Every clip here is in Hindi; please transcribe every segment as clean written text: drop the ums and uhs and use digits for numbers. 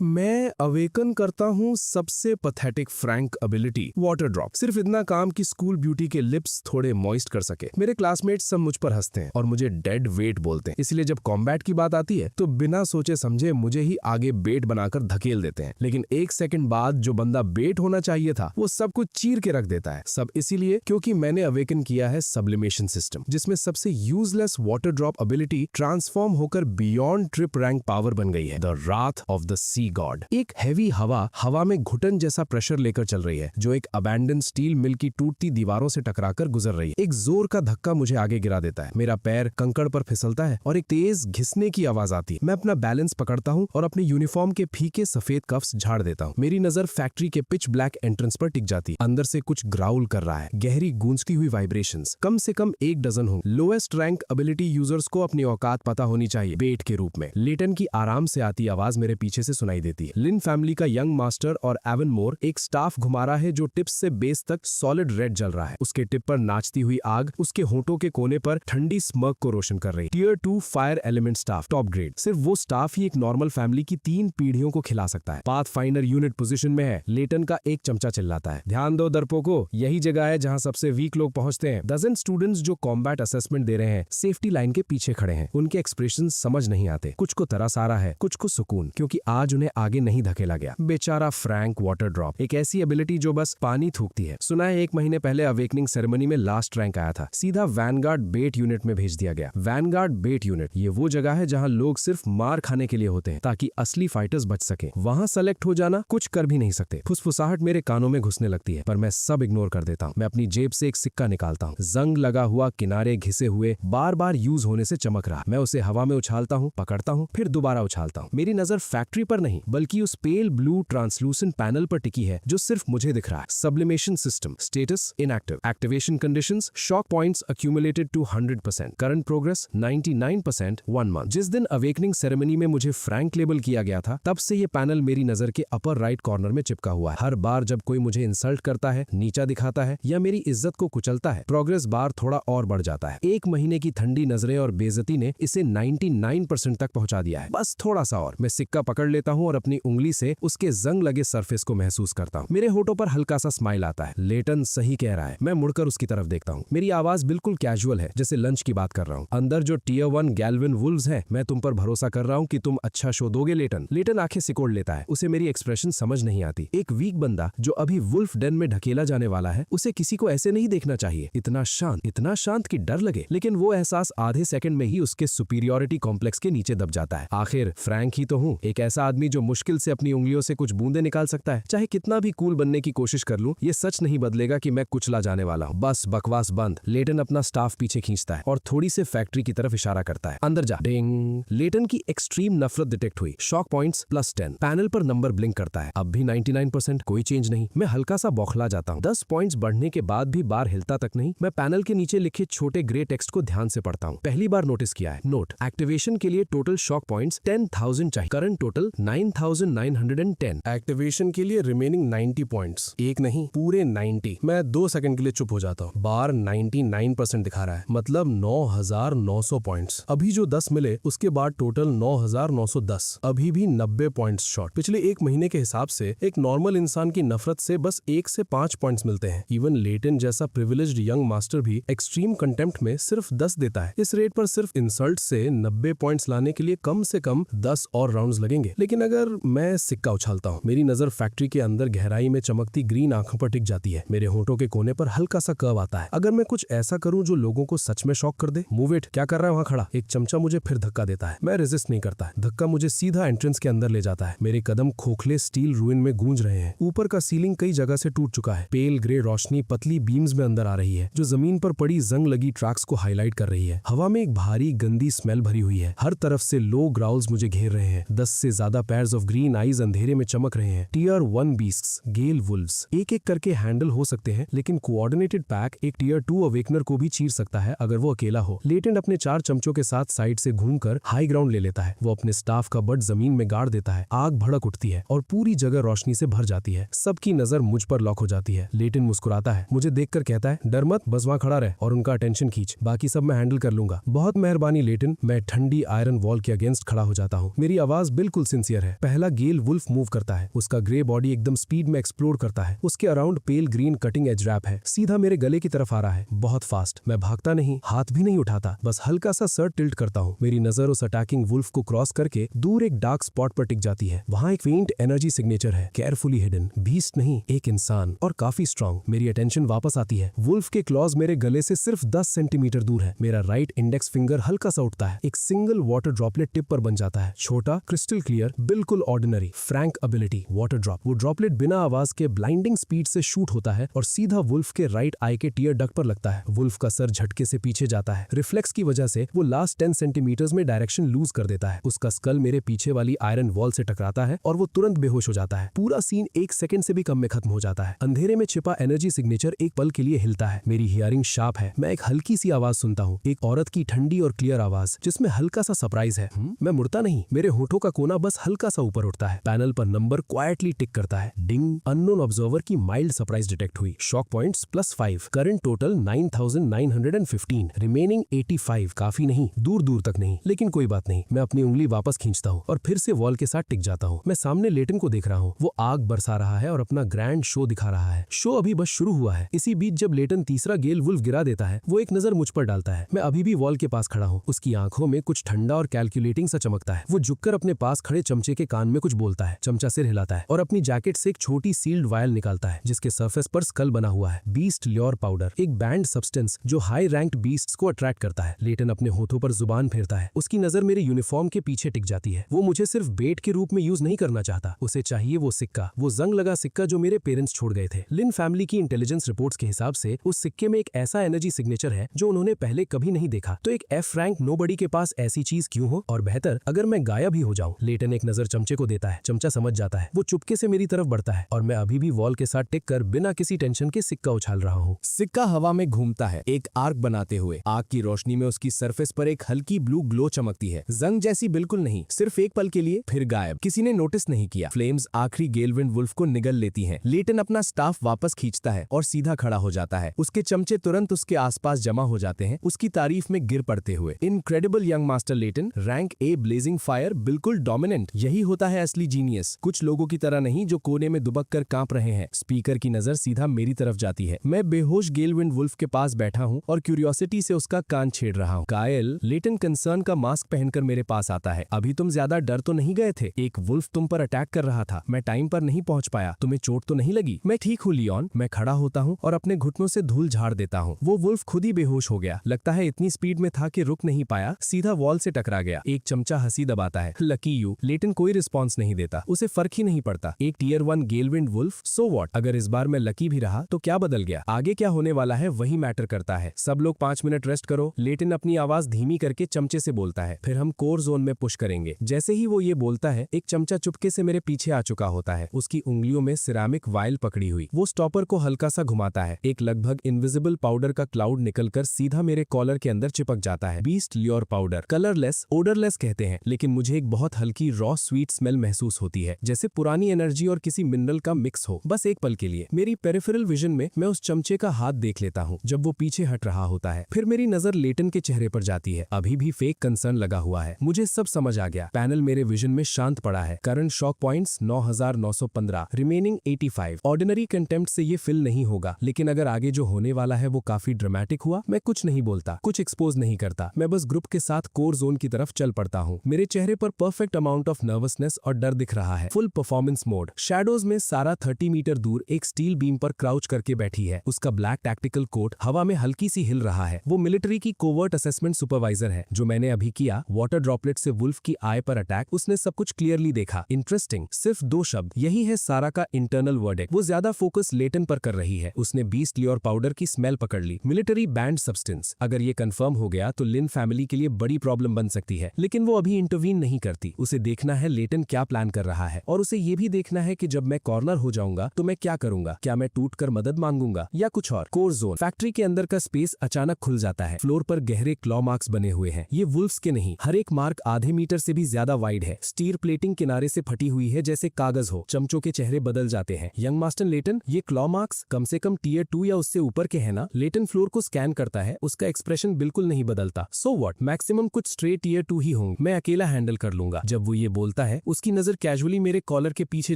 मैं अवेकन करता हूँ सबसे pathetic Frank ability, water drop. सिर्फ इतना काम कि स्कूल ब्यूटी के लिप्स थोड़े मॉइस्ट कर सके। मेरे क्लासमेट्स सब मुझ पर हंसते हैं और मुझे डेड वेट बोलते हैं, इसलिए जब कॉम्बैट की बात आती है तो बिना सोचे समझे मुझे ही आगे बेट बनाकर धकेल देते हैं। लेकिन एक सेकंड बाद जो बंदा बेट होना चाहिए था वो सब कुछ चीर के रख देता है। सब इसीलिए क्योंकि मैंने अवेकन किया है सब्लिमेशन सिस्टम, जिसमें सबसे useless water drop ability transform होकर बियॉन्ड ट्रिप रैंक पावर बन गई है, the Wrath of the sea God. एक हैवी हवा में घुटन जैसा प्रेशर लेकर चल रही है, जो एक अबैंडन स्टील मिल की टूटती दीवारों से टकराकर गुजर रही है। एक जोर का धक्का मुझे आगे गिरा देता है, मेरा पैर कंकड़ पर फिसलता है और एक तेज घिसने की आवाज आती है। मैं अपना बैलेंस पकड़ता हूँ और अपने यूनिफॉर्म के फीके सफेद कफ्स झाड़ देता हूँ। मेरी नजर फैक्ट्री के पिच ब्लैक एंट्रेंस पर टिक जाती है। अंदर से कुछ ग्राउल कर रहा है, गहरी गूंजती हुई वाइब्रेशंस। कम से कम 1 डजन हो। लोएस्ट रैंक एबिलिटी यूजर्स को अपनी औकात पता होनी चाहिए, बेट के रूप में। लेटन की आराम से आती आवाज मेरे पीछे से सुनाई देती है। लिन फैमिली का यंग मास्टर और एवन मोर एक स्टाफ घुमा रहा है जो टिप्स से बेस तक सॉलिड रेड जल रहा है। उसके टिप पर नाचती हुई आग उसके होंठों के कोने पर ठंडी स्मर्क को रोशन कर रही है। Tier 2 fire element staff, top grade. सिर्फ वो स्टाफ ही एक नॉर्मल फैमिली की 3 पीढ़ियों को खिला सकता है। पाथफाइंडर यूनिट पोजीशन में है। लेटन का एक चमचा चिल्लाता है, ध्यान दो दर्पोको, यही जगह है जहां सबसे वीक लोग पहुंचते हैं। डजन स्टूडेंट्स जो कॉम्बैट असेसमेंट दे रहे हैं सेफ्टी लाइन के पीछे खड़े हैं। उनके एक्सप्रेशन समझ नहीं आते। कुछ को तरस आ रहा है, कुछ को सुकून, क्योंकि आज उन्हें आगे नहीं धकेला गया। बेचारा फ्रैंक वाटर ड्रॉप, एक ऐसी एबिलिटी जो बस पानी थूकती है। सुना है 1 महीने पहले अवेकनिंग सेरेमनी में लास्ट रैंक आया था, सीधा वैनगार्ड बेट यूनिट में भेज दिया गया। वैनगार्ड बेट यूनिट ये वो जगह है जहां लोग सिर्फ मार खाने के लिए होते हैं ताकि असली फाइटर्स बच सके। वहां सेलेक्ट हो जाना कुछ कर भी नहीं सकते। फुसफुसाहट मेरे कानों में घुसने लगती है, पर मैं सब इग्नोर कर देता हूँ। मैं अपनी जेब से एक सिक्का निकालता हूँ, जंग लगा हुआ, किनारे घिसे हुए, बार बार यूज होने से चमक रहा। मैं उसे हवा में उछालता हूँ, पकड़ता हूँ, फिर दोबारा उछालता हूँ। मेरी नजर फैक्ट्री पर नहीं बल्कि उस पेल ब्लू ट्रांसलूसेंट पैनल पर टिकी है जो सिर्फ मुझे दिख रहा है। Sublimation system status inactive, activation conditions shock points accumulated to 100%, current progress 99%, 1 month. जिस दिन अवेकनिंग सेरेमनी में मुझे फ्रैंक लेबल किया गया था तब से ये पैनल मेरी नजर के अपर राइट कॉर्नर में चिपका हुआ है। हर बार जब कोई मुझे इंसल्ट करता है, नीचा दिखाता है या मेरी इज्जत को कुचलता है, प्रोग्रेस बार थोड़ा और बढ़ जाता है। 1 महीने की ठंडी नजरें और बेइज्जती ने इसे 99% तक पहुंचा दिया है। बस थोड़ा सा और। मैं सिक्का पकड़ लेता हूं और अपनी उंगली से उसके जंग लगे सरफेस को महसूस करता हूं। मेरे होठों पर हल्का सा स्माइल आता है। लेटन सही कह रहा है। मैं मुड़कर उसकी तरफ देखता हूं। मेरी आवाज बिल्कुल कैजुअल है, जैसे लंच की बात कर रहा हूं। अंदर जो टियर 1 गैल्विन वुल्व्स हैं, मैं तुम पर भरोसा कर रहा हूं कि तुम अच्छा शो दोगे लेटन। लेटन आंखें सिकोड़ लेता है। उसे मेरी एक्सप्रेशन समझ नहीं आती। एक वीक बंदा जो अभी वुल्फ डेन में ढकेला जाने वाला है, उसे किसी को ऐसे नहीं देखना चाहिए। इतना शांत कि डर लगे। लेकिन वो एहसास आधे सेकंड में ही उसके सुपीरियोरिटी कॉम्प्लेक्स के नीचे दब जाता है। आखिर फ्रैंक ही तो हूं, एक ऐसा आदमी जो मुश्किल से अपनी उंगलियों से कुछ बूंदे निकाल सकता है। चाहे कितना भी कूल बनने की कोशिश कर लूं, ये सच नहीं बदलेगा कि मैं कुचला जाने वाला हूं। बस बकवास बंद। लेटन अपना स्टाफ पीछे खींचता है और थोड़ी से फैक्ट्री की तरफ इशारा करता है, अंदर जा। डिंग। लेटन की एक्सट्रीम नफरत डिटेक्ट हुई। Shock points +10। पैनल पर नंबर ब्लिंक करता है। अब भी 99%, कोई चेंज नहीं। मैं हल्का सा बौखला जाता हूँ। 10 पॉइंट्स बढ़ने के बाद भी बार हिलता तक नहीं। मैं पैनल के नीचे लिखे छोटे ग्रे टेक्स्ट को ध्यान से पढ़ता हूँ। पहली बार नोटिस किया है, नोट, एक्टिवेशन के लिए टोटल शॉक पॉइंट्स 10,000 चाहिए, करंट टोटल 9,910। एक्टिवेशन के लिए रिमेनिंग 90 पॉइंट्स, एक नहीं पूरे 90। मैं 2 सेकंड के लिए चुप हो जाता हूँ। बार 99% दिखा रहा है, मतलब 9,900 पॉइंट्स। अभी जो 10 मिले उसके बाद टोटल 9,910, अभी भी 90 पॉइंट्स शॉर्ट। पिछले 1 महीने के हिसाब से एक नॉर्मल इंसान की नफरत से बस 1 से 5 पॉइंट्स मिलते हैं। इवन लेटन जैसा प्रिविलेज्ड यंग मास्टर भी एक्सट्रीम कंटेम्प्ट में सिर्फ 10 देता है। इस रेट पर सिर्फ इंसल्ट से 90 पॉइंट्स लाने के लिए कम से कम 10 और राउंड्स लगेंगे। लेकिन अगर मैं सिक्का उछालता हूँ, मेरी नजर फैक्ट्री के अंदर गहराई में चमकती ग्रीन आंखों पर टिक जाती है। मेरे होठों के कोने पर हल्का सा कर्व आता है। अगर मैं कुछ ऐसा करूं जो लोगों को सच में शॉक कर दे। मूव इट, क्या कर रहा है वहां खड़ा? एक चमचा मुझे फिर धक्का देता है। मैं रेजिस्ट नहीं करता। धक्का मुझे सीधा एंट्रेंस के अंदर ले जाता है। मेरे कदम खोखले स्टील रूइन में गूंज रहे हैं। ऊपर का सीलिंग कई जगह से टूट चुका है। पेल ग्रे रोशनी पतली बीम्स में अंदर आ रही है जो जमीन पर पड़ी जंग लगी ट्रैक्स को हाईलाइट कर रही है। हवा में एक भारी गंदी स्मेल भरी हुई है। हर तरफ से लो ग्राउल्स मुझे घेर रहे हैं। 10 से ज्यादा पेयर्स ऑफ ग्रीन आईज अंधेरे में चमक रहे हैं। टियर 1 बीस्ट्स, गेल वुल्व्स, एक एक करके हैंडल हो सकते हैं, लेकिन कोऑर्डिनेटेड पैक एक टियर 2 अवेकनर को भी चीर सकता है अगर वो अकेला हो। लेटेंट अपने 4 चमचों के साथ साइड से घूमकर हाई ग्राउंड ले लेता है। वो अपने स्टाफ का बट जमीन में गाड़ देता है। आग भड़क उठती है और पूरी जगह रोशनी से भर जाती है। सबकी नजर मुझ पर लॉक हो जाती है। लेटेंट मुस्कुराता है, मुझे देखकर कहता है, डर मत, बस वहां खड़ा रह और उनका अटेंशन खींच, बाकी सब मैं हैंडल कर लूंगा। बहुत मेहरबानी लेटेंट। मैं ठंडी आयरन वॉल के अगेंस्ट खड़ा हो जाता हूँ। मेरी आवाज बिल्कुल सिंसियर है। है। पहला गेल वुल्फ मूव करता है, उसका ग्रे बॉडी एकदम स्पीड में एक्सप्लोड करता है। उसके अराउंड पेल ग्रीन कटिंग एज रैप है, सीधा मेरे गले की तरफ आ रहा है, बहुत फास्ट। मैं भागता नहीं, हाथ भी नहीं उठाता, बस हल्का सा सर टिल्ट करता हूँ। मेरी नजर उस अटैकिंग वुल्फ को क्रॉस करके दूर एक डार्क स्पॉट पर टिक जाती है। वहाँ एक फेंट एनर्जी सिग्नेचर है, केयरफुली हिडन। बीस्ट नहीं, एक इंसान, और काफी स्ट्रॉन्ग। मेरी अटेंशन वापस आती है। वुल्फ के क्लॉज मेरे गले से सिर्फ 10 सेंटीमीटर दूर है। मेरा राइट इंडेक्स फिंगर हल्का सा उठता है, एक सिंगल वाटर ड्रॉपलेट टिप पर बन जाता है, छोटा, क्रिस्टल क्लियर, बिल्कुल ordinary. Frank ability, water drop. वो ड्रॉपलेट बिना आवाज के ब्लाइंडिंग स्पीड से शूट होता है और सीधा वुल्फ के राइट आई के टीयर डक्ट पर लगता है। वुल्फ का सर झटके से पीछे जाता है। रिफ्लेक्स की वजह से वो लास्ट 10 सेंटीमीटर्स में डायरेक्शन लूज कर देता है। उसका स्कल मेरे पीछे वाली आयरन वॉल से टकराता है और वो तुरंत बेहोश हो जाता है। पूरा सीन 1 सेकंड से भी कम में खत्म हो जाता है। अंधेरे में छिपा एनर्जी सिग्नेचर एक पल के लिए हिलता है। मेरी हियरिंग शार्प है। मैं एक हल्की सी आवाज सुनता हूँ, एक औरत की ठंडी और क्लियर आवाज, जिसमें हल्का सा सरप्राइज है। मैं मुड़ता नहीं, मेरे होठों का कोना बस हल्का सा ऊपर उठता है। पैनल पर नंबर क्वाइटली टिक करता है। डिंग। अननोन ऑब्जर्वर की माइल्ड सरप्राइज डिटेक्ट हुई। Shock points +5। Current total 9915। Remaining 85। काफी नहीं, दूर दूर तक नहीं, लेकिन कोई बात नहीं। मैं अपनी उंगली वापस खींचता हूँ और फिर से वॉल के साथ टिक जाता हूँ। मैं सामने लेटन को देख रहा हूँ। वो आग बरसा रहा है और अपना ग्रैंड शो दिखा रहा है। शो अभी बस शुरू हुआ है। इसी बीच जब लेटन तीसरा गेल वुल्फ गिरा देता है, वो एक नजर मुझ पर डालता है। मैं अभी भी वॉल के पास खड़ा हूँ। उसकी आंखों में कुछ ठंडा और कैलकुलेटिंग सा चमकता है। वो झुककर अपने पास खड़े चमचे के कान में कुछ बोलता है। चमचा सिर हिलाता है और अपनी जैकेट से एक छोटी सील्ड वायल निकालता है, जिसके सरफेस पर स्कल बना हुआ है। बीस्ट ल्योर पाउडर, एक बैंड सब्सटेंस जो हाई रैंक्ड बीस्ट्स को अट्रैक्ट करता है। लेटन अपने होठों पर जुबान फेरता है। उसकी नजर मेरे यूनिफॉर्म के पीछे टिक जाती है। वो मुझे सिर्फ बेट के रूप में यूज नहीं करना चाहता, उसे चाहिए वो सिक्का, वो जंग लगा सिक्का जो मेरे पेरेंट्स छोड़ गए थे। लिन फैमिली की इंटेलिजेंस रिपोर्ट्स के हिसाब से उस सिक्के में एक ऐसा एनर्जी सिग्नेचर है जो उन्होंने पहले कभी नहीं देखा। तो एक F रैंक नोबडी के पास ऐसी चीज क्यों हो, और बेहतर अगर मैं गायब ही हो जाऊं। लेटन एक नजर चमचे को देता है। चमचा समझ जाता है। वो चुपके से मेरी तरफ बढ़ता है और मैं अभी भी वॉल के साथ टिक कर बिना किसी टेंशन के सिक्का उछाल रहा हूँ। सिक्का हवा में घूमता है, एक आर्क बनाते हुए। आग की रोशनी में उसकी सरफेस पर एक हल्की ब्लू ग्लो चमकती है। जंग जैसी बिल्कुल नहीं, सिर्फ एक पल के लिए, फिर गायब। किसी ने नोटिस नहीं किया। फ्लेम्स आखिरी गेलविंड वुल्फ को निगल लेती हैं। लेटन अपना स्टाफ वापस खींचता है और सीधा खड़ा हो जाता है। उसके चमचे तुरंत उसके आसपास जमा हो जाते हैं, उसकी तारीफ में गिर पड़ते हुए। Incredible young master Layton, rank A blazing fire, बिल्कुल डोमिनेंट। यही होता है असली जीनियस। कुछ लोगों की तरह नहीं जो कोने में दुबक कर कांप रहे हैं। स्पीकर की नजर सीधा मेरी तरफ जाती है। मैं बेहोश गेलविंड वुल्फ के पास बैठा हूँ और क्यूरियोसिटी से उसका कान छेड़ रहा हूँ। कायल, लेटन कंसर्न का मास्क पहनकर मेरे पास आता है। अभी तुम ज्यादा डर तो नहीं गए थे? एक वुल्फ तुम पर अटैक कर रहा था, मैं टाइम पर नहीं पहुंच पाया। तुम्हें चोट तो नहीं लगी? मैं ठीक हूँ लियोन। मैं खड़ा होता हूँ और अपने घुटनों से धूल झाड़ देता हूँ। वो वुल्फ खुद ही बेहोश हो गया। लगता है इतनी स्पीड में था कि रुक नहीं पाया, सीधा वॉल से टकरा गया। एक चमचा हंसी दबाता है। Lucky you. लेटन कोई रिस्पॉन्स नहीं देता, उसे फर्क ही नहीं पड़ता। एक टियर 1 गेलविंड वुल्फ, सो व्हाट? अगर इस बार मैं लकी भी रहा तो क्या बदल गया? आगे क्या होने वाला है वही मैटर करता है। सब लोग 5 मिनट रेस्ट करो, लेटन अपनी आवाज धीमी करके चमचे से बोलता है। फिर हम कोर जोन में पुश करेंगे। जैसे ही वो ये बोलता है, एक चमचा चुपके से मेरे पीछे आ चुका होता है, उसकी उंगलियों में सिरामिक वायल पकड़ी हुई। वो स्टॉपर को हल्का सा घुमाता है। एक लगभग इनविजिबल पाउडर का क्लाउड निकलकर सीधा मेरे कॉलर के अंदर चिपक जाता है। Beast lure powder, colourless, odourless कहते हैं, लेकिन मुझे एक बहुत हल्की रॉ स्वीट स्मेल महसूस होती है, जैसे पुरानी एनर्जी और किसी मिनरल का मिक्स हो। बस एक पल के लिए मेरी पेरिफेरल विजन में मैं उस चमचे का हाथ देख लेता हूँ जब वो पीछे हट रहा होता है। फिर मेरी नजर लेटन के चेहरे पर जाती है। अभी भी फेक कंसर्न लगा हुआ है। मुझे सब समझ आ गया। पैनल मेरे विजन में शांत पड़ा है। Current shock points 9915, remaining 85। Ordinary contempt से ये फिल नहीं होगा, लेकिन अगर आगे जो होने वाला है वो काफी ड्रामेटिक हुआ। मैं कुछ नहीं बोलता, कुछ एक्सपोज नहीं करता। मैं बस ग्रुप के साथ कोर जोन की तरफ चल पड़ता हूँ। मेरे चेहरे पर परफेक्ट अमाउंट ऑफ नर्वसनेस और डर दिख रहा है। Full performance mode. शैडोज में सारा 30 मीटर दूर एक स्टील बीम पर क्राउच करके बैठी है। उसका ब्लैक टैक्टिकल कोट हवा में हल्की सी हिल रहा है। वो मिलिट्री की कोवर्ट असेसमेंट सुपरवाइजर है। जो मैंने अभी किया, वाटर ड्रॉपलेट से वुल्फ की आई पर अटैक, उसने सब कुछ क्लियरली देखा। इंटरेस्टिंग। सिर्फ 2 शब्द। यही है सारा का इंटरनल वर्डिक्ट। वो ज्यादा फोकस लेटन पर कर रही है। उसने बीस्ट ल्योर पाउडर की स्मेल पकड़ ली। Military band substance. अगर ये कंफर्म हो गया तो लिन फैमिली के लिए बड़ी प्रॉब्लम बन सकती है, लेकिन वो अभी इंटरवीन नहीं करती। उसे देखना है लेटन क्या प्लान कर रहा है, और उसे ये भी देखना है कि जब मैं कॉर्नर हो जाऊंगा तो मैं क्या करूंगा। क्या मैं टूटकर मदद मांगूंगा या कुछ और। Core zone. फैक्ट्री के अंदर का स्पेस अचानक खुल जाता है। फ्लोर पर गहरे क्लॉ मार्क्स बने हुए हैं। ये वुल्फ्स के नहीं, हर एक मार्क आधे मीटर से भी ज्यादा वाइड है। स्टील प्लेटिंग किनारे से फटी हुई है जैसे कागज हो। चमचों के चेहरे बदल जाते हैं। यंग मास्टर लेटन, ये क्लॉ मार्क्स कम से कम टियर 2 या उससे ऊपर के हैं ना? लेटन फ्लोर को स्कैन करता है। उसका एक्सप्रेशन बिल्कुल नहीं बदलता। सो व्हाट, मैक्सिमम कुछ स्ट्रेट टियर 2 ही होंगे, मैं अकेला हैंडल कर लूंगा। जब वो ये बोलता आता है उसकी नजर कैजुअली मेरे कॉलर के पीछे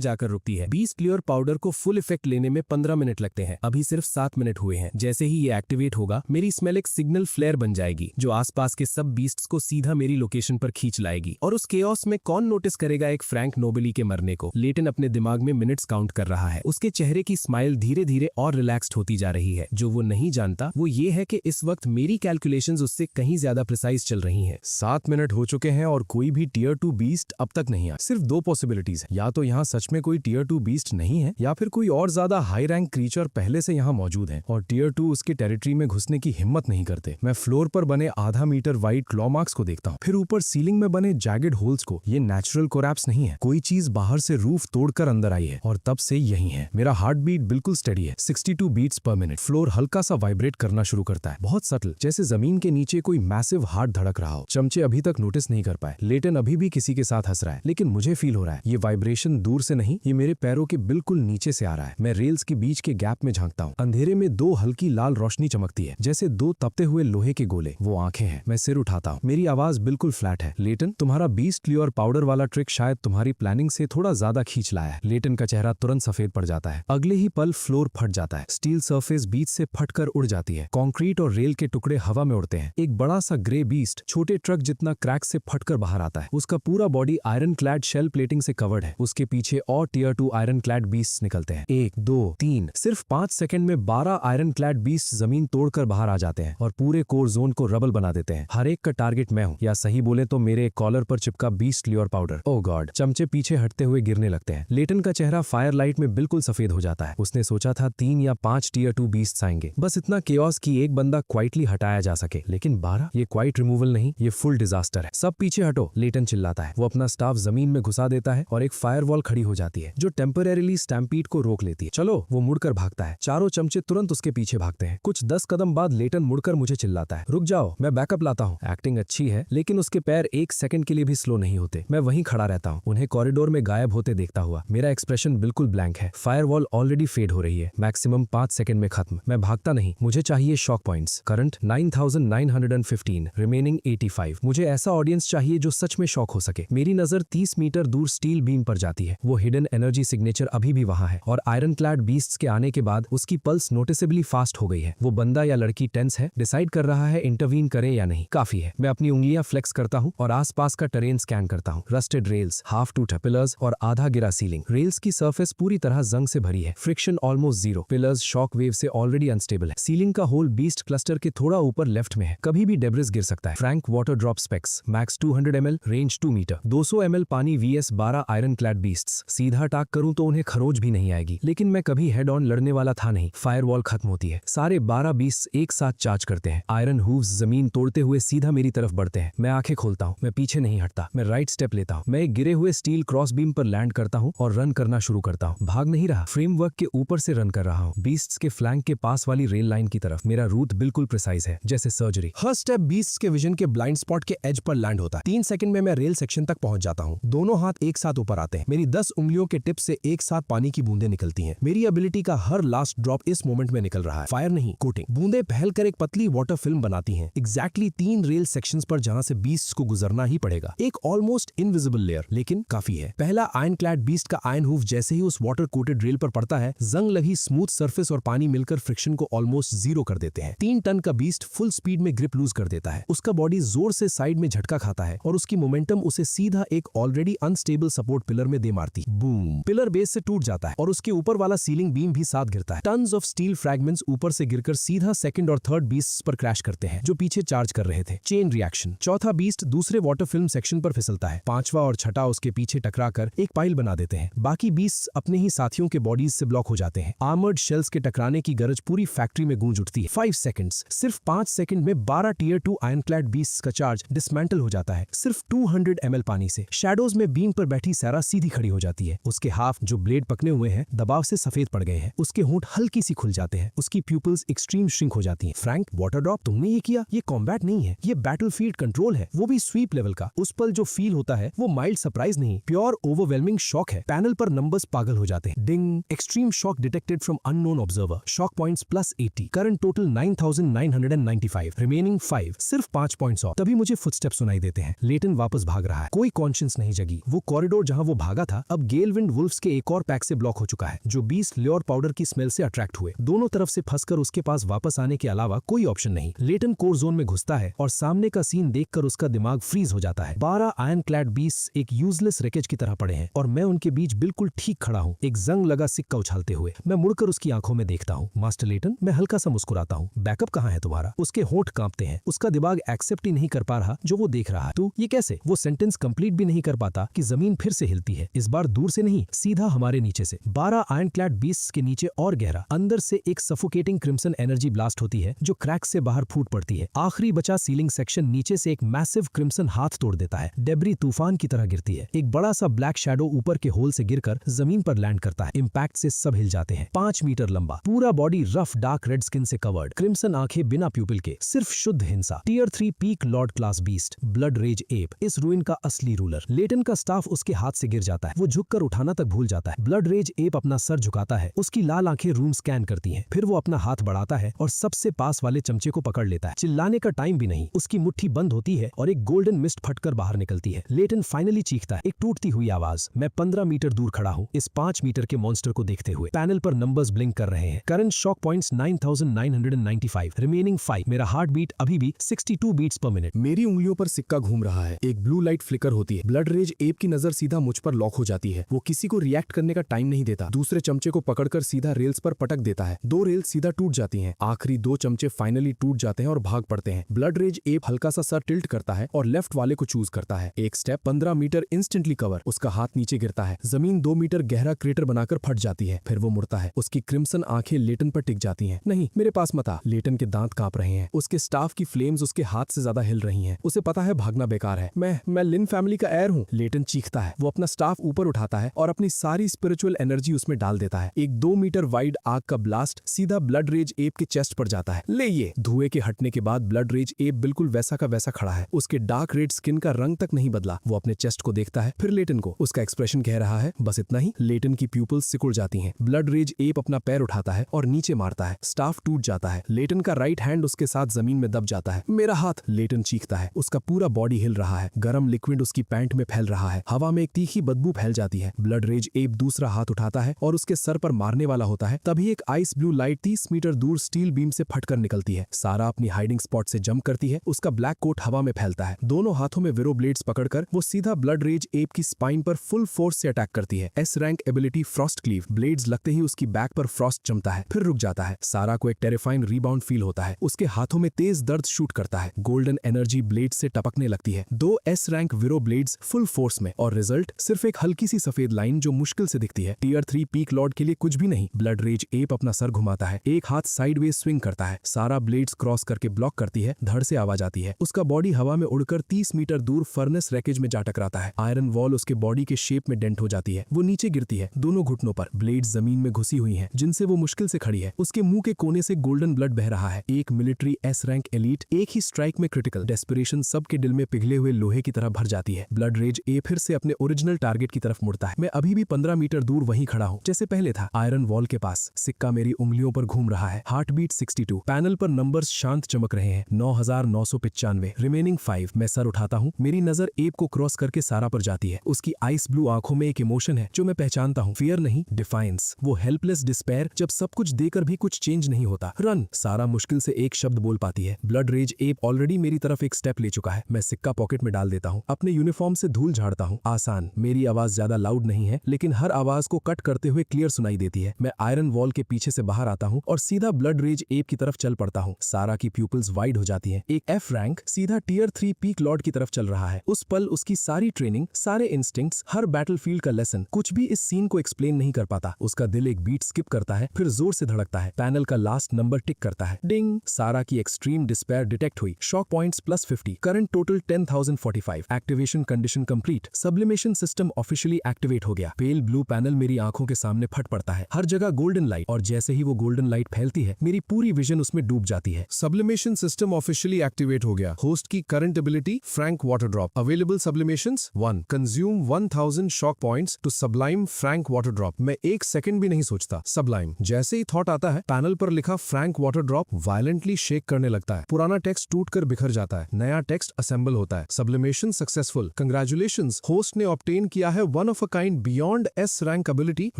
जाकर रुकती है। बीस्ट क्लियर पाउडर को फुल इफेक्ट लेने में 15 मिनट लगते हैं, अभी सिर्फ 7 मिनट हुए हैं। जैसे ही ये एक्टिवेट होगा मेरी स्मेल एक सिग्नल फ्लेयर बन जाएगी जो आसपास के सब बीस्ट्स को सीधा मेरी लोकेशन पर खींच लाएगी। और उस केओस में कौन नोटिस करेगा एक फ्रैंक नोबेली के मरने को। लेटन अपने दिमाग में मिनट्स काउंट कर रहा है। उसके चेहरे की स्माइल धीरे धीरे और रिलैक्स्ड होती जा रही है। जो वो नहीं जानता वो ये है कि इस वक्त मेरी कैलकुलेशंस उससे कहीं ज्यादा प्रिसाइज चल रही हैं। 7 मिनट हो चुके हैं और कोई भी टियर 2 बीस्ट अब तक नहीं आया। सिर्फ 2 पॉसिबिलिटीज है, या तो यहाँ सच में कोई टियर 2 बीस्ट नहीं है या फिर कोई और ज्यादा हाई रैंक क्रीचर पहले से यहाँ मौजूद है और टियर 2 उसके टेरिटरी में घुसने की हिम्मत नहीं करते। मैं फ्लोर पर बने आधा मीटर वाइड क्लॉ मार्क्स को देखता हूँ, फिर ऊपर सीलिंग में बने जैगेड होल्स को। ये नेचुरल कोलैप्स नहीं है, कोई चीज बाहर से रूफ तोड़कर अंदर आई है और तब से यही है। मेरा हार्ट बीट बिल्कुल स्टेडी है, 62 बीट्स पर मिनट। फ्लोर हल्का सा वाइब्रेट करना शुरू करता है, बहुत सटल, जैसे जमीन के नीचे कोई मैसिव हार्ट धड़क रहा हो। चमचे अभी तक नोटिस नहीं कर पाए। लेटन अभी भी किसी के साथ हंस रहा है, लेकिन मुझे फील हो रहा है ये वाइब्रेशन दूर से नहीं, ये मेरे पैरों के बिल्कुल नीचे से आ रहा है। मैं रेल्स के बीच के गैप में झांकता हूँ। अंधेरे में 2 हल्की लाल रोशनी चमकती है, जैसे 2 तपते हुए लोहे के गोले। वो आंखें हैं। मैं सिर उठाता हूँ, मेरी आवाज बिल्कुल फ्लैट है। लेटन, तुम्हारा बीस्ट क्लियर पाउडर वाला ट्रिक शायद तुम्हारी प्लानिंग से थोड़ा ज्यादा खींच लाया है। लेटन का चेहरा तुरंत सफेद पड़ जाता है। अगले ही पल फ्लोर फट जाता है। स्टील सरफेस बीच से फटकर उड़ जाती है। कंक्रीट और रेल के टुकड़े हवा में उड़ते हैं। एक बड़ा सा ग्रे बीस्ट छोटे ट्रक जितना क्रैक से फटकर बाहर आता है। उसका पूरा body iron clad shell plating से कवर्ड है। उसके पीछे और टियर 2 आयरन क्लैड बीस्ट निकलते हैं। 1 2 3 सिर्फ 5 सेकंड में 12 आयरन क्लैड बीस्ट जमीन तोड़कर बाहर आ जाते हैं और पूरे कोर जोन को रबल बना देते हैं। हर एक का टारगेट मैं हूँ, या सही बोले तो मेरे कॉलर पर चिपका बीस्ट क्लियर पाउडर। ओह गॉड, चमचे पीछे हटते हुए गिरने लगते हैं। लेटन का चेहरा फायर लाइट में बिल्कुल सफेद हो जाता है। उसने सोचा था 3 या 5 टियर 2 बीस्ट आएंगे, बस इतना केओस कि एक बंदा क्वाइटली हटाया जा सके, लेकिन 12? ये क्वाइट रिमूवल नहीं, ये फुल डिजास्टर है। सब पीछे हटो, लेटन चिल्लाता है। वो अपना स्टाफ जमीन में घुसा देता है और एक फायरवॉल खड़ी हो जाती है जो टेम्परेरीली स्टैम्पीड को रोक लेती है। चलो, वो मुड़कर भागता है। चारों चमचे तुरंत उसके पीछे भागते हैं। कुछ 10 कदम बाद लेटन मुड़कर मुझे चिल्लाता है, रुक जाओ, मैं बैकअप लाता हूँ। एक्टिंग अच्छी है, लेकिन उसके पैर 1 सेकंड के लिए भी स्लो नहीं होते। मैं वहीं खड़ा रहता हूँ, उन्हें कॉरिडोर में गायब होते देखता हुआ। मेरा एक्सप्रेशन बिल्कुल ब्लैंक है। फायरवॉल ऑलरेडी फेड हो रही है, मैक्सिमम 5 सेकंड में खत्म। मैं भागता नहीं, मुझे चाहिए शॉक पॉइंट्स। Current 9915, remaining 85। मुझे ऐसा ऑडियंस चाहिए जो सच में शॉक हो सके। मेरी नजर 30 मीटर दूर स्टील बीम पर जाती है। वो हिडन एनर्जी सिग्नेचर अभी भी वहां है और आयरन क्लैड बीस्ट्स के आने के बाद उसकी पल्स नोटिसेबली फास्ट हो गई है। वो बंदा या लड़की टेंस है, डिसाइड कर रहा है इंटरवीन करे या नहीं। काफी है। मैं अपनी उंगलियां फ्लेक्स करता हूँ और आसपास का टेरेन स्कैन करता हूँ। रस्टेड रेल्स, हाफ टूटा पिलर्स और आधा गिरा सीलिंग। रेल्स की सरफेस पूरी तरह जंग से भरी है, friction almost zero. Pillars shock wave से ऑलरेडी अनस्टेबल है। सीलिंग का होल बीस्ट क्लस्टर के थोड़ा ऊपर लेफ्ट में है, कभी भी डेब्रिस गिर सकता है। Frank water drop specs, max 200 ml, range 2 metre, 200 ml पानी VS 12 आयरन क्लैड बीस्ट्स। सीधा अटैक करूं तो उन्हें खरोच भी नहीं आएगी, लेकिन मैं कभी हेड ऑन लड़ने वाला था नहीं। फायरवॉल खत्म होती है, सारे 12 बीस्ट्स एक साथ चार्ज करते हैं। आयरन हूव्स जमीन तोड़ते हुए सीधा मेरी तरफ बढ़ते हैं। मैं आंखें खोलता हूँ, मैं पीछे नहीं हटता, मैं राइट स्टेप लेता हूँ। मैं एक गिरे हुए स्टील क्रॉस बीम पर लैंड करता हूँ और रन करना शुरू करता हूँ। भाग नहीं रहा, फ्रेमवर्क के ऊपर से रन कर रहा हूँ, बीस्ट्स के फ्लैंक के पास वाली रेल लाइन की तरफ। मेरा रूट बिल्कुल प्रिसाइज है, जैसे सर्जरी। हर स्टेप बीस्ट्स के विजन के ब्लाइंड स्पॉट के एज पर लैंड होता है। 3 सेकंड में मैं रेल सेक्शन तक पहुंच जाता हूँ। दोनों हाथ एक साथ ऊपर आते हैं। मेरी 10 उंगलियों के टिप से एक साथ पानी की बूंदें निकलती हैं। मेरी एबिलिटी का हर लास्ट ड्रॉप इस मोमेंट में निकल रहा है। फायर नहीं, कोटिंग। बूंदें फैलकर एक पतली वाटर फिल्म बनाती हैं, एग्जैक्टली 3 रेल सेक्शंस पर जहां से बीस्ट्स को गुजरना ही पड़ेगा। एक ऑलमोस्ट इनविजिबल लेयर, लेकिन काफी है। पहला आयरन क्लैड बीस्ट का आयरन हूफ जैसे ही उस वाटर कोटेड रेल पर पड़ता है, जंग लगी स्मूथ सरफेस और पानी मिलकर फ्रिक्शन को ऑलमोस्ट जीरो कर देते हैं। 3 टन का बीस्ट फुल स्पीड में ग्रिप लूज कर देता है। उसका बॉडी जोर से साइड में झटका खाता है और उसकी मोमेंटम उसे सीधा एक ऑलरेडी अनस्टेबल सपोर्ट पिलर में दे मारती। बूम! पिलर बेस से टूट जाता है और उसके ऊपर वाला सीलिंग बीम भी साथ गिरता है। टन्स ऑफ स्टील फ्रैगमेंट्स ऊपर से गिरकर सीधा सेकंड और थर्ड बीस्ट्स पर क्रैश करते हैं जो पीछे चार्ज कर रहे थे। Chain reaction. चौथा बीस्ट दूसरे वाटर फिल्म सेक्शन पर फिसलता है। 5वां और 6ठा उसके पीछे टकराकर एक पाइल बना देते हैं। बाकी बीस्ट्स अपने ही साथियों के बॉडीज से ब्लॉक हो जाते हैं। आर्मर्ड शेल्स के टकराने की गरज पूरी फैक्ट्री में गूंज उठती है। 5 सेकंड्स, सिर्फ 5 सेकंड में 12 टियर 2 आयरन क्लैड बीस्ट्स का चार्ज डिसमेंटल हो जाता है, सिर्फ 200 ml पानी से। शैडोज में बीम पर बैठी सैरा सीधी खड़ी हो जाती है। उसके हाफ जो ब्लेड पकने हुए हैं दबाव से सफेद पड़ गए हैं। उसके होंठ हल्की सी खुल जाते हैं। उसकी प्यूपल्स एक्सट्रीम श्रिंक हो जाती हैं। फ्रैंक, वाटर ड्रॉप, तुमने ये किया? ये कॉम्बैट नहीं है, ये बैटलफील्ड कंट्रोल है, वो भी स्वीप लेवल का। उस पल जो फील होता है वो माइल्ड सरप्राइज नहीं, प्योर ओवरवेलमिंग शॉक है। पैनल पर नंबर्स पागल हो जाते हैं। Ding! Extreme shock detected from unknown observer. Shock points +80। Current total 9995। Remaining 5। सिर्फ 5 पॉइंट्स ऑफ। तभी मुझे फुटस्टेप सुनाई देते हैं। लेटन वापस भाग रहा है। कोई कॉन्शियस चांस नहीं जगी। वो कॉरिडोर जहां वो भागा था अब गेलविंड वुल्फ्स के एक और पैक से ब्लॉक हो चुका है, जो 20 ल्योर पाउडर की स्मेल से अट्रैक्ट हुए। दोनों तरफ से फंसकर उसके पास वापस आने के अलावा कोई ऑप्शन नहीं। लेटन कोर जोन में घुसता है और सामने का सीन देखकर उसका दिमाग फ्रीज हो जाता है। 12 आयरन क्लैड बीस्ट एक यूजलेस रेकेज की तरह पड़े हैं और मैं उनके बीच बिल्कुल ठीक खड़ा हूँ, एक जंग लगा सिक्का उछालते हुए। मैं मुड़कर उसकी आंखों में देखता हूँ। मास्टर लेटन, मैं हल्का सा मुस्कुराता हूँ। बैकअप कहाँ है तुम्हारा? उसके होंठ कांपते हैं। उसका दिमाग एक्सेप्ट ही नहीं कर पा रहा जो वो देख रहा है। तो ये कैसे? वो सेंटेंस कंप्लीट भी नहीं कर पाता कि जमीन फिर से हिलती है, इस बार दूर से नहीं, सीधा हमारे नीचे से। 12 आयरन क्लैड बीस्ट्स के नीचे और गहरा अंदर से एक सफोकेटिंग क्रिम्सन एनर्जी ब्लास्ट होती है जो क्रैक से बाहर फूट पड़ती है। आखिरी बचा सीलिंग सेक्शन नीचे से एक मैसिव क्रिम्सन हाथ तोड़ देता है। डेब्री तूफान की तरह गिरती है। एक बड़ा सा ब्लैक शैडो ऊपर के होल से गिरकर जमीन पर लैंड करता है। इंपैक्ट से सब हिल जाते हैं। 5 मीटर लंबा, पूरा body rough dark red skin से कवर्ड, क्रिम्सन आंखें बिना प्यूपिल के, सिर्फ शुद्ध हिंसा। Tier 3 peak lord class beast, blood rage ape, इस रूइन का असली रूलर। लेटन का स्टाफ उसके हाथ से गिर जाता है। वो झुककर उठाना तक भूल जाता है। ब्लड रेज एप अपना सर झुकाता है। उसकी लाल आंखें रूम स्कैन करती हैं। फिर वो अपना हाथ बढ़ाता है और सबसे पास वाले चमचे को पकड़ लेता है। चिल्लाने का टाइम भी नहीं। उसकी मुट्ठी बंद होती है और एक गोल्डन मिस्ट फटकर बाहर निकलती है। लेटन फाइनली चीखता है, एक टूटती हुई आवाज। मैं 15 मीटर दूर खड़ा हूँ, इस 5 मीटर के मॉन्स्टर को देखते हुए। पैनल पर नंबर्स ब्लिंक कर रहे हैं। Current shock points 9995, remaining 5। मेरा हार्ट बीट अभी भी 62 बीट्स पर मिनट। मेरी उंगलियों पर सिक्का घूम रहा है। एक ब्लू लाइट फ्लिकर होती है। ब्लड रेज एप की नजर सीधा मुझ पर लॉक हो जाती है। वो किसी को रिएक्ट करने का टाइम नहीं देता। दूसरे चमचे को पकड़कर सीधा रेल्स पर पटक देता है। 2 रेल्स सीधा टूट जाती हैं। आखिरी 2 चमचे फाइनली टूट जाते हैं और भाग पड़ते हैं। ब्लड रेज एप हल्का सा सर टिल्ट करता है और लेफ्ट वाले को चूज करता है। एक स्टेप, 15 मीटर इंस्टेंटली कवर। उसका हाथ नीचे गिरता है। जमीन 2 मीटर गहरा क्रेटर बनाकर फट जाती है। फिर वो मुड़ता है। उसकी क्रिम्सन आंखें लेटन पर टिक जाती हैं। नहीं, मेरे पास मत आ। लेटन के दांत कांप रहे हैं। उसके स्टाफ की फ्लेम्स उसके हाथ से ज्यादा हिल रही हैं। उसे पता है भागना बेकार है। मैं लिन फैमिली का एयर हूँ। लेटन चीखता है। वो अपना स्टाफ ऊपर उठाता है और अपनी सारी स्पिरिचुअल एनर्जी उसमें डाल देता है। एक 2 मीटर वाइड आग का ब्लास्ट सीधा ब्लड रेज एप के चेस्ट पर जाता है। ले ये। धुएं के हटने के बाद ब्लड रेज एप बिल्कुल वैसा का वैसा खड़ा है। उसके डार्क रेड स्किन का रंग तक नहीं बदला। वो अपने चेस्ट को देखता है, फिर लेटन को। उसका एक्सप्रेशन कह रहा है बस इतना ही। लेटन की प्यूपल्स सिकुड़ जाती हैं। ब्लड रेज एप अपना पैर उठाता है और नीचे मारता है। स्टाफ टूट जाता है। लेटन का राइट हैंड उसके साथ जमीन में दब जाता है। मेरा हाथ। लेटन चीखता है। उसका पूरा बॉडी हिल रहा है। गरम लिक्विड उसकी पैंट में फैल रहा है। हवा में एक तीखी बदबू फैल जाती है। ब्लड रेज एप दूसरा हाथ उठाता है और उसके सर पर मारने वाला होता है। तभी एक आइस ब्लू लाइट 30 मीटर दूर स्टील बीम से फटकर निकलती है। सारा अपनी हाइडिंग स्पॉट से जंप करती है। उसका ब्लैक कोट हवा में फैलता है। दोनों हाथों में विरो ब्लेड्स पकड़कर वो सीधा ब्लड रेज एप की स्पाइन पर फुल फोर्स से अटैक करती है। S rank ability Frost cleave. Blades लगते ही उसकी बैक पर फ्रॉस्ट जमता है, फिर रुक जाता है। सारा को एक टेरिफाइंग रिबाउंड फील होता है। उसके हाथों में तेज दर्द शूट करता है। गोल्डन एनर्जी ब्लेड से टपकने लगती है। 2 एस रैंक विरो ब्लेड्स फुल फोर्स में और रिजल्ट सिर्फ एक हल्की सी सफेद लाइन जो मुश्किल से दिखती है। टियर 3 पीक लॉर्ड के लिए कुछ भी नहीं। ब्लड रेज एप अपना सर घुमाता है। एक हाथ साइडवेज स्विंग करता है। सारा ब्लेड्स क्रॉस करके ब्लॉक करती है। धड़ से आवाज आती है। उसका बॉडी हवा में उड़कर 30 मीटर दूर फर्नेस रैकेज में जा टकराता है। आयरन वॉल उसके बॉडी के शेप में डेंट हो जाती है। वो नीचे गिरती है। दोनों घुटनों पर ब्लेड्स जमीन में घुसी हुई हैं, जिनसे वो मुश्किल से खड़ी है। उसके मुंह के कोने से गोल्डन ब्लड बह रहा है। एक मिलिट्री एस रैंक एलीट, एक ही स्ट्राइक में क्रिटिकल। डेस्परेशन सबके दिल में पिघले हुए लोहे की तरह भर जाती है। ब्लड रेज ए फिर से अपने ओरिजिनल टारगेट की तरफ मुड़ता है। मैं अभी भी 15 मीटर दूर वहीं खड़ा हूँ जैसे पहले था, आयरन वॉल के पास। सिक्का मेरी उंगलियों पर घूम रहा है। Heart beat 62। पैनल पर नंबर्स शांत चमक रहे हैं। 9995, रिमेनिंग 5। मैं सर उठाता हूँ। मेरी नजर एप को क्रॉस करके सारा पर जाती है। उसकी आइस ब्लू आंखों में एक इमोशन है जो मैं पहचानता हूँ। फियर नहीं, डिफाइंस। वो हेल्पलेस डिस्पेयर जब सब कुछ देकर भी कुछ चेंज नहीं होता। रन। सारा मुश्किल से एक शब्द बोल पाती है। ब्लड रेज एप ऑलरेडी मेरी तरफ एक स्टेप ले चुका है। मैं सिक्का पॉकेट में डाल देता हूँ। अपने यूनिफॉर्म से धूल झाड़ता हूँ। आसान। मेरी आवाज ज्यादा लाउड नहीं है, लेकिन हर आवाज को कट करते हुए क्लियर सुनाई देती है। मैं आयरन वॉल के पीछे से बाहर आता हूँ और सीधा ब्लड रेज एप की तरफ चल पड़ता हूँ। सारा की प्यूपल्स वाइड हो जाती हैं। एक एफ रैंक सीधा टियर 3 पीक लॉर्ड की तरफ चल रहा है। उस पल उसकी सारी ट्रेनिंग, सारे इंस्टिंक्ट्स, हर बैटलफील्ड का लेसन, कुछ भी इस सीन को एक्सप्लेन नहीं कर पाता। उसका दिल एक बीट स्किप करता है, फिर जोर से धड़कता है। पैनल का लास्ट नंबर टिक करता है। डिंग। सारा की एक्सट्रीम डिस्पेयर डिटेक्ट हुई। Shock points +50। Current total 10,045। Activation condition complete. Sublimation system officially activate हो गया। पेल ब्लू पैनल मेरी आंखों के सामने फट पड़ता है। हर जगह गोल्डन लाइट, और जैसे ही वो गोल्डन लाइट फैलती है मेरी पूरी विजन उसमें डूब जाती है। सब्लिमेशन सिस्टम ऑफिशियली एक्टिवेट हो गया। होस्ट की current ability frank water drop. Available sublimations 1। Consume 1000 shock points to sublime frank water drop. मैं एक सेकंड भी नहीं सोचता, सब्लाइम जैसे ही थॉट आता है, पैनल पर लिखा Frank water drop violently shake करने लगता है। पुराना टेक्स्ट टूटकर बिखर जाता है। नया टेक्स्ट असेंबल होता है। Sublimation successful. कंग्रेचुलेशंस, होस्ट ने ऑब्टेन किया है one of a kind beyond S rank ability,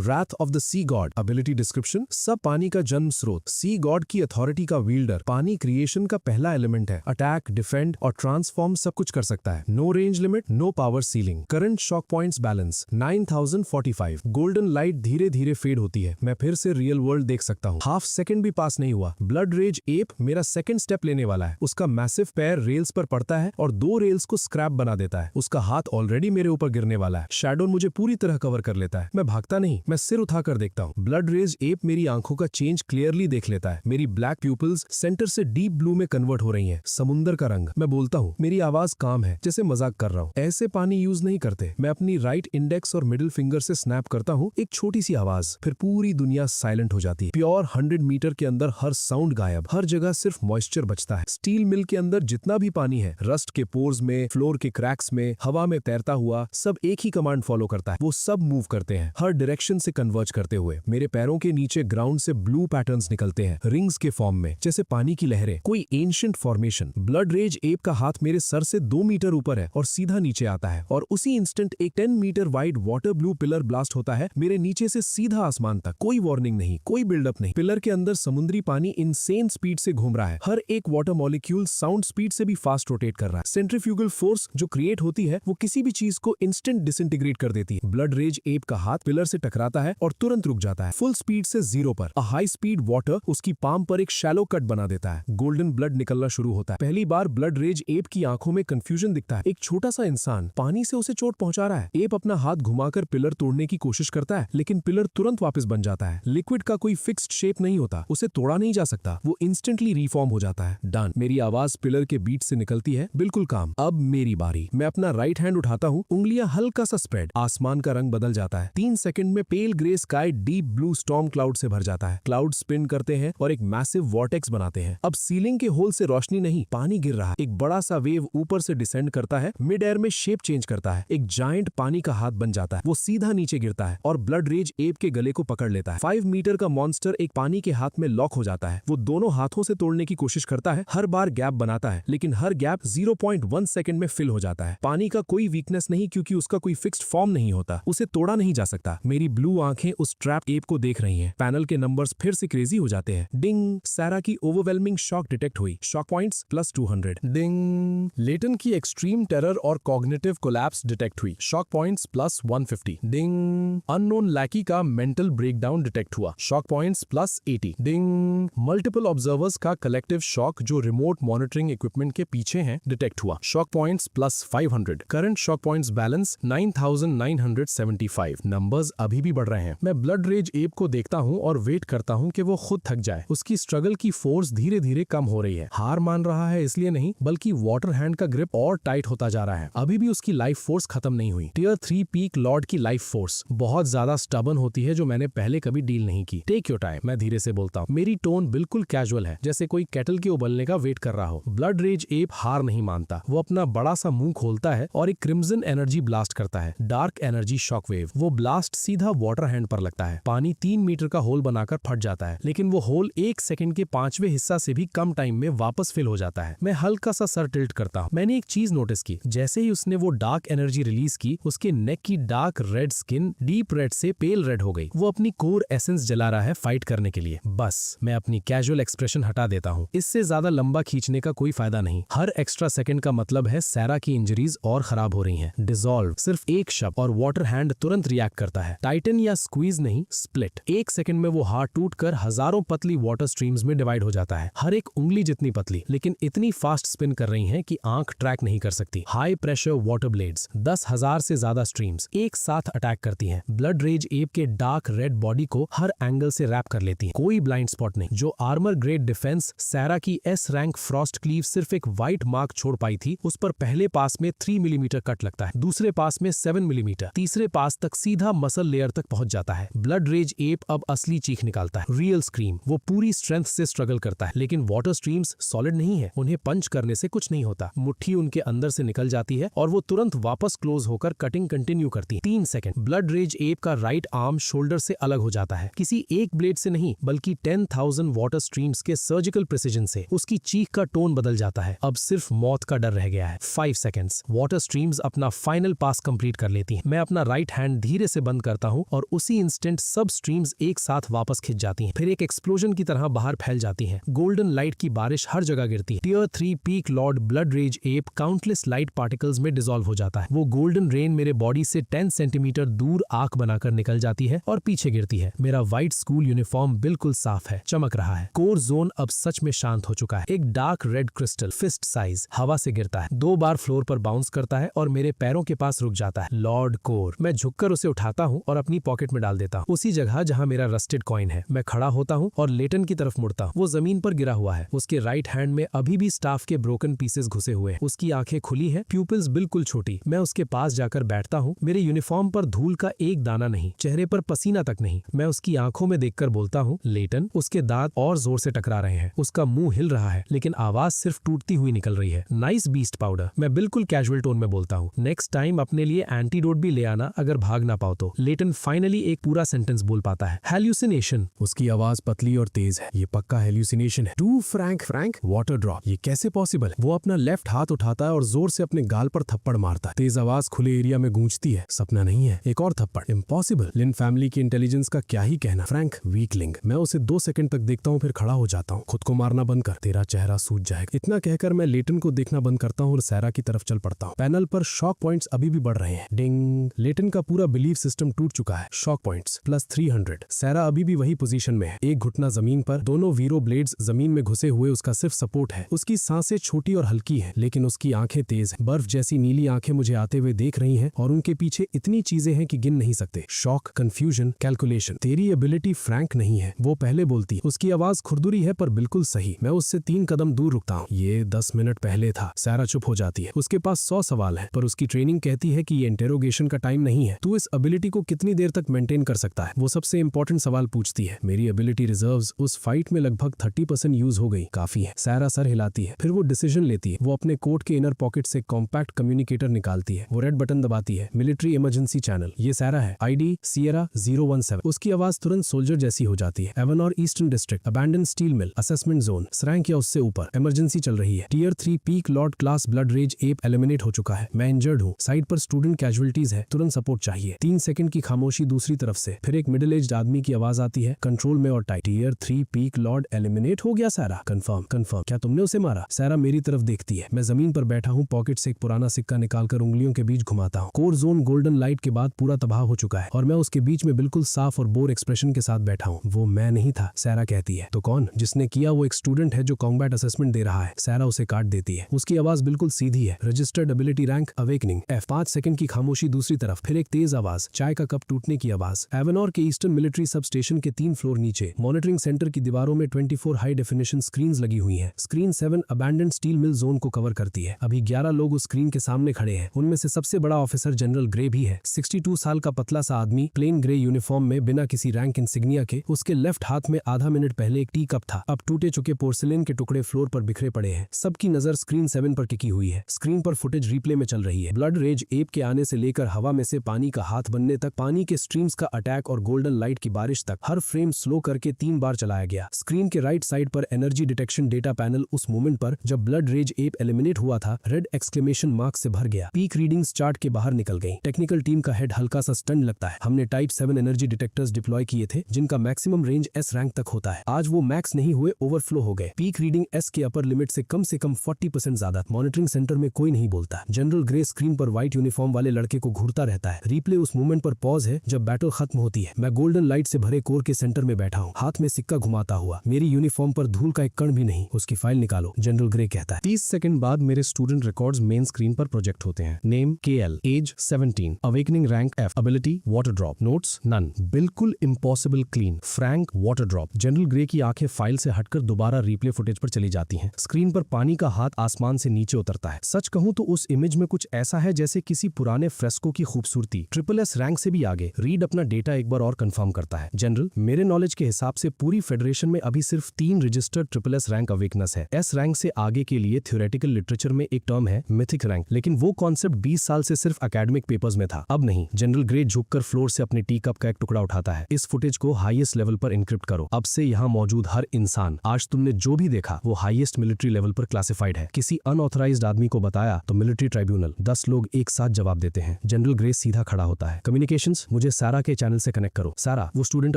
wrath of the sea god. Ability description, सब पानी का जन्म स्रोत, सी गॉड की अथॉरिटी का विल्डर, पानी क्रिएशन का पहला एलिमेंट है, अटैक, डिफेंड और ट्रांसफॉर्म सब कुछ कर सकता है, no range limit, no power ceiling, current shock points balance 9045, golden light धीरे धीरे फेड होती है, मैं फिर से रियल वर्ल्ड देख सकता हूँ, हाफ सेकंड भी पास नहीं हुआ। ब्लड रेज एप मेरा सेकंड स्टेप लेने वाला है, उसका मैसिव पैर रेल्स पर पड़ता है और 2 रेल्स को स्क्रैप बना देता है, उसका हाथ ऑलरेडी मेरे ऊपर गिरने वाला है, शैडो मुझे पूरी तरह कवर कर लेता है, मैं भागता नहीं, मैं सिर उठाकर देखता हूँ। ब्लड रेज एप मेरी आंखों का चेंज क्लियरली देख लेता है, मेरी ब्लैक प्यूपल्स सेंटर से डीप ब्लू में कन्वर्ट हो रही हैं, समुंदर का रंग। मैं बोलता हूँ, मेरी आवाज काम है, जैसे मजाक कर रहा हूँ, ऐसे पानी यूज नहीं करते। मैं अपनी राइट इंडेक्स और मिडिल फिंगर से स्नैप करता हूँ, एक छोटी सी आवाज, फिर पूरी दुनिया साइलेंट हो जाती है। प्योर 100 मीटर के अंदर हर साउंड गायब, हर जगह सिर्फ मॉइस्चर बचता है। स्टील मिल के अंदर जितना भी पानी है, रस्ट के पोर्स में, फ्लोर के क्रैक्स में, हवा में तैरता हुआ, सब एक ही कमांड फॉलो करता है, वो सब मूव करते हैं, हर डायरेक्शन से कन्वर्ज करते हुए। मेरे पैरों के नीचे ग्राउंड से ब्लू पैटर्न्स निकलते हैं, रिंग्स के फॉर्म में, जैसे पानी की लहरें, कोई ancient formation. Blood rage ape का हाथ मेरे सर से 2 मीटर ऊपर है और सीधा नीचे आता है, और उसी इंस्टेंट एक 10 metre wide water blue pillar blast होता है मेरे नीचे से सीधा आसमान तक। कोई वार्निंग नहीं, कोई बिल्डअप नहीं। पिलर के अंदर समुद्री पानी इनसेन स्पीड से घूम रहा है, हर एक वाटर मॉलिक्यूल साउंड स्पीड से भी फास्ट रोटेट कर रहा है। सेंट्रीफ्यूगल फोर्स जो क्रिएट होती है वो किसी भी चीज को इंस्टेंट डिसइंटीग्रेट कर देती है। ब्लड रेज एप का हाथ पिलर से टकराता है और तुरंत रुक जाता है, फुल स्पीड से 0 पर। हाई स्पीड वाटर उसकी पाम पर एक शैलो कट बना देता है, गोल्डन ब्लड निकलना शुरू होता है। पहली बार ब्लड रेज एप की आंखों में कंफ्यूजन दिखता है, एक छोटा सा इंसान पानी से उसे चोट पहुंचा रहा है। एप अपना हाथ घुमाकर पिलर तोड़ने की कोशिश करता है, लेकिन पिलर तुरंत वापस बन जाता है। लिक्विड का कोई फिक्स्ड शेप नहीं होता, उसे तोड़ा नहीं जा सकता, वो इंस्टेंटली रिफॉर्म हो जाता है। डन। मेरी आवाज पिलर के बीट से निकलती है, बिल्कुल काम। अब मेरी बारी। मैं अपना राइट हैंड उठाता हूँ, उंगलियां हल्का सा स्प्रेड, आसमान का रंग बदल जाता है। 3 सेकंड में pale grey sky deep blue storm cloud से भर जाता है। क्लाउड स्पिन करते हैं और एक मैसिव वॉर्टेक्स बनाते हैं। अब सीलिंग के होल से रोशनी नहीं, पानी गिर रहा है। एक बड़ा सा वेव ऊपर से डिसेंड करता है, मिड एयर में शेप चेंज करता है, एक जायंट पानी का हाथ बन जाता है, वो सीधा नीचे गिरता है और ब्लड रेज एप के गले को पकड़ लेता है। 5 मीटर का मॉन्स्टर एक पानी के हाथ में लॉक हो जाता है, वो दोनों हाथों से तोड़ने की कोशिश करता है, हर बार गैप बनाता है, लेकिन हर गैप 0.1 सेकंड में फिल हो जाता है। पानी का कोई वीकनेस नहीं, क्योंकि उसका कोई फिक्स्ड फॉर्म नहीं होता, उसे तोड़ा नहीं जा सकता। मेरी ब्लू आंखें उस ट्रैप एप को देख रही हैं। पैनल के नंबर्स फिर से क्रेजी हो जाते हैं। डिंग, सैरा की ओवरवेलमिंग शॉक डिटेक्ट हुई, शॉक पॉइंट्स +200। डिंग, लेटन की एक्सट्रीम टेरर और कॉग्निटिव कोलैप्स डिटेक्ट हुई, शॉक पॉइंट्स +150। डिंग, अननोन लैकी का मेंटल ब्रेकडाउन डिटेक्ट हुआ, शॉक पॉइंट्स +80। डिंग, मल्टीपल ऑब्जर्वर्स का कलेक्टिव शॉक जो रिमोट मॉनिटरिंग इक्विपमेंट के पीछे हैं डिटेक्ट हुआ, shock points +500। Current shock points balance 9975। Numbers अभी भी बढ़ रहे हैं। मैं ब्लड रेज एप को देखता हूं और वेट करता हूं कि वो खुद थक जाए। उसकी स्ट्रगल की फोर्स धीरे धीरे कम हो रही है, हार मान रहा है इसलिए नहीं, बल्कि वाटर हैंड का ग्रिप और टाइट होता जा रहा है। अभी भी उसकी लाइफ फोर्स खत्म नहीं हुई। टियर 3 पीक लॉर्ड की लाइफ फोर्स बहुत ज्यादा स्टबर्न होती है, जो मैंने पहले कभी डील नहीं की। टेक योर टाइम, मैं धीरे से बोलता हूँ। मेरी टोन बिल्कुल कैजुअल है, जैसे कोई केटल के उबलने का वेट कर रहा हो। ब्लड रेज एप हार नहीं मानता, वो अपना बड़ा सा मुंह खोलता है और एक क्रिम्सन एनर्जी ब्लास्ट करता है, डार्क एनर्जी शॉकवेव। वो ब्लास्ट सीधा वाटर हैंड पर लगता है, पानी 3 मीटर का होल बनाकर फट जाता है, लेकिन वो होल 1 सेकंड के 5वें हिस्सा से भी कम टाइम में वापस फिल हो जाता है। मैं हल्का सा सर टिल्ट करता हूँ। मैंने एक चीज नोटिस की, जैसे ही उसने वो डार्क एनर्जी रिलीज की, उसके नेक की dark red skin deep red से पेल रेड हो गई। वो अपनी कोर एसेंस जला रहा है फाइट करने के लिए। बस मैं अपनी कैजुअल एक्सप्रेशन हटा देता हूँ, इससे ज्यादा लंबा खींचने का कोई फायदा नहीं। हर एक्स्ट्रा सेकंड का मतलब है सैरा की इंजरीज और खराब हो रही हैं। डिसॉल्व, सिर्फ एक शब्द और वाटर हैंड तुरंत रिएक्ट करता है। टाइटन या स्क्वीज नहीं, स्प्लिट। 1 सेकंड में वो हार्ट टूटकर हजारों पतली वाटर स्ट्रीम्स में डिवाइड हो जाता है, हर एक उंगली जितनी पतली, लेकिन इतनी फास्ट स्पिन कर रही हैं कि आंख ट्रैक नहीं कर सकती। हाई प्रेशर वाटर ब्लेड्स, 10,000 से ज्यादा स्ट्रीम्स एक साथ अटैक करती हैं। ब्लड रेज एप के डार्क रेड बॉडी को हर एंगल से रैप कर लेती हैं, कोई ब्लाइंड स्पॉट नहीं। जो आर्मर ग्रेड डिफेंस सैरा की एस रैंक फ्रॉस्ट क्लीव सिर्फ एक व्हाइट मार्क छोड़ पाई थी, उस पर पहले पास में 3 मिलीमीटर कट लगता है, दूसरे पास में 7 मिलीमीटर, तीसरे पास तक सीधा मसल लेयर तक पहुंच जाता है। ब्लड रेज एप अब असली चीख निकालता है, रियल स्क्रीम। वो पूरी स्ट्रेंथ से स्ट्रगल करता है, लेकिन वाटर स्ट्रीम्स सॉलिड नहीं है, उन्हें पंच करने से कुछ नहीं होता। मुट्ठी उनके अंदर से निकल जाती है और वो तुरंत वापस क्लोज होकर कटिंग कंटिन्यू करती है। 3 सेकंड, ब्लड रेज एप का राइट आर्म शोल्डर से अलग हो जाता है, किसी एक ब्लेड से नहीं, बल्कि 10,000 वाटर स्ट्रीम्स के सर्जिकल प्रिसिजन से। उसकी चीख का टोन बदल जाता है, अब सिर्फ मौत का डर रह गया है। 5 सेकंड्स, वाटर स्ट्रीम्स अपना फाइनल पास कंप्लीट कर लेती हैं। मैं अपना राइट हैंड धीरे से बंद करता हूं और उसी इंस्टेंट सब स्ट्रीम्स एक साथ वापस खिंच जाती हैं, फिर एक एक्सप्लोजन की तरह बाहर फैल जाती हैं। गोल्डन लाइट की बारिश हर जगह गिरती है। Tier 3 peak lord blood rage ape countless light particles में डिसॉल्व हो जाता है। वो गोल्डन रेन मेरे बॉडी से 10 सेंटीमीटर दूर आंख बनाकर निकल जाती है और पीछे गिरती है। मेरा व्हाइट स्कूल यूनिफॉर्म बिल्कुल साफ है, चमक रहा है। कोर जोन अब सच में शांत हो चुका है। एक dark red crystal fist size हवा से गिरता है, 2 बार फ्लोर पर बाउंस करता है और मेरे पैरों के पास रुक जाता है। Lord core. मैं झुककर उसे उठाता हूँ और अपनी पॉकेट में डाल देता हूँ, उसी जगह जहाँ मेरा रस्टेड कॉइन है। मैं खड़ा होता हूँ और लेटन की तरफ मुड़ता हूँ। वो जमीन पर गिरा हुआ है, उसके राइट हैंड में अभी भी स्टाफ के ब्रोकन पीसेस घुसे हुए हैं। उसकी आंखें खुली हैं, प्यूपिल्स बिल्कुल छोटी। मैं उसके पास जाकर बैठता हूँ। मेरे यूनिफॉर्म पर धूल का एक दाना नहीं, चेहरे पर पसीना तक नहीं। मैं उसकी आंखों में देखकर बोलता हूँ, लेटन। उसके दांत और जोर से टकरा रहे हैं, उसका मुंह हिल रहा है, लेकिन आवाज सिर्फ टूटती हुई निकल रही है। Nice beast powder. मैं बिल्कुल कैजुअल टोन में बोलता हूँ। नेक्स्ट टाइम अपने लिए एंटीडोट भी ले आना अगर भाग ना पाओ तो। लेटन फाइनली एक पूरा सेंटेंस बोल पाता है। हेल्यूसिनेशन। उसकी आवाज पतली और तेज है। ये पक्का हेल्यूसिनेशन है। Two frank water drop. ये कैसे पॉसिबल है? वो अपना लेफ्ट हाथ उठाता है और जोर से अपने गाल पर थप्पड़ मारता है। तेज आवाज खुले एरिया में गूंजती है। सपना नहीं है, एक और थप्पड़। इम्पॉसिबल। लिन फैमिली की इंटेलिजेंस का क्या ही कहना। Frank weakling. मैं उसे 2 सेकंड तक देखता हूँ, फिर खड़ा हो जाता हूँ। खुद को मारना बंद कर, तेरा चेहरा सूज जाएगा। इतना कहकर मैं लेटन को देखना बंद करता हूँ और सैरा की तरफ चल पड़ता हूँ। पैनल पर शॉक पॉइंट्स अभी भी बढ़ रहे हैं। डिंग। लेटन का पूरा बिलीफ सिस्टम टूट चुका है। Shock points plus 300। सैरा अभी भी वही पोजीशन में है, एक घुटना जमीन पर, दोनों वीरो ब्लेड्स जमीन में घुसे हुए। उसका सिर्फ सपोर्ट है। उसकी सांसें छोटी और हल्की है, लेकिन उसकी आंखें तेज हैं। बर्फ जैसी नीली आंखें मुझे आते हुए देख रही हैं और उनके पीछे इतनी चीजें हैं कि गिन नहीं सकते। Shock, confusion, calculation. तेरी एबिलिटी फ्रैंक नहीं है, वो पहले बोलती। उसकी आवाज खुरदुरी है पर बिल्कुल सही। मैं उससे 3 कदम दूर रुकता हूँ। ये 10 मिनट पहले था। सैरा चुप हो जाती है। उसके पास 100 सवाल है, पर उसकी ट्रेनिंग कहती है कि ये इंटेरोगेशन का टाइम नहीं है। तू इस एबिलिटी को कितनी देर तक मेंटेन कर सकता है? वो सबसे इंपॉर्टेंट सवाल पूछती है। मेरी एबिलिटी रिजर्व्स उस फाइट में लगभग 30% यूज हो गई, काफी है। सैरा सर हिलाती है, फिर वो डिसीजन लेती है। वो अपने कोट के इनर पॉकेट से कॉम्पैक्ट कम्युनिकेटर निकालती है। वो रेड बटन दबाती है। Military emergency channel. ये सैरा है। ID Sierra 017। उसकी आवाज तुरंत सोल्जर जैसी हो जाती है। Avnor eastern district, abandon steel mill, assessment zone, rank या उससे ऊपर। इमरजेंसी चल रही है। Tier 3 peak lord class blood rage ape eliminate हो चुका है। मैं इंजर्ड हूँ। साइड पर स्टूडेंट कैजुअलिटीज है, तुरंत सपोर्ट चाहिए। 3 सेकंड की खामोशी दूसरी तरफ से। फिर एक मिडिल एज्ड आदमी की आवाज आती है, कंट्रोल में और tight. Tier 3 peak lord eliminate हो गया सैरा। कंफर्म। क्या तुमने उसे मारा? सैरा मेरी तरफ देखती है। मैं जमीन पर बैठा हूँ, पॉकेट से एक पुराना सिक्का निकालकर उंगलियों के बीच घुमाता हूँ। कोर जोन गोल्डन लाइट के बाद पूरा तबाह हो चुका है और मैं उसके बीच में बिल्कुल साफ और बोर एक्सप्रेशन के साथ बैठा हूँ। वो मैं नहीं था, सैरा कहती है। तो कौन? जिसने किया वो एक स्टूडेंट है जो कॉम्बैट असेसमेंट दे रहा है। सैरा उसे काट देती है। उसकी आवाज बिल्कुल सीधी है। Registered ability rank awakening F। 5 second की खामोशी दूसरी तरफ। फिर एक तेज आवाज, चाय का कप टूटने की आवाज। एवनॉर के ईस्टर्न मिलिट्री सब स्टेशन के 3 फ्लोर नीचे मॉनिटरिंग सेंटर की दीवारों में 24 हाई डेफिनेशन स्क्रीन लगी हुई है। स्क्रीन 7 अबैंडन स्टील मिल जोन को कवर करती है। अभी 11 लोग उस स्क्रीन के सामने खड़े हैं। उनमें से सबसे बड़ा ऑफिसर जनरल ग्रे भी है। 62 साल का पतला सा आदमी, प्लेन ग्रे यूनिफॉर्म में, बिना किसी रैंक इंसिग्निया के। उसके लेफ्ट हाथ में आधा मिनट पहले एक टी कप था, अब टूटे चुके पोर्सिलेन के टुकड़े फ्लोर पर बिखरे पड़े हैं। सबकी नजर स्क्रीन 7 पर टिकी हुई है। स्क्रीन पर फुटेज रिप्ले में चल रही है। ब्लड रेज एप के आने से लेकर हवा में से पानी का हाथ बनने तक, पानी के स्ट्रीम्स का अटैक और गोल्डन लाइट की बारिश तक, हर फ्रेम स्लो करके 3 बार चलाया गया। स्क्रीन के राइट साइड पर एनर्जी डिटेक्शन डेटा पैनल उस मोमेंट पर जब ब्लड रेज एप एलिमिनेट हुआ था, रेड एक्सक्लेमेशन मार्क से भर गया। पीक रीडिंग्स चार्ट के बाहर निकल गई। टेक्निकल टीम का हेड हल्का सा स्टन लगता है। हमने टाइप 7 एनर्जी डिटेक्टर्स डिप्लॉय किए थे जिनका मैक्सिमम रेंज S रैंक तक होता है। आज वो मैक्स नहीं हुए, ओवरफ्लो हो गए। पीक रीडिंग S के अपर लिमिट से कम 40% ज्यादा। मॉनिटरिंग सेंटर में कोई नहीं बोलता। जनरल ग्रे स्क्रीन पर व्हाइट यूनिफॉर्म वाले लड़के को घूरता रहता है। रिप्ले उस मोमेंट पर पॉज है जब बैटल खत्म होती है। मैं गोल्डन लाइट से भरे कोर के सेंटर में बैठा हूँ, हाथ में सिक्का घुमाता हुआ। मेरी यूनिफॉर्म पर धूल का एक कण भी नहीं। उसकी फाइल निकालो, जनरल ग्रे कहता है। 30 सेकंड बाद मेरे स्टूडेंट रिकॉर्ड्स मेन स्क्रीन पर प्रोजेक्ट होते हैं। Name KL, age 17, awakening rank F, ability water drop, notes none. बिल्कुल impossible clean. Frank water drop. General Grey की आंखें फाइल से हटकर दोबारा रिप्ले फुटेज पर चली जाती हैं। स्क्रीन पर पानी का हाथ आसमान से नीचे उतरता है। सच कहूं तो उस इमेज में कुछ ऐसा है जैसे किसी पुराने फ्रेस्को की खूबसूरती। SSS रैंक से भी आगे। रीड अपना डेटा एक बार और कंफर्म करता है। जनरल, मेरे नॉलेज के हिसाब से पूरी फेडरेशन में अभी सिर्फ 3 रजिस्टर्ड SSS रैंक अवेकनेस है। S रैंक से आगे के लिए थ्योरेटिकल लिटरेचर में एक टर्म है मिथिक रैंक, लेकिन वो कॉन्सेप्ट 20 साल से सिर्फ एकेडमिक पेपर्स में था, अब नहीं। जनरल ग्रे झुककर फ्लोर से अपने टी कप का एक टुकड़ा उठाता है। इस फुटेज को हाईएस्ट लेवल पर एन्क्रिप्ट करो। अब से यहाँ मौजूद हर इंसान, आज तुमने जो भी देखा वो हाईएस्ट मिलिट्री लेवल पर क्लासिफाइड है। किसी अनऑथराइज्ड आदमी को बताया तो मिलिट्री ट्राइब्यूनल। 10 लोग एक साथ जवाब देते हैं। जनरल ग्रे सीधा खड़ा होता है। कम्युनिकेशंस, मुझे सारा के चैनल से कनेक्ट करो। सारा, वो स्टूडेंट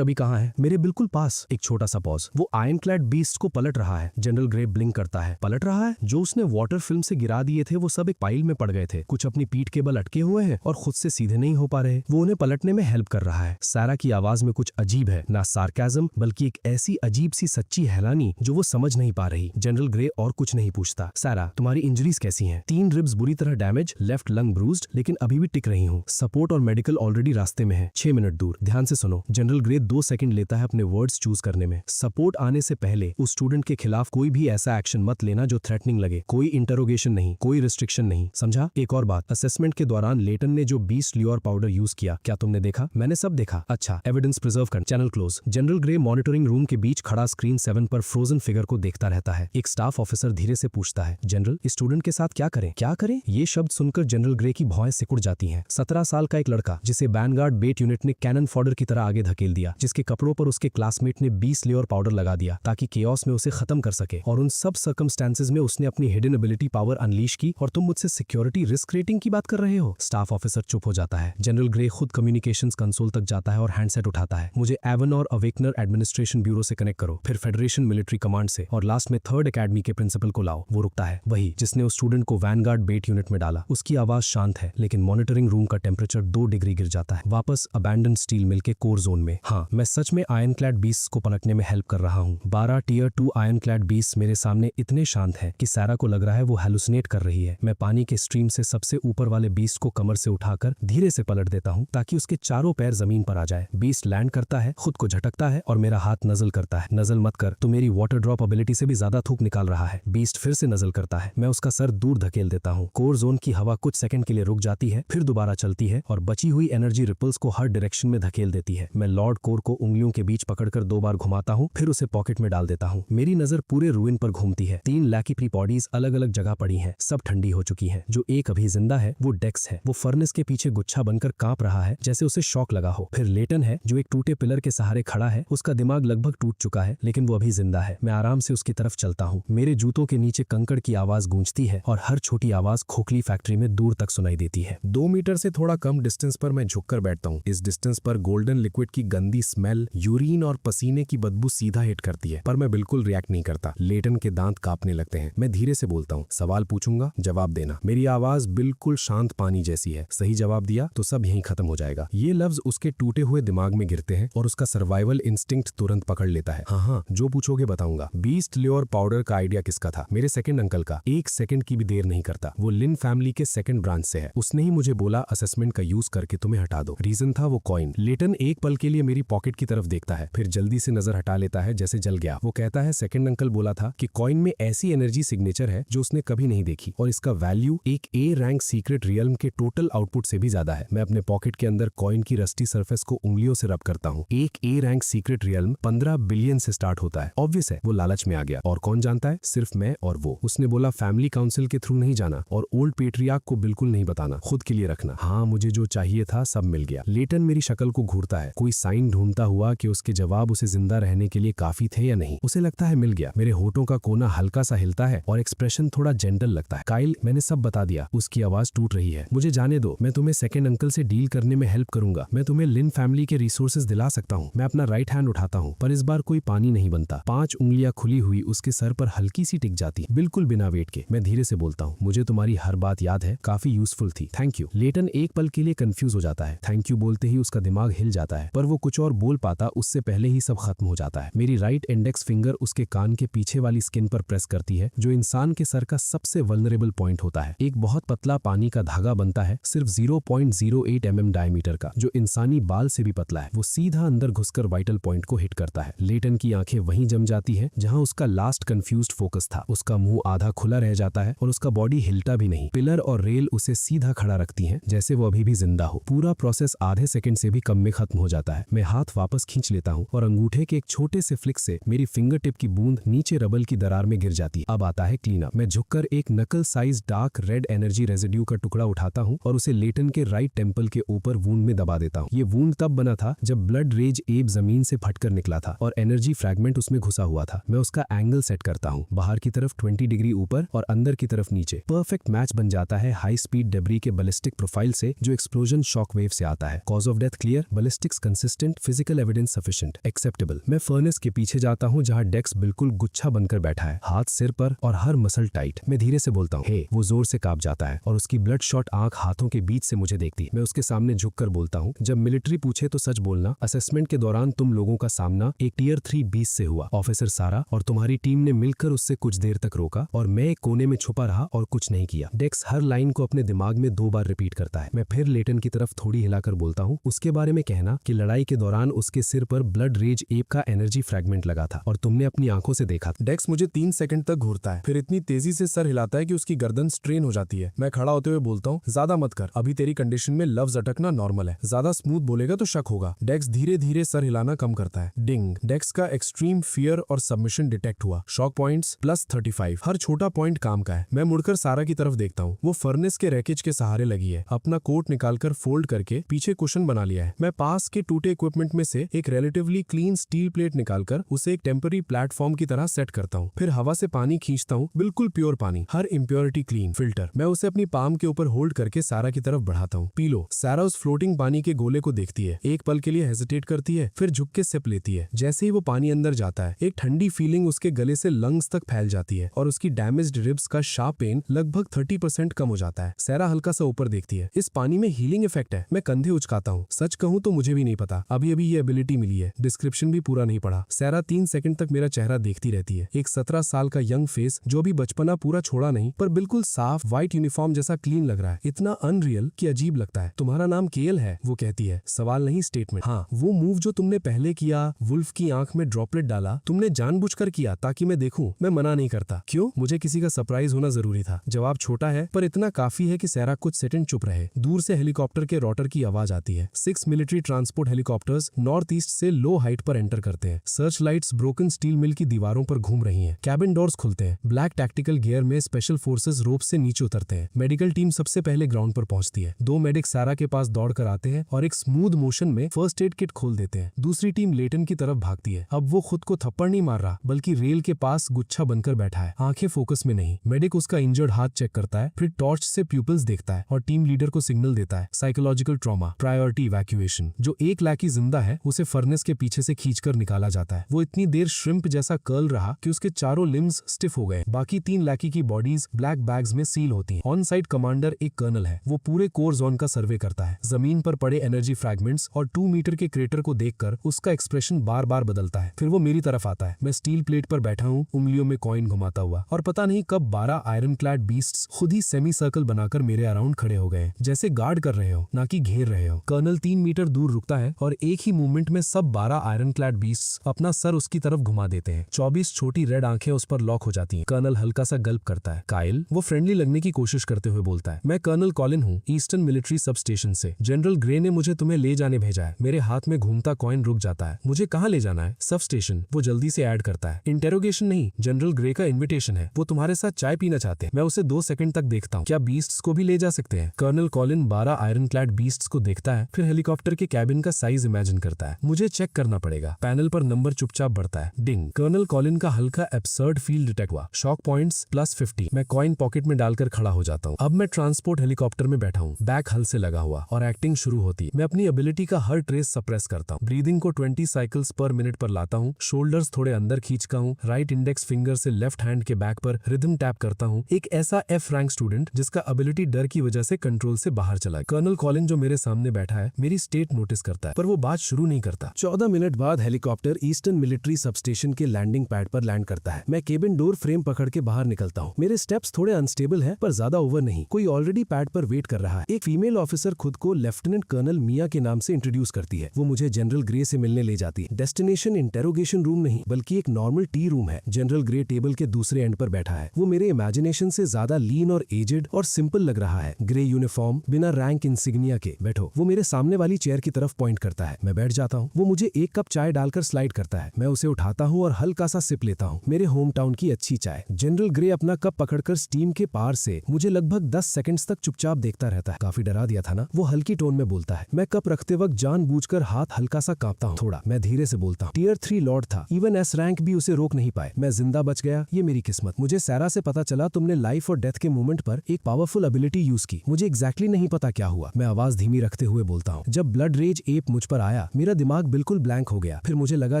अभी कहाँ है? मेरे बिल्कुल पास। एक छोटा सा पॉज। वो आयरन क्लैड बीस्ट को पलट रहा है। जनरल ग्रे ब्लिंक करता है। पलट रहा है? जो उसने वाटर फिल्म से गिरा दिए थे वो सब एक पाइल में पड़ गए थे। कुछ अपनी पीठ के बल अटके हुए हैं और खुद से सीधे नहीं हो पा रहे। वो उन्हें पलटने में हेल्प कर रहा है। सारा की आवाज में कुछ अजीब है, ना सार्काज्म बल्कि एक ऐसी अजीब सी सच्ची हैरानी जो वो समझ नहीं पा रही। जनरल ग्रे और कुछ नहीं पूछता। सारा, तुम्हारी इंजरीज कैसी हैं? 3 रिब्स बुरी तरह डैमेज, लेफ्ट लंग ब्रूज्ड, लेकिन अभी भी टिक रही हूँ। सपोर्ट और मेडिकल ऑलरेडी रास्ते में है। 6 मिनट दूर। ध्यान से सुनो। जनरल ग्रे 2 सेकंड लेता है अपने वर्ड्स चूज करने में। सपोर्ट आने से पहले उस स्टूडेंट के खिलाफ कोई भी ऐसा एक्शन मत लेना जो थ्रेटनिंग लगे। कोई इंटरोगेशन नहीं, कोई रिस्ट्रिक्शन नहीं, समझा? एक और बात, असेसमेंट के दौरान लेटन ने जो बीस्ट ल्योर पाउडर यूज किया, क्या तुमने देखा? मैंने सब देखा। अच्छा, एविडेंस प्रिजर्व कर। Channel close. General grey monitoring room के बीच खड़ा स्क्रीन 7 पर फ्रोजन फिगर को देखता रहता है। एक स्टाफ ऑफिसर धीरे से पूछता है, जनरल, इस स्टूडेंट के साथ क्या करें? क्या करें? ये शब्द सुनकर जनरल ग्रे की भौहें सिकुड़ जाती हैं। 17 साल का एक लड़का जिसे वैनगार्ड बेट यूनिट ने कैनन फॉडर की तरह आगे धकेल दिया, जिसके कपड़ों पर उसके क्लासमेट ने 20 लेयर पाउडर लगा दिया ताकि केओस में उसे खत्म कर सके, और उन सब सर्कमस्टेंसेस में उसने अपनी हिडन एबिलिटी पावर अनलीश की, और तुम मुझसे सिक्योरिटी रिस्क रेटिंग की बात कर रहे हो? स्टाफ ऑफिसर चुप हो जाता है। जनरल ग्रे खुद कम्युनिकेशंस कंसोल तक जाता है और हैंडसेट उठाता है। मुझे एवन और अवेकनर एडमिनिस्ट्रेशन ब्यूरो से कनेक्ट करो, फिर फेडरेशन मिलिट्री कमांड से, और लास्ट में 3rd एकेडमी के प्रिंसिपल को लाओ। वो रुकता है, वही जिसने उस स्टूडेंट को वैनगार्ड बेट यूनिट में डाला। उसकी आवाज शांत है, लेकिन मॉनिटरिंग रूम का टेम्परेचर 2 डिग्री गिर जाता है। वापस अबैंडन स्टील मिल के कोर जोन में। हाँ, मैं सच में आयरन क्लैड बीस्ट को पलटने में हेल्प कर रहा हूँ। 12 टियर 2 आयरन क्लैड बीस्ट मेरे सामने इतने शांत है कि सारा को लग रहा है वो हेलुसिनेट कर रही है। मैं पानी के स्ट्रीम से सबसे ऊपर वाले बीस्ट को कमर से उठाकर धीरे से पलट देता हूँ ताकि उसके चारों पैर जमीन पर आ जाए। बीस्ट लैंड करता है, खुद को झटकता है और मेरा हाथ नजल करता है। नजल मत कर, तो मेरी वाटर ड्रॉप एबिलिटी से भी ज्यादा थूक निकाल रहा है। बीस्ट फिर से नजल करता है। मैं उसका सर दूर धकेल देता हूँ। कोर जोन की हवा कुछ सेकंड के लिए रुक जाती है, फिर दोबारा चलती है और बची हुई एनर्जी रिपल्स को हर डायरेक्शन में धकेल देती है। मैं लॉर्ड कोर को उंगलियों के बीच पकड़कर 2 बार घुमाता हूँ, फिर उसे पॉकेट में डाल देता हूँ। मेरी नजर पूरे रूइन पर घूमती है। 3 लैकी प्री बॉडीज अलग अलग जगह पड़ी हैं, सब ठंडी हो चुकी हैं। जो एक अभी जिंदा है वो डेक्स है। वो फर्नेस के पीछे गुच्छा बनकर कांप रहा है जैसे उसे शॉक लगा हो। फिर लेटन है जो एक टूटे पिलर के सहारे खड़ा है। उसका दिमाग लगभग टूट चुका है, लेकिन वो अभी जिंदा है। मैं आराम से उसकी तरफ चलता हूँ। मेरे जूतों के नीचे कंकड़ की आवाज गूंजती है और हर छोटी आवाज खोखली फैक्ट्री में दूर तक सुनाई देती है। 2 मीटर से थोड़ा कम डिस्टेंस पर मैं झुककर बैठता हूँ। इस डिस्टेंस पर गोल्डन लिक्विड की गंदी स्मेल, यूरिन और पसीने की बदबू सीधा हिट करती है, पर मैं बिल्कुल रिएक्ट नहीं करता। लेटन के दांत कांपने लगते हैं। मैं धीरे से बोलता हूँ, सवाल पूछूंगा, जवाब देना। मेरी आवाज बिल्कुल शांत पानी जैसी है। सही जवाब दिया तो सब यहीं खत्म हो जाएगा। ये लफ्ज उसके टूटे हुए दिमाग में गिरते हैं और उसका सर्वाइवल इंस्टिंक्ट तुरंत पकड़ लेता है। हाँ, जो पूछोगे बताऊंगा। बीस्ट ल्योर पाउडर का आइडिया किसका था? मेरे सेकंड अंकल का। 1 सेकंड की भी देर नहीं करता। वो लिन फैमिली के सेकंड ब्रांच से है। उसने ही मुझे बोला असेसमेंट का यूज करके तुम्हें हटा दो। रीजन था वो कॉइन। लेटन एक पल के लिए मेरी पॉकेट की तरफ देखता है, फिर जल्दी से नजर हटा लेता है जैसे जल गया। वो कहता है सेकंड अंकल बोला था कि कॉइन में ऐसी एनर्जी सिग्नेचर है जो उसने कभी नहीं देखी, और इसका वैल्यू एक ए रैंक सीक्रेट रियल्म के टोटल आउटपुट से भी ज्यादा है। मैं अपने पॉकेट के अंदर कॉइन की रस्टी सरफेस को उंगलियों से रब करता हूँ। एक A rank secret realm 15 billion से स्टार्ट होता है। ऑब्वियस है वो लालच में आ गया। और कौन जानता है? सिर्फ मैं और वो। उसने बोला फैमिली काउंसिल के थ्रू नहीं जाना और ओल्ड पेट्रियार्क को बिल्कुल नहीं बताना, खुद के लिए रखना। हाँ, मुझे जो चाहिए था सब मिल गया। लेटन मेरी शक्ल को घूरता है, कोई साइन ढूंढता हुआ कि उसके जवाब उसे जिंदा रहने के लिए काफी थे या नहीं। उसे लगता है मिल गया। मेरे होठों का कोना हल्का सा हिलता है और एक्सप्रेशन थोड़ा जेंटल लगता है। काइल, मैंने सब बता दिया। उसकी आवाज टूट रही है। मुझे जाने दो। मैं तुम्हें सेकंड अंकल से डील करने में हेल्प करूंगा। मैं तुम्हें लिन फैमिली के रिसोर्सेज दिला सकता हूँ। मैं अपना राइट हैंड उठाता हूँ, पर इस बार कोई पानी नहीं बनता। 5 उंगलियां खुली हुई उसके सर पर हल्की सी टिक जाती, बिल्कुल बिना वेट के। मैं धीरे से बोलता हूँ, मुझे तुम्हारी हर बात याद है, काफी यूजफुल थी, थैंक यू। लेटन एक पल के लिए कंफ्यूज हो जाता है। थैंक यू बोलते ही उसका दिमाग हिल जाता है, पर वो कुछ और बोल पाता उससे पहले ही सब खत्म हो जाता है। मेरी राइट इंडेक्स फिंगर उसके कान के पीछे वाली स्किन पर प्रेस करती है, जो इंसान के सर का सबसे वल्नरेबल पॉइंट होता है। एक बहुत पतला पानी का धागा बनता है, सिर्फ 0.08 mm डायमीटर का, जो इंसानी बाल से भी पतला है। वो सीधा अंदर घुसकर वाइटल पॉइंट को हिट करता है। लेटन की आंखें वहीं जम जाती है जहां उसका लास्ट कंफ्यूज्ड फोकस था। उसका मुंह आधा खुला रह जाता है और उसका बॉडी हिलता भी नहीं। पिलर और रेल उसे सीधा खड़ा रखती हैं, जैसे वो अभी भी जिंदा हो। पूरा प्रोसेस आधे सेकंड से भी कम में खत्म हो जाता है। मैं हाथ वापस खींच लेता हूँ और अंगूठे के एक छोटे से फ्लिक से मेरी फिंगर टिप की बूंद नीचे रबल की दरार में गिर जाती है। अब आता है क्लीन अप। मैं झुककर एक नकल size dark red energy residue का टुकड़ा उठाता हूँ और उसे लेटन के राइट टेम्पल के ऊपर वूंड में दबा देता हूँ। ये वूंड तब बना था जब ब्लड रेज एब जमीन से फटकर निकला था और एनर्जी फ्रैगमेंट उसमें घुसा हुआ था। मैं उसका एंगल सेट करता हूँ, बाहर की तरफ 20 डिग्री ऊपर और अंदर की तरफ नीचे। परफेक्ट मैच मैच बन जाता है हाई स्पीड डेब्री के बैलिस्टिक प्रोफाइल से जो एक्सप्लोजन शॉक वेव से आता है। Cause of death clear, ballistics consistent, physical evidence sufficient, acceptable. मैं फर्नेस के पीछे जाता हूँ जहाँ डेक्स बिल्कुल गुच्छा बनकर बैठा है, हाथ सिर पर और हर मसल टाइट। मैं धीरे से बोलता हूँ, हे। वो जोर से कांप जाता है और उसकी ब्लड शॉट आंख हाथों के बीच से मुझे देखती। मैं उसके सामने झुककर बोलता हूँ, जब मिलिट्री पूछे तो सच बोलना। असेसमेंट के दौरान तुम लोगों का सामना एक टियर 3 बीस से हुआ। ऑफिसर सारा और तुम्हारी टीम ने मिलकर उससे कुछ देर तक रोका और मैं एक कोने में छुपा रहा और कुछ नहीं किया। डेक्स हर लाइन को अपने दिमाग में 2 बार रिपीट करता है। मैं फिर लेटन की तरफ थोड़ी हिलाकर बोलता हूँ, उसके बारे में कहना कि लड़ाई के दौरान उसके सिर पर ब्लड रेज एप का एनर्जी फ्रैगमेंट लगा था और तुमने अपनी आंखों से देखा। डेक्स मुझे 3 सेकंड तक घूरता है, फिर इतनी तेजी से सर हिलाता है कि उसकी गर्दन स्ट्रेन हो जाती है। मैं खड़ा होते हुए बोलता हूँ, ज्यादा मत कर, अभी तेरी कंडीशन में लफ्ज अटकना नॉर्मल है। ज्यादा स्मूथ बोलेगा तो शक होगा। डेक्स धीरे धीरे सर हिलाना कम करता है। डिंग। डेक्स का एक्सट्रीम फियर और सबमिशन डिटेक्ट हुआ। Shock points +35। हर छोटा पॉइंट काम का है। मैं मुड़कर सारा की तरफ देखता हूँ। वो फर्नेस के रैकेज के सहारे लगी है, अपना कोट निकालकर फोल्ड करके पीछे कुशन बना लिया है। मैं पास के टूटे इक्विपमेंट में से एक रिलेटिवली क्लीन स्टील प्लेट निकालकर उसे एक टेम्पररी प्लेटफॉर्म की तरह सेट करता हूँ। फिर हवा से पानी खींचता हूँ, बिल्कुल प्योर पानी, हर इम्प्योरिटी क्लीन फिल्टर। मैं उसे अपनी पाम के ऊपर होल्ड करके सारा की तरफ बढ़ाता हूँ। P low. सारा उस फ्लोटिंग पानी के गोले को देखती है, एक पल के लिए हेजिटेट करती है, फिर झुक के सिप लेती है। जैसे ही वो पानी अंदर जाता है, एक ठंडी फीलिंग उसके गले से लंग्स तक फैल जाती है और उसकी डैमेज्ड रिब्स का शार्प पेन लगभग 30% कम हो जाता है। सारा हल्का सा ऊपर देखती है। इस पानी में हीलिंग इफेक्ट है। मैं कंधे उचकाता हूँ। सच कहूँ तो मुझे भी नहीं पता, अभी अभी ये एबिलिटी मिली है, डिस्क्रिप्शन भी पूरा नहीं पढ़ा। सारा 3 सेकंड तक मेरा चेहरा देखती रहती है। एक 17 साल का यंग फेस जो भी बचपना पूरा छोड़ा नहीं, पर बिल्कुल साफ व्हाइट यूनिफॉर्म जैसा क्लीन लग रहा है। इतना अनरियल कि अजीब लगता है। तुम्हारा नाम केएल है, वो कहती है। सवाल नहीं, स्टेटमेंट। हाँ, वो मूव जो तुमने पहले किया, वुल्फ की आंख में ड्रॉपलेट डाला, तुमने जानबूझकर किया ताकि मैं देखूं। मैं मना नहीं करता। क्यों? मुझे किसी का सरप्राइज होना जरूरी था। जवाब छोटा है पर इतना काफी है कि सारा कुछ सेकंड चुप रहे। दूर से हेलीकॉप्टर के रोटर की आवाज आती है। 6 military transport helicopters north east से लो हाइट पर एंटर करते हैं। Search lights broken steel mill की दीवारों पर घूम रही हैं। कैबिन डोर्स खुलते हैं। ब्लैक टैक्टिकल गियर में स्पेशल फोर्सेस रोप से नीचे उतरते हैं। मेडिकल टीम सबसे पहले ग्राउंड पर पहुंचती है। 2 मेडिक सारा के पास दौड़ कर आते हैं और एक स्मूथ मोशन में फर्स्ट एड किट खोल देते हैं। दूसरी टीम लेटन की तरफ भागती है। अब वो खुद को थप्पड़ नहीं मार रहा, बल्कि रेल के पास गुच्छा बनकर बैठा है, आंखें फोकस में नहीं। मेडिक उसका इंजर्ड हाथ चेक करता है, फिर टॉर्च से प्यूपल्स देखता है और टीम लीडर को सिग्नल देता है। Psychological trauma, priority evacuation. जो एक लैकी जिंदा है उसे फर्नेस के पीछे से खींचकर निकाला जाता है। वो इतनी देर श्रिम्प जैसा कर्ल रहा कि उसके चारों लिम्स स्टिफ हो गए। बाकी 3 लैकी की बॉडीज ब्लैक बैग्स में सील होती हैं। ऑन साइड कमांडर एक कर्नल है। वो पूरे कोर जोन का सर्वे करता है। जमीन पर पड़े एनर्जी फ्रैगमेंट्स और 2 मीटर के क्रेटर को देखकर उसका एक्सप्रेशन बार बार बदलता है। फिर वो मेरी तरफ आता है। मैं स्टील प्लेट पर बैठा हूँ, उंगलियों में कॉइन घुमाता हुआ, और पता नहीं कब 12 आयरन क्लैड बीस्ट्स खुद ही सेमी सर्कल बनाकर मेरे अराउंड खड़े हो गए, जैसे गार्ड कर रहे हो, ना कि घेर रहे हो। कर्नल 3 मीटर दूर रुकता है और एक ही मूवमेंट में सब 12 आयरन क्लैड बीस्ट्स अपना सर उसकी तरफ घुमा देते हैं। 24 छोटी रेड आंखें उस पर लॉक हो जाती हैं। कर्नल हल्का सा गल्प करता है। काइल, वो फ्रेंडली लगने की कोशिश करते हुए बोलता है। मैं कर्नल कॉलिन हूँ, ईस्टर्न मिलिट्री सब स्टेशन से। जनरल ग्रे ने मुझे तुम्हें ले जाने भेजा है। मेरे हाथ में घूमता कॉइन रुक जाता है। मुझे कहाँ ले जाना है? सब स्टेशन, वो जल्दी से ऐड करता है। इंटेरोगेशन नहीं, जनरल ग्रे का इन्विटेशन है। वो तुम्हारे साथ चाय पीना चाहते हैं। मैं उसे 2 सेकंड तक देखता हूँ। क्या बीस्ट्स को भी ले जा सकते हैं? Colonel Colin 12 iron clad beasts को देखता है, फिर हेलीकॉप्टर के कैबिन का साइज इमेजिन करता है। मुझे चेक करना पड़ेगा। पैनल पर नंबर चुपचाप बढ़ता है। डिंग। कर्नल कॉलिन का हल्का एब्सर्ड फील डिटेक्ट हुआ। Shock points +50। मैं कॉइन पॉकेट में डालकर खड़ा हो जाता हूँ। अब मैं ट्रांसपोर्ट हेलीकॉप्टर में बैठा हूँ। बैक हल से लगा हुआ और एक्टिंग शुरू होती। मैं अपनी एबिलिटी का हर ट्रेस सप्रेस करता हूँ। ब्रीदिंग को 20 साइकिल्स पर मिनट पर लाता हूँ। शोल्डर्स थोड़े अंदर खींचता हूँ। राइट इंडेक्स फिंगर से लेफ्ट हैंड के बैक पर रिदम टैप करता हूँ। एक ऐसा F रैंक स्टूडेंट जिसका एबिलिटी डर की वजह से कंट्रोल से बाहर चला। कर्नल कॉलिन जो मेरे सामने बैठा है मेरी स्टेट नोटिस करता है, पर वो बात शुरू नहीं करता। 14 मिनट बाद हेलीकॉप्टर ईस्टर्न मिलिट्री सबस्टेशन के लैंडिंग पैड पर लैंड करता है। मैं केबिन डोर फ्रेम पकड़ के बाहर निकलता हूँ। मेरे स्टेप्स थोड़े अनस्टेबल हैं, पर ज्यादा ओवर नहीं। कोई ऑलरेडी पैड पर वेट कर रहा है। एक फीमेल ऑफिसर खुद को लेफ्टिनेंट कर्नल मिया के नाम से इंट्रोड्यूस करती है। वो मुझे जनरल ग्रे से मिलने ले जाती है। डेस्टिनेशन इंटेरोगेशन रूम नहीं, बल्कि एक नॉर्मल टी रूम है। जनरल ग्रे टेबल के दूसरे एंड पर बैठा है। वो मेरे इमेजिनेशन से ज्यादा लीन और एजेड और सिंपल लग रहा है। ग्रे यूनिफॉर्म, बिना रैंक इंसिग्निया के। बैठो। वो मेरे सामने वाली चेयर की तरफ पॉइंट करता है। मैं बैठ जाता हूँ। वो मुझे एक कप चाय डालकर स्लाइड करता है। मैं उसे उठाता हूँ और हल्का सा सिप लेता हूँ। मेरे होम टाउन की अच्छी चाय। जनरल ग्रे अपना कप पकड़कर स्टीम के पार से मुझे लगभग 10 सेकंड्स तक चुपचाप देखता रहता है। काफी डरा दिया था ना? वो हल्की टोन में बोलता है। मैं कप रखते वक्त जानबूझकर हाथ हल्का सा कांपता हूँ। थोड़ा। मैं धीरे से बोलता हूँ। टियर 3 लॉर्ड था। इवन S रैंक भी उसे रोक नहीं पाए। मैं जिंदा बच गया, ये मेरी किस्मत। मुझे सारा से पता चला तुमने लाइफ और डेथ के मोमेंट पर एक पावरफुल एबिलिटी यूज की। मुझे एग्जैक्टली नहीं पता क्या हुआ। मैं आवाज धीमी रखते हुए बोलता हूँ, जब ब्लड रेज एप मुझ पर आया मेरा दिमाग बिल्कुल ब्लैंक हो गया। फिर मुझे लगा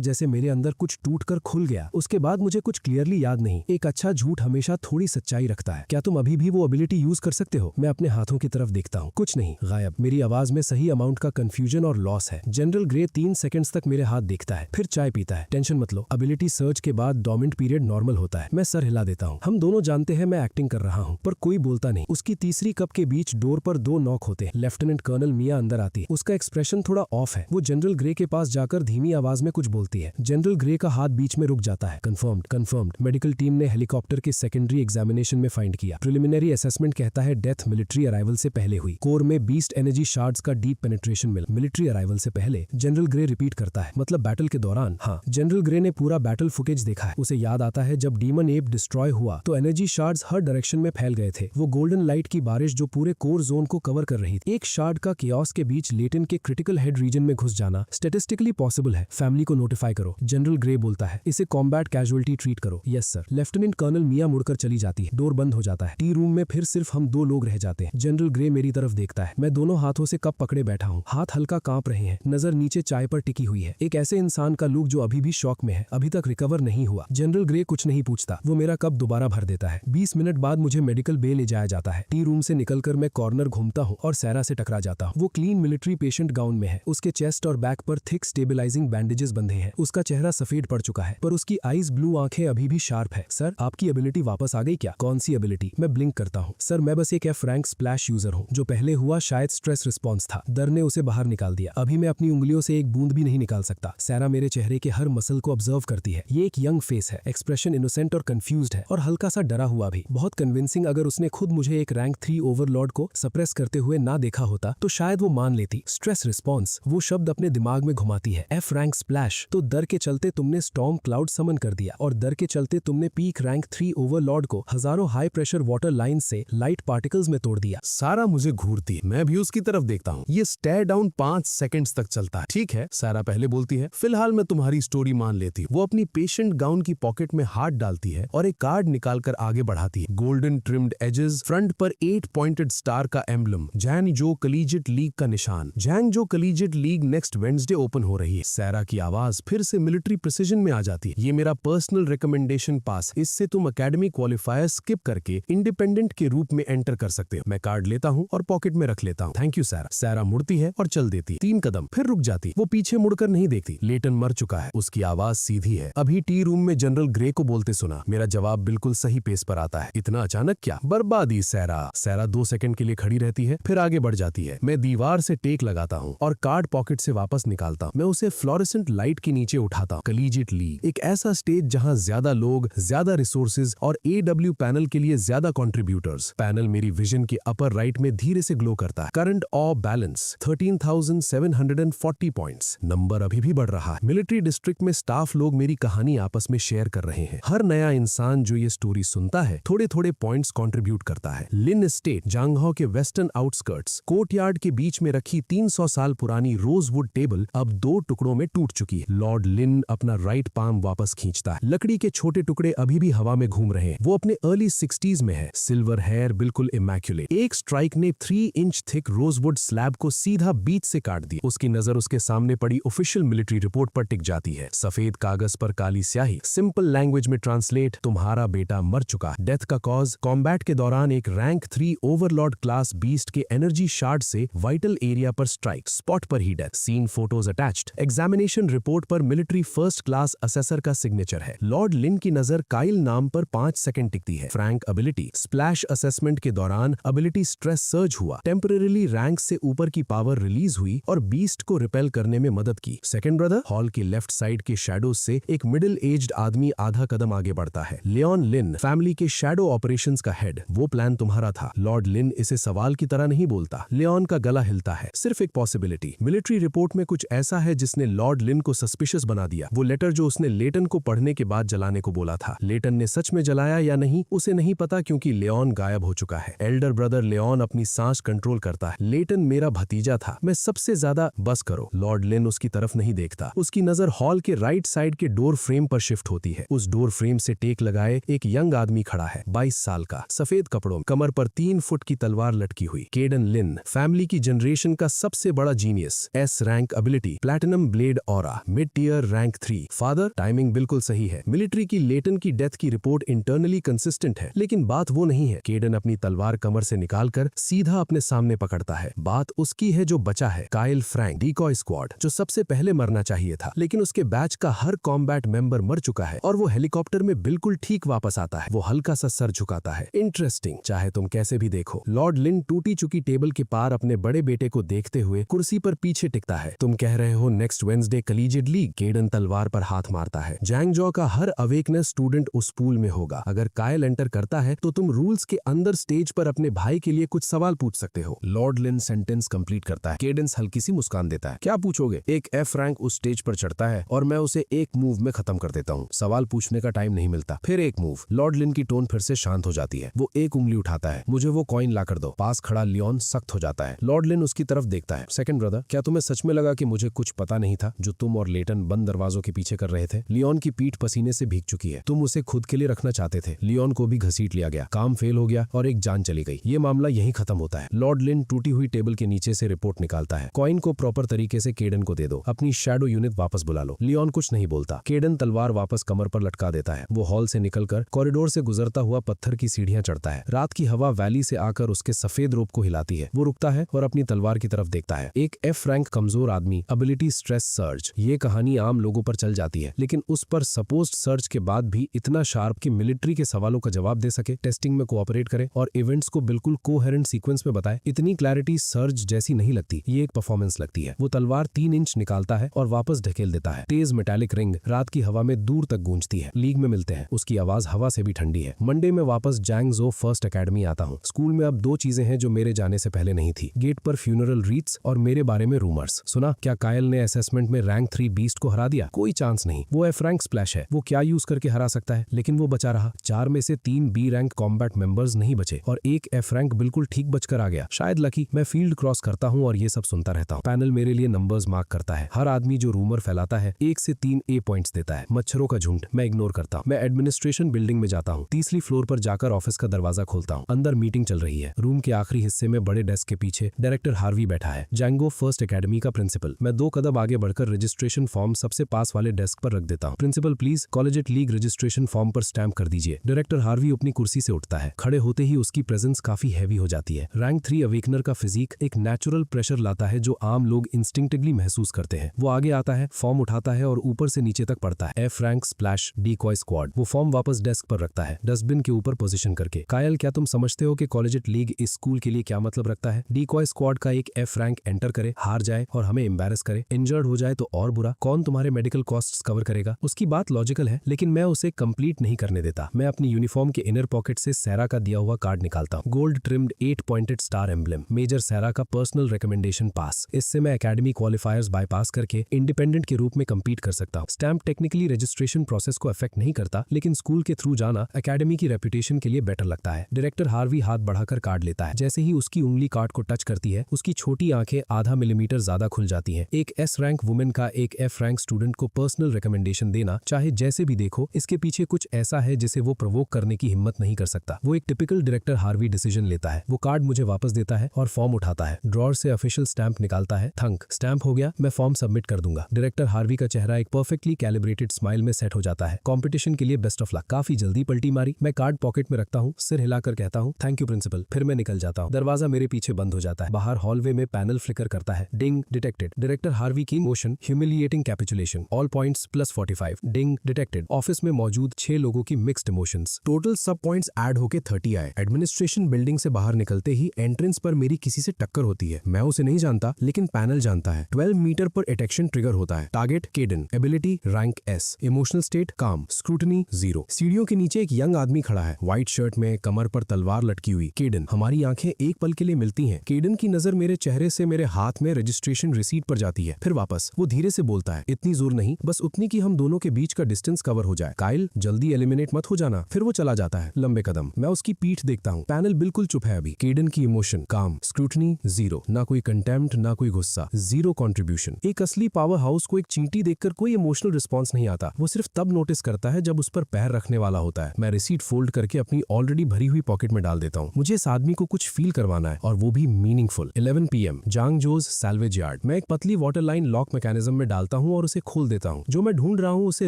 जैसे मेरे अंदर कुछ टूटकर खुल गया। उसके बाद मुझे कुछ क्लियरली याद नहीं। एक अच्छा झूठ हमेशा थोड़ी सच्चाई रखता है। क्या तुम अभी भी वो एबिलिटी यूज कर सकते हो? मैं अपने हाथों की तरफ देखता हूँ, कुछ नहीं, गायब। मेरी आवाज में सही अमाउंट का कंफ्यूजन और लॉस है। जनरल ग्रे 3 सेकंड्स तक मेरे हाथ देखता है, फिर चाय पीता है। टेंशन मत लो, एबिलिटी सर्च के बाद डोमिनेंट पीरियड नॉर्मल होता है। मैं सर हिला देता हूँ। हम दोनों जानते हैं मैं एक्टिंग कर रहा हूँ, पर कोई बोलता नहीं। उसकी तीसरी कप के बीच डोर पर 2 नॉक होते हैं। लेफ्टिनेंट कर्नल मिया अंदर आती है। उसका एक्सप्रेशन थोड़ा ऑफ है। वो जनरल ग्रे के पास जाकर धीमी आवाज में कुछ बोलती है। जनरल ग्रे का हाथ बीच में रुक जाता है। Confirmed, confirmed. मेडिकल टीम ने हेलीकॉप्टर के सेकेंडरी एग्जामिनेशन में फाइंड किया। प्रिलिमिनरी असेसमेंट कहता है डेथ मिलिट्री अराइवल से पहले हुई। कोर में बीस्ट एनर्जी शार्ड्स का डीप पेनिट्रेशन मिला। मिलिट्री अराइवल से पहले। जनरल ग्रे रिपीट करता है, मतलब बैटल के दौरान। हाँ, जनरल ग्रे ने पूरा बैटल फुटेज देखा है। उसे याद आता है जब डीमन एप डिस्ट्रॉय हुआ तो एनर्जी शार्ड्स हर डायरेक्शन में फैल गए थे। वो गोल्डन लाइट की बारिश जो पूरे कोर जोन को कवर कर रही थी। एक शार्ड का कियोस के बीच लेटन के क्रिटिकल हेड रीजन में घुस जाना स्टेटिस्टिकली पॉसिबल है। फैमिली को नोटिफाई करो। जनरल ग्रे बोलता है, इसे कॉम्बैट कैजुअलिटी ट्रीट करो। Yes sir. लेफ्टिनेंट कर्नल मिया मुड़कर चली जाती है। डोर बंद हो जाता है। टी रूम में फिर सिर्फ हम 2 लोग रह जाते हैं। जनरल ग्रे मेरी तरफ देखता है। मैं दोनों हाथों से कप पकड़े बैठा हूँ। हाथ हल्का कांप रहे हैं। नजर नीचे चाय पर टिकी हुई है। एक ऐसे इंसान का लुक जो अभी भी शॉक में है, अभी तक रिकवर नहीं हुआ। जनरल ग्रे कुछ नहीं पूछता। वो मेरा कप दोबारा भर देता है। 20 मिनट बाद मुझे मेडिकल बे ले जाया जाता है। टी रूम से निकलकर मैं कॉर्नर घूमता हूँ और सैरा से टकरा जाता हूँ। वो क्लीन मिलिट्री पेशेंट गाउन में है। उसके चेस्ट और बैक पर थिक स्टेबलाइजिंग बैंडेजेस बंधे हैं। उसका चेहरा सफेद पड़ चुका है, पर उसकी आईज ब्लू आंखें अभी भी शार्प है। सर, आपकी एबिलिटी वापस आ गई क्या? कौन सी एबिलिटी? मैं ब्लिंक करता हूँ। सर, मैं बस एक एफ रैंक स्प्लैश यूजर हूँ। जो पहले हुआ शायद स्ट्रेस रिस्पॉन्स था। डर ने उसे बाहर निकाल दिया। अभी मैं अपनी उंगलियों से एक बूंद भी नहीं निकाल सकता। सैरा मेरे चेहरे के हर मसल को ऑब्जर्व करती है। ये एक यंग फेस है। एक्सप्रेशन इनोसेंट और कंफ्यूज्ड है और हल्का सा डरा हुआ भी। बहुत कन्विंसिंग। अगर उसने खुद मुझे एक रैंक 3 ओवरलॉर्ड को सप्रेस करते हुए ना देखा होता तो शायद वो मान लेती। स्ट्रेस रिस्पॉन्स, वो शब्द अपने दिमाग में घुमाती है। एफ रैंक स्प्लैश, तो डर के चलते तुमने स्टॉर्म क्लाउड समन कर दिया और डर के चलते तुमने पीक रैंक 3 ओवरलॉर्ड को हजारों हाई प्रेशर वाटर लाइन से लाइट पार्टिकल्स में तोड़ दिया। सारा मुझे घूरती है। मैं भी उसकी तरफ देखता हूँ। ये स्टेयर डाउन 5 सेकंड्स तक चलता है। ठीक है, सारा पहले बोलती है, फिलहाल मैं तुम्हारी स्टोरी मान लेती हूँ। वो अपनी पेशेंट गाउन की पॉकेट में हाथ डालती है और एक कार्ड निकालकर आगे बढ़ाती है। गोल्डन ट्रिम्ड एजेस, फ्रंट पर 8 पॉइंटेड स्टार का एम्बलम, जैंगजो कलीजिएट लीग का निशान। जैंगजो कलीजिएट लीग नेक्स्ट वेडनेसडे ओपन हो रही है। सैरा की आवाज फिर से मिलिट्री प्रिसीजन में आ जाती है। ये मेरा पर्सनल रिकमेंडेशन पास, इससे तुम एकेडमी क्वालिफायर स्किप करके इंडिपेंडेंट के रूप में एंटर कर सकते हो। मैं कार्ड लेता हूँ और पॉकेट में रख लेता हूँ। Thank you सैरा। सैरा मुड़ती है और चल देती है। 3 कदम, फिर रुक जाती। वो पीछे मुड़कर नहीं देखती। लेटन मर चुका है। उसकी आवाज सीधी है। अभी टी रूम में जनरल ग्रे को बोलते सुना। मेरा जवाब बिल्कुल सही पेस पर आता है। इतना अचानक क्या? बर्बादी सैरा। सैरा 2 सेकंड के लिए खड़ी रहती है, फिर आगे बढ़ जाती है। मैं दीवार से टेक लगाता हूँ और कार्ड पॉकेट से वापस निकालता हूँ। मैं उसे फ्लोरेसेंट लाइट के नीचे उठाता हूँ। कलीजिएट लीग, एक ऐसा स्टेज जहाँ ज्यादा लोग, ज्यादा रिसोर्सेज और AW पैनल के लिए ज्यादा कंट्रीब्यूटर्स। पैनल मेरी विजन के अपर राइट में धीरे से ग्लो करता है। Current of balance 13,740 points. Number अभी भी बढ़ रहा है। मिलिट्री डिस्ट्रिक्ट में स्टाफ लोग मेरी कहानी आपस में शेयर कर रहे हैं। हर नया इंसान जो ये स्टोरी सुनता है थोड़े थोड़े पॉइंट्स कंट्रीब्यूट करता है। लिन एस्टेट, जांगहो के वेस्टर्न आउटस्कर्ट्स। कोर्टयार्ड के बीच में रखी 300 साल पुरानी रोजवुड टेबल अब 2 टुकड़ों में टूट चुकी है। लॉर्ड लिन अपना राइट पाम वापस खींचता है। लकड़ी के छोटे टुकड़े अभी भी हवा में घूम रहे हैं। वो अपने अर्ली 60s में है। सिल्वर हेयर बिल्कुल इमैक्युलेट। एक स्ट्राइक ने 3 इंच थिक रोजवुड स्लैब को सीधा बीच से काट दिया। उसकी नजर उसके सामने पड़ी ऑफिशियल मिलिट्री रिपोर्ट पर टिक जाती है। सफेद कागज पर काली स्याही, सिंपल लैंग्वेज में ट्रांसलेट, तुम्हारा बेटा मर चुका। डेथ का कॉज, कॉम्बैट के दौरान एक रैंक 3 ओवरलॉर्ड क्लास बीस्ट के एनर्जी शार्ड से वाइटल एरिया पर स्ट्राइक, स्पॉट पर ही death. Scene photos attached. Examination report पर मिलिट्री फर्स्ट क्लास असेसर का सिग्नेचर है। लॉर्ड लिन की नजर काइल नाम पर 5 सेकंड टिकती है। फ्रैंक एबिलिटी, स्प्लैश असेसमेंट के दौरान एबिलिटी स्ट्रेस सर्ज हुआ। टेम्परेरीली रैंक से ऊपर की पावर रिलीज हुई और बीस्ट को रिपेल करने में मदद की। सेकंड ब्रदर, हॉल के लेफ्ट साइड के शैडोज से एक मिडिल एज्ड आदमी आधा कदम आगे बढ़ता है। लियोन लिन, फैमिली के शैडो ऑपरेशंस का हेड। वो प्लान तुम्हारा था। लॉर्ड लिन इसे सवाल की तरह नहीं बोलता। लियोन का गला हिलता है। सिर्फ एक पॉसिबिलिटी। मिलिट्री रिपोर्ट में कुछ ऐसा है जिसने लॉर्ड लिन को सस्पिशियस बना दिया। वो लेटर जो उसने लेटन को पढ़ने के बाद जलाने को बोला था। लेटन ने सच में जलाया या नहीं उसे नहीं पता, क्योंकि लियोन गायब हो चुका है। एल्डर ब्रदर लियोन अपनी सांस कंट्रोल करता है। लेटन मेरा भतीजा था। मैं सबसे ज्यादा। बस करो। लॉर्ड लिन उसकी तरफ नहीं देखता। उसकी नजर हॉल के राइट साइड के डोर फ्रेम पर शिफ्ट होती है। उस डोर फ्रेम से टेक लगाए एक यंग आदमी खड़ा है, 22 साल का। लड़का, सफेद कपड़ों, कमर पर 3 फुट की तलवार लटकी हुई। केडन लिन, फैमिली की जनरेशन का सबसे बड़ा genius, S rank ability, platinum blade aura, mid tier rank 3। Father, timing बिल्कुल सही है। मिलिट्री की लेटन की डेथ की रिपोर्ट इंटरनली कंसिस्टेंट है, लेकिन बात वो नहीं है। केडन अपनी तलवार कमर से निकालकर सीधा अपने सामने पकड़ता है। बात उसकी है जो बचा है, काइल फ्रैंक, डिकॉय स्क्वाड, जो सबसे पहले मरना चाहिए था, लेकिन उसके बैच का हर कॉम्बैट मेंबर मर चुका है और वो हेलीकॉप्टर में बिल्कुल ठीक वापस आता है। वो हल्का सा सर झुकाता है। इंटरेस्टिंग, चाहे तुम कैसे भी देखो। लॉर्ड लिन टूटी चुकी टेबल के पार अपने बड़े बेटे को देखते हुए कुर्सी पर पीछे टिकता है। तुम कह रहे हो नेक्स्ट वेडनेसडे कलीजिएट लीग? केडन तलवार पर हाथ मारता है। जैंगजॉ का हर अवेकनेस स्टूडेंट उस पूल में होगा। अगर कायल एंटर करता है तो तुम रूल्स के अंदर स्टेज पर अपने भाई के लिए कुछ सवाल पूछ सकते हो। लॉर्ड लिन सेंटेंस कंप्लीट करता है। केडेंस हल्की सी मुस्कान देता है। क्या पूछोगे? एक एफ रैंक उस स्टेज पर चढ़ता है और मैं उसे एक मूव में खत्म कर देता हूँ। सवाल पूछने का टाइम नहीं मिलता। फिर एक मूव। लॉर्ड लिन की टोन फिर से शांत हो जाती है। वो एक उंगली उठाता है। मुझे वो कॉइन ला कर दो। पास खड़ा लियोन सख्त हो जाता है। लॉर्ड लिन उसकी तरफ देखता है। सेकंड ब्रदर, क्या तुम्हें सच में लगा कि मुझे कुछ पता नहीं था जो तुम और लेटन बंद दरवाजों के पीछे कर रहे थे? लियोन की पीठ पसीने से भीग चुकी है। तुम उसे खुद के लिए रखना चाहते थे। लियोन को भी घसीट लिया गया। काम फेल हो गया और एक जान चली गई। ये मामला यहीं खत्म होता है। लॉर्ड लिन टूटी हुई टेबल के नीचे से रिपोर्ट निकालता है। कॉइन को प्रॉपर तरीके से केडन को दे दो। अपनी शैडो यूनिट वापस बुला लो। लियोन कुछ नहीं बोलता। केडन तलवार वापस कमर पर लटका देता है। वो हॉल से निकलकर कॉरिडोर से गुजरता हुआ पत्थर की सीढ़ियां चढ़ता है। रात की हवा वैली से आकर उसके सफेद रोब को हिलाती है। वो रुकता है और अपनी तलवार की तरफ देखता है। एक एफ रैंक कमजोर आदमी, एबिलिटी स्ट्रेस सर्ज। ये कहानी आम लोगों पर चल जाती है, लेकिन उस पर सपोज्ड सर्च के बाद भी इतना शार्प कि मिलिट्री के सवालों का जवाब दे सके, टेस्टिंग में कोऑपरेट करे और इवेंट्स को बिल्कुल कोहेरेंट सीक्वेंस में बताए। इतनी क्लैरिटी सर्ज जैसी नहीं लगती, ये एक परफॉर्मेंस लगती है। वो तलवार 3 इंच निकालता है और वापस ढकेल देता है। तेज मेटालिक रिंग रात की हवा में दूर तक गूंजती है। लीग में मिलते हैं। उसकी आवाज हवा से भी ठंडी है। मंडे में वापस जैंगजो फर्स्ट एकेडमी आता हूँ। स्कूल में अब 2 चीजें हैं जो मेरे जाने से पहले नहीं थी। गेट पर फ्यूनरल रीट्स और मेरे बारे में रूमर्स। सुना, क्या कायल ने असेसमेंट में रैंक 3 बीस्ट को हरा दिया? कोई चांस नहीं। वो एफ रैंक स्प्लैश है। वो क्या यूज करके हरा सकता है? लेकिन वो बचा रहा। 4 में से 3 बी रैंक कॉम्बैट मेंबर्स नहीं बचे और एक एफ रैंक बिल्कुल ठीक बचकर आ गया। शायद लकी। मैं फील्ड क्रॉस करता हूँ और ये सब सुनता रहता हूँ। पैनल मेरे लिए नंबर्स मार्क करता है। हर आदमी जो रूमर फैलाता है 1 से 3 ए पॉइंट्स देता है। मच्छरों का झुंड। मैं इग्नोर करता हूँ। मैं एडमिनिस्ट्रेशन बिल्डिंग में जाता हूँ। 3री फ्लोर पर जाकर ऑफिस का दरवाजा खोलता हूँ। अंदर मीटिंग चल रही है। रूम के आखिरी हिस्से में बड़े डेस्क के पीछे डायरेक्टर हार्वी बैठा है, जैंगो फर्स्ट एकेडमी का प्रिंसिपल। मैं 2 कदम आगे बढ़कर रजिस्ट्रेशन फॉर्म सबसे पास वाले डेस्क पर रख देता हूँ। Principal please collegiate league registration form पर स्टैम्प कर दीजिए। डायरेक्टर हार्वी अपनी कुर्सी से उठता है। खड़े होते ही उसकी प्रेजेंस काफी हैवी हो जाती है। रैंक 3 अवेकनर का फिजिक एक नेचुरल प्रेशर लाता है जो आम लोग इंस्टिंक्टिवली महसूस करते हैं। वो आगे आता है, फॉर्म उठाता है और ऊपर से नीचे तक पढ़ता है। F rank splash decoy squad. वो फॉर्म वापस डेस्क पर रखता है, डस्टबिन के ऊपर पोजीशन करके। कायल, क्या तुम समझते हो कि कॉलेजिएट लीग इस स्कूल के लिए क्या मतलब रखता है? डिकॉय स्क्वाड का एक एफ रैंक एंटर करे, हार जाए और हमें एम्बैरस करे, इंजर्ड हो जाए तो और बुरा। कौन तुम्हारे मेडिकल कॉस्ट्स कवर करेगा? उसकी बात लॉजिकल है, लेकिन मैं उसे कंप्लीट नहीं करने देता। मैं अपनी यूनिफॉर्म के इनर पॉकेट से सैरा का दिया हुआ कार्ड निकालता हूँ। Gold trimmed 8 pointed star emblem, major Sara का पर्सनल रिकमेंडेशन पास। इससे मैं एकेडमी क्वालिफायर्स बाईपास करके इंडिपेंडेंट के रूप में कंपीट कर सकता हूँ। स्टैम्प टेक्निकली रजिस्ट्रेशन प्रोसेस को अफेक्ट नहीं करता, लेकिन स्कूल के थ्रू जाना एकेडमी की रेपुटेशन के लिए बेटर लगता है। डायरेक्टर हार्वी हाथ बढ़ाकर कार्ड लेता है। जैसे ही उसकी उंगली कार्ड को टच करती है, उसकी छोटी आंखें आधा मिलीमीटर ज्यादा खुल जाती हैं। एक एस रैंक वुमेन का एक एफ रैंक स्टूडेंट को पर्सनल रिकमेंडेशन देना, चाहे जैसे भी देखो, इसके पीछे कुछ ऐसा है जिसे वो प्रोवोक करने की हिम्मत नहीं कर सकता। वो एक टिपिकल डायरेक्टर हार्वी डिसीजन लेता है। वो कार्ड मुझे वापस देता है और फॉर्म उठाता है। ड्रॉर से ऑफिशियल स्टैंप निकालता है। थंक, स्टैंप हो गया, मैं फॉर्म सबमिट कर दूंगा। डायरेक्टर हार्वी का चेहरा एक परफेक्टली कैलिब्रेटेड स्माइल में सेट हो जाता है। कंपटीशन के लिए बेस्ट ऑफ लक। काफी जल्दी पलटी मारी। मैं कार्ड पॉकेट में रखता हूँ, सिर हिलाकर कहता हूँ थैंक यू प्रिंसिपल। फिर मैं निकल जाता हूँ। दरवाजा मेरे पीछे बंद हो जाता है। बाहर हॉलवे में पैनल फ्लिकर करता है। डिंग डिटेक्टेड। डायरेक्टर हार्वी की motion, humiliating capitulation, all points +45। डिंग डिटेक्टेड। ऑफिस में मौजूद 6 लोगों की मिक्स्ड इमोशंस। टोटल सब पॉइंट्स ऐड होके 30 आए। एडमिनिस्ट्रेशन बिल्डिंग से बाहर निकलते ही एंट्रेंस पर मेरी किसी से टक्कर होती है। मैं उसे नहीं जानता, लेकिन पैनल जानता है। 12 मीटर पर अटैक्शन ट्रिगर होता है। Target Kaden, ability rank S, emotional state calm, scrutiny 0। सीढ़ियों के नीचे एक यंग आदमी खड़ा है, व्हाइट शर्ट में, कमर पर तलवार लटकी हुई। केडन। हमारी आंखें एक पल के लिए मिलती हैं। केडन की नजर मेरे चेहरे से मेरे हाथ में रजिस्ट्रेशन रिसीट पर जाती है, फिर वापस। वो धीरे से बोलता है, इतनी जोर नहीं, बस उतनी कि हम दोनों के बीच का डिस्टेंस कवर हो जाए। काइल, जल्दी एलिमिनेट मत हो जाना। फिर वो चला जाता है, लंबे कदम। मैं उसकी पीठ देखता हूँ। पैनल बिल्कुल चुप है अभी। केडन की इमोशन काम, स्क्रूटनी 0, ना कोई कंटेम्प्ट, ना कोई गुस्सा, 0 कंट्रीब्यूशन। एक असली पावर हाउस को एक चींटी देखकर कोई इमोशनल रिस्पॉन्स नहीं आता। वो सिर्फ तब नोटिस करता है जब उस पर पैर रखने वाला होता है। मैं रिसीट फोल्ड करके अपनी ऑलरेडी भरी हुई पॉकेट में डाल देता हूँ। मुझे इस आदमी को कुछ फील करवाना है और वो भी meaningful. 11 PM Zhangzhou salvage yard. मैं एक पतली वाटर लाइन लॉक मैकेनिज्म में डालता हूँ और उसे खोल देता हूँ। जो मैं ढूंढ रहा हूँ उसे